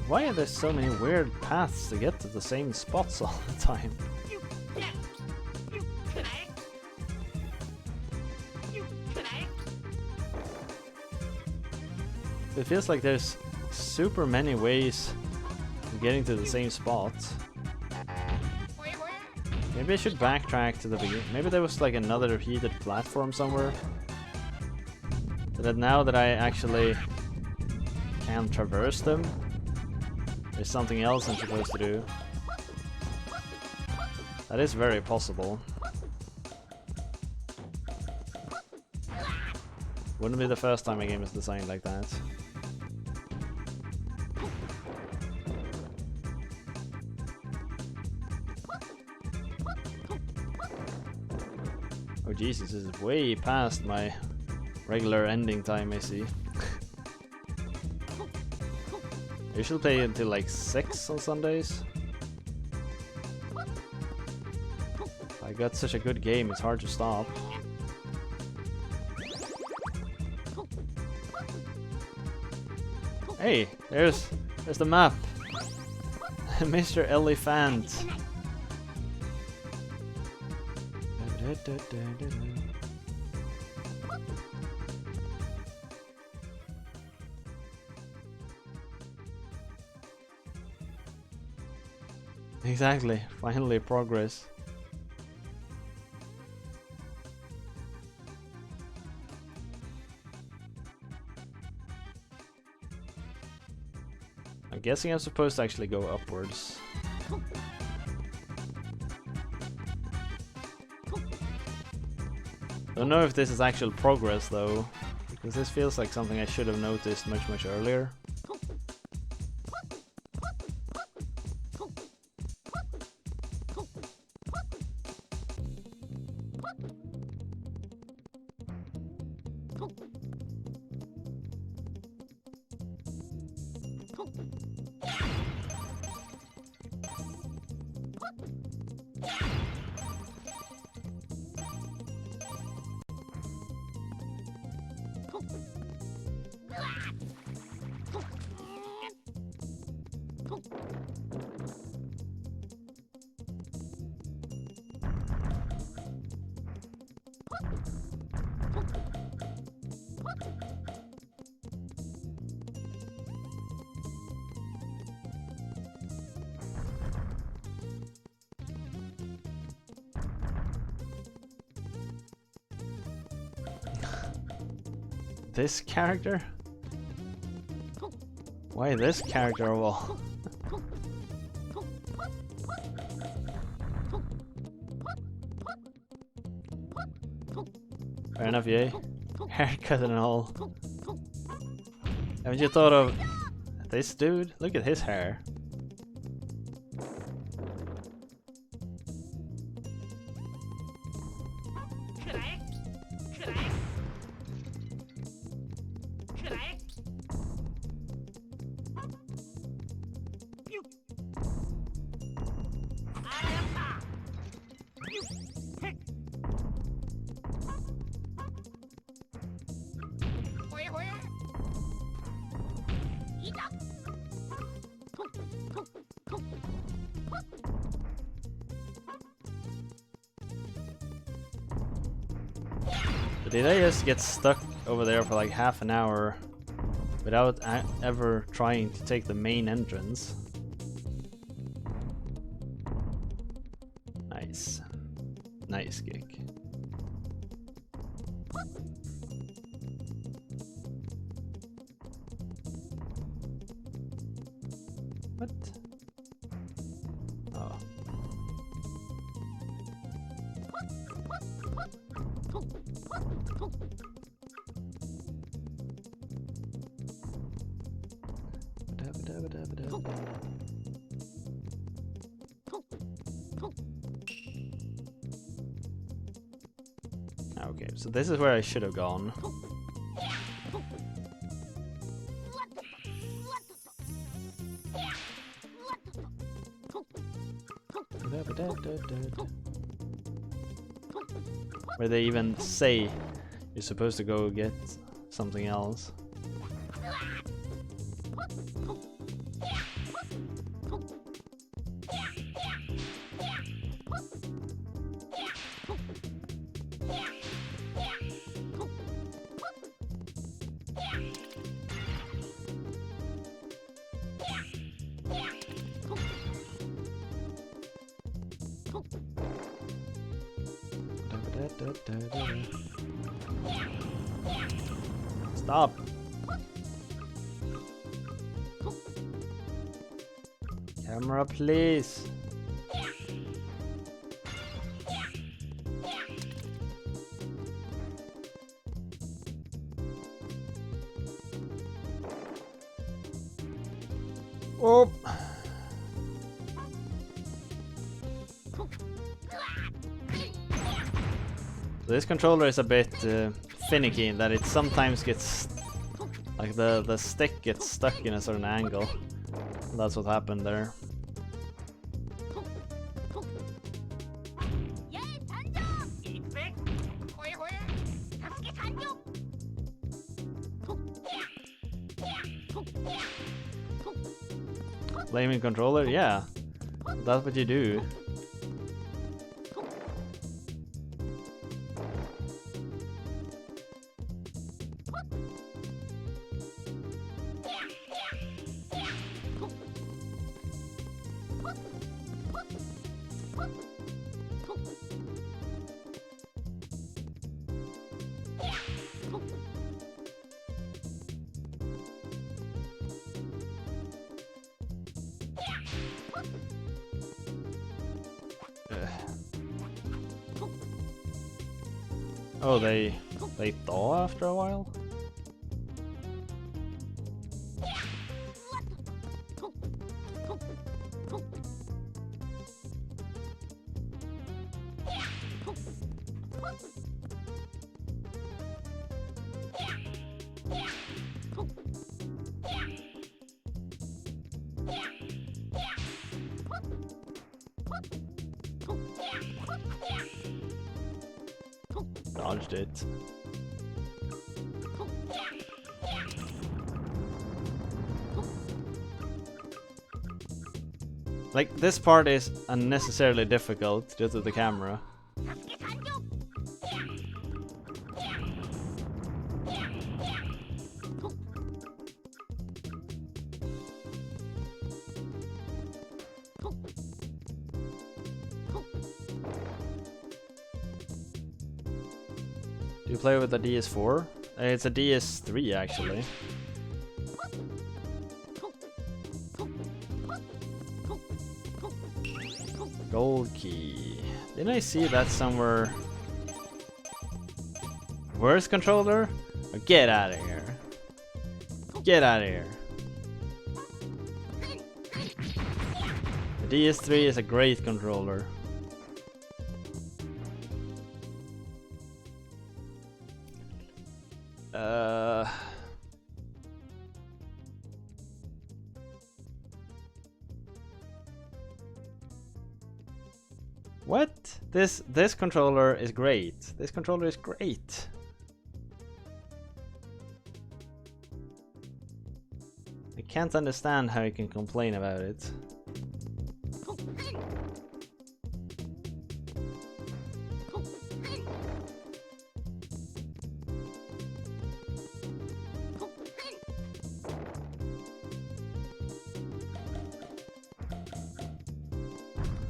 Why are there so many weird paths to get to the same spots all the time? It feels like there's super many ways of getting to the same spot. Maybe I should backtrack to the beginning. Maybe there was like another heated platform somewhere. So that now that I actually can traverse them, there's something else I'm supposed to do. That is very possible. Wouldn't be the first time a game is designed like that. Oh Jesus, this is way past my regular ending time, I see. I usually play until like 6 on Sundays. I got such a good game, it's hard to stop. Hey, there's the map. Mr. Elephant. Exactly, finally progress. I'm guessing I'm supposed to actually go upwards. Don't know if this is actual progress though, because this feels like something I should have noticed much earlier. This character? Why this character of all? Fair enough, yay. Haircut and all. Haven't you thought of this dude? Look at his hair. Did I just get stuck over there for like half an hour without ever trying to take the main entrance? Nice. Nice gig. What? Oh. Okay, so this is where I should have gone. Where they even say you're supposed to go get something else. Stop. Camera, please. Oh. This controller is a bit finicky in that it sometimes gets like the stick gets stuck in a certain angle. That's what happened there. Blaming controller? Yeah, that's what you do. Oh, they thaw after a while? Dodged it. Like, this part is unnecessarily difficult due to the camera. Do you play with the DS4? It's a DS3 actually. Gold key. Didn't I see that somewhere? Worst controller? Oh, get out of here. Get out of here. The DS3 is a great controller. What? This controller is great. This controller is great. I can't understand how you can complain about it.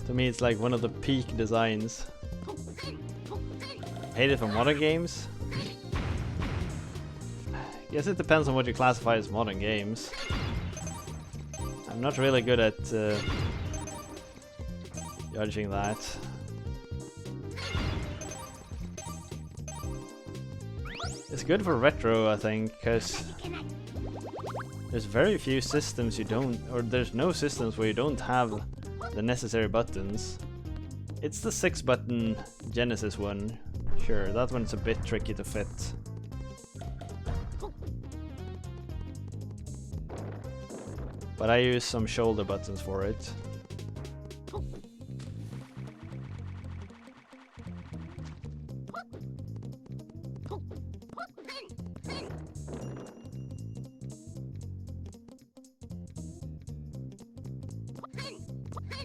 To me, it's like one of the peak designs. Hate it for modern games. Guess it depends on what you classify as modern games. I'm not really good at judging that. It's good for retro, I think, because there's very few systems you don't, or there's no systems where you don't have the necessary buttons. It's the 6-button Genesis one. Sure, that one's a bit tricky to fit. But I use some shoulder buttons for it.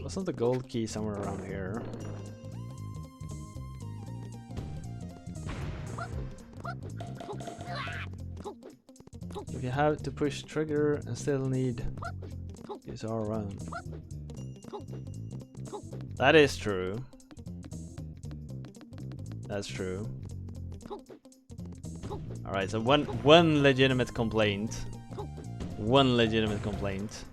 Wasn't the gold key somewhere around here? If you have to push trigger and still need these all around. That is true. That's true. Alright, so one legitimate complaint. One legitimate complaint.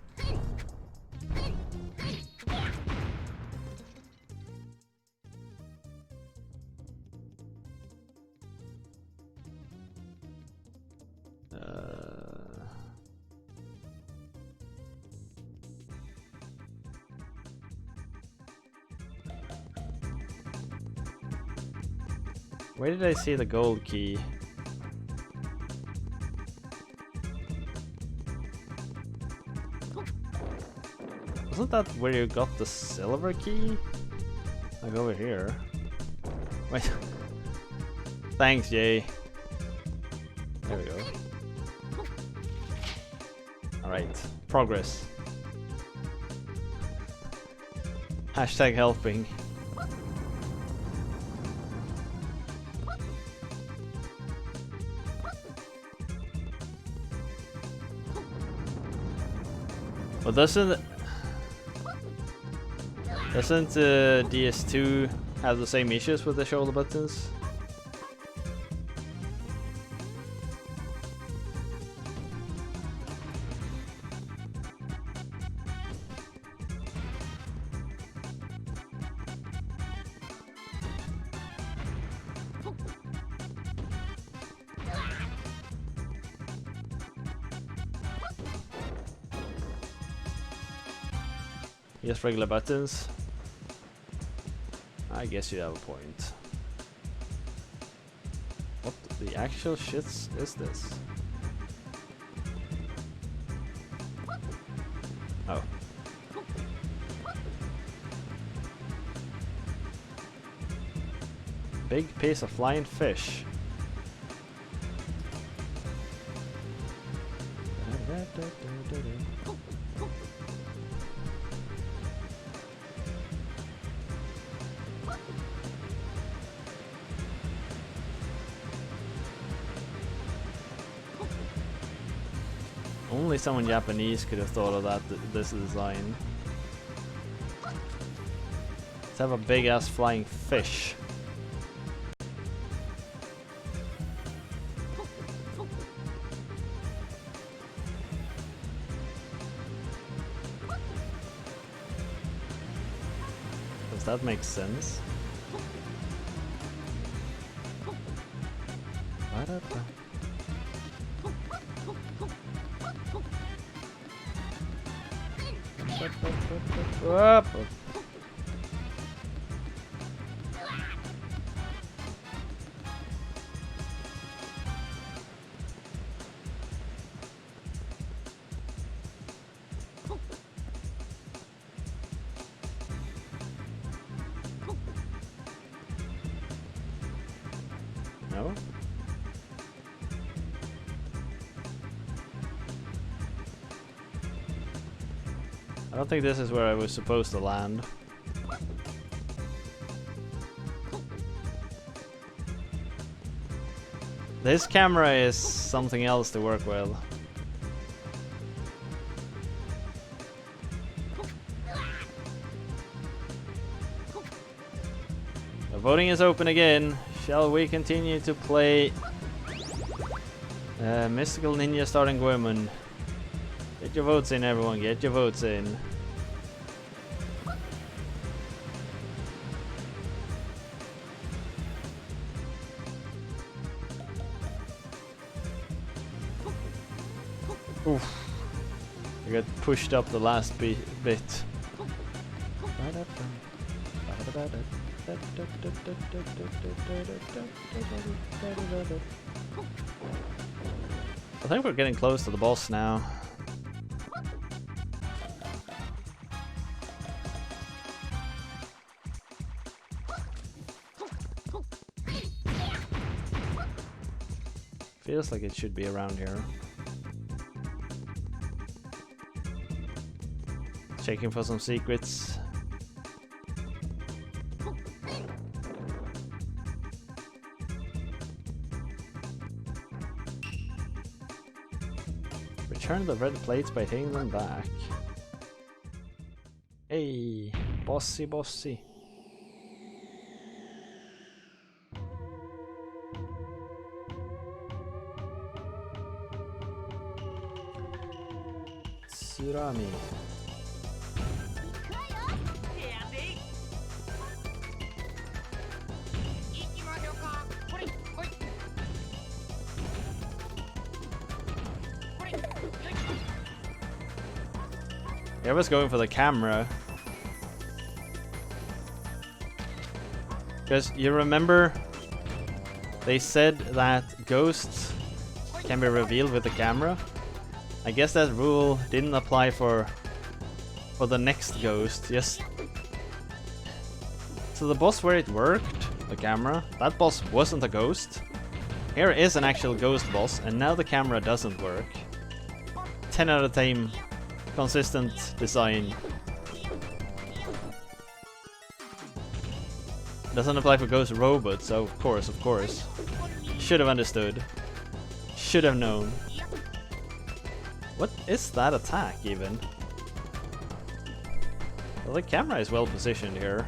Where did I see the gold key? Wasn't that where you got the silver key? Like over here. Wait. Thanks, Jay. There we go. Alright. Progress. Hashtag helping. Well, doesn't DS2 have the same issues with the shoulder buttons? Just regular buttons? I guess you have a point. What the actual shits is this? Oh. Big piece of flying fish. Only someone Japanese could have thought of that, this design. Let's have a big ass flying fish. that makes sense. Ba-da-ba. Whoop. No? I don't think this is where I was supposed to land. This camera is something else to work with. The voting is open again. Shall we continue to play Mystical Ninja Starring Goemon? Get your votes in, everyone. Get your votes in. Oof. I got pushed up the last bit. I think we're getting close to the boss now. Feels like it should be around here. Checking for some secrets. Return the red plates by taking them back. Hey, bossy bossy. Tsurami. I was going for the camera. Because you remember they said that ghosts can be revealed with the camera. I guess that rule didn't apply for the next ghost. Yes. So the boss where it worked, the camera, that boss wasn't a ghost. Here is an actual ghost boss, and now the camera doesn't work. 10 out of 10 consistent design. Doesn't apply for ghost robots, so of course. Should have understood. Should have known. What is that attack even? Well, the camera is well positioned here.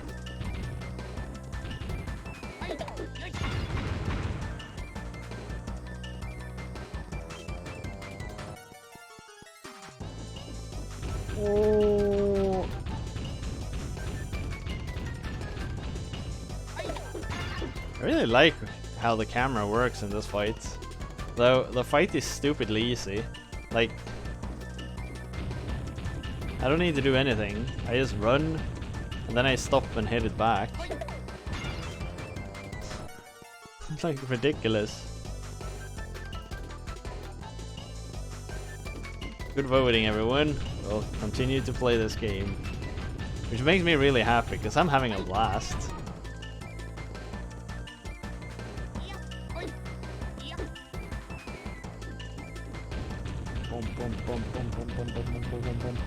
Oh. I really like how the camera works in this fight. Though the fight is stupidly easy. Like, I don't need to do anything. I just run and then I stop and hit it back. It's like ridiculous. Good voting, everyone. We'll continue to play this game, which makes me really happy because I'm having a blast. Boom, boom, boom, boom, boom, boom, boom, boom, boom, boom, boom.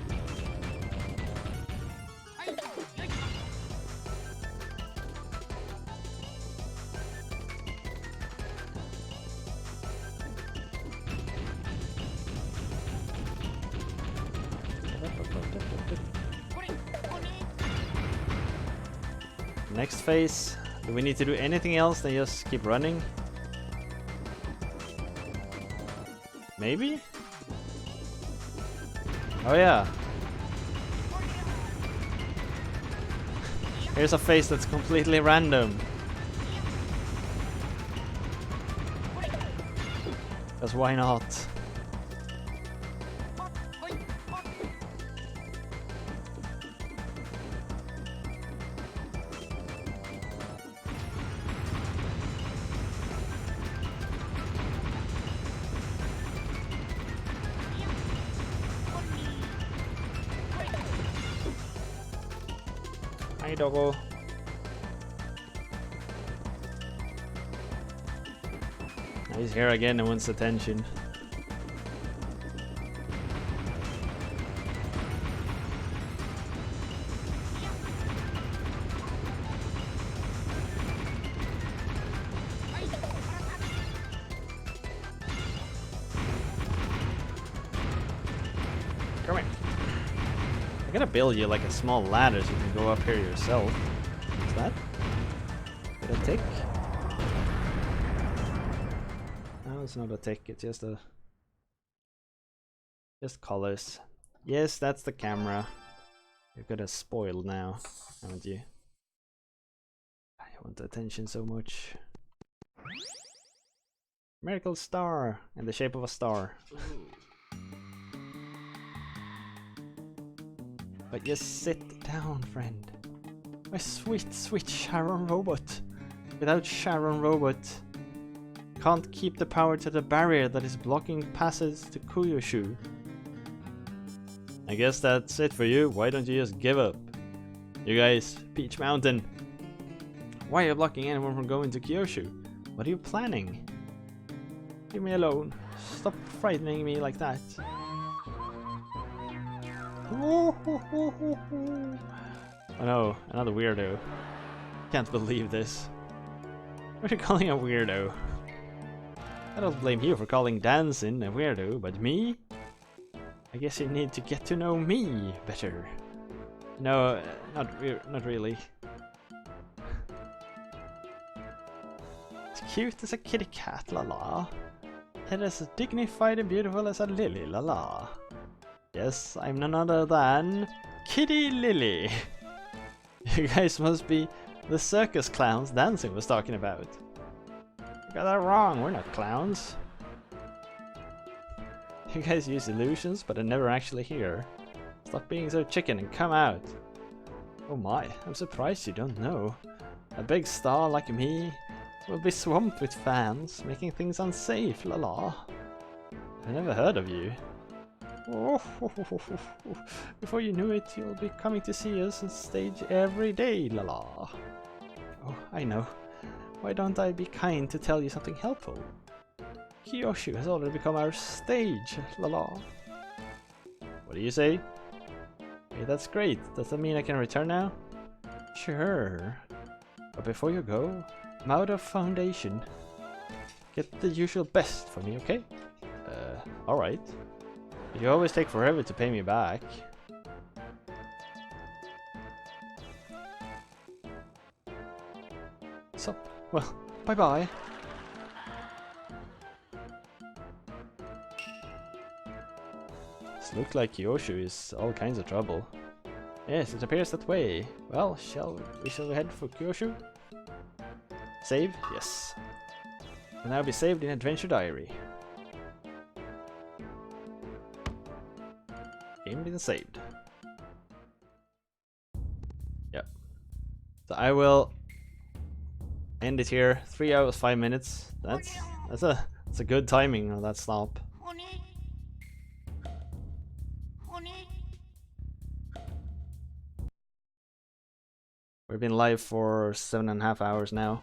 Next phase. Do we need to do anything else than just keep running? Maybe? Oh yeah. Here's a face that's completely random. Because why not? Hi, doggo. He's here again and wants attention. Come here. I'm gonna build you like a small ladder so you can go up here yourself. What's that? Did I tick? No, it's not a tick, it's just a... just colors. Yes, that's the camera. You're gonna spoil now, haven't you? I want the attention so much. Miracle star in the shape of a star. But just sit down, friend. My sweet, sweet Sharon Robot. Without Sharon Robot, can't keep the power to the barrier that is blocking passage to Kyushu. I guess that's it for you. Why don't you just give up? You guys, Peach Mountain. Why are you blocking anyone from going to Kyushu? What are you planning? Leave me alone. Stop frightening me like that. Oh no, another weirdo. Can't believe this. What are you calling a weirdo? I don't blame you for calling dancing a weirdo, but me? I guess you need to get to know me better. No, not really. As cute as a kitty cat, la la. Head as dignified and beautiful as a lily, la la. Yes, I'm none other than Kitty Lily. You guys must be the circus clowns Dancing was talking about. You got that wrong, we're not clowns. You guys use illusions, but are never actually here. Stop being so chicken and come out. Oh my, I'm surprised you don't know. A big star like me will be swamped with fans, making things unsafe, la la. I never heard of you. Oh, before you knew it, you'll be coming to see us on stage every day, la la. Oh, I know. Why don't I be kind to tell you something helpful? Kyushu has already become our stage, la la. What do you say? Hey, that's great. Does that mean I can return now? Sure. But before you go, I'm out of foundation. Get the usual best for me, okay? Alright. You always take forever to pay me back. So, well, bye-bye. This looks like Kyushu is all kinds of trouble. Yes, it appears that way. Well, shall we head for Kyushu? Save? Yes. Will now be saved in Adventure Diary. Game been saved. Yep. So I will end it here. 3 hours 5 minutes. That's a good timing on that stop. We've been live for 7.5 hours now.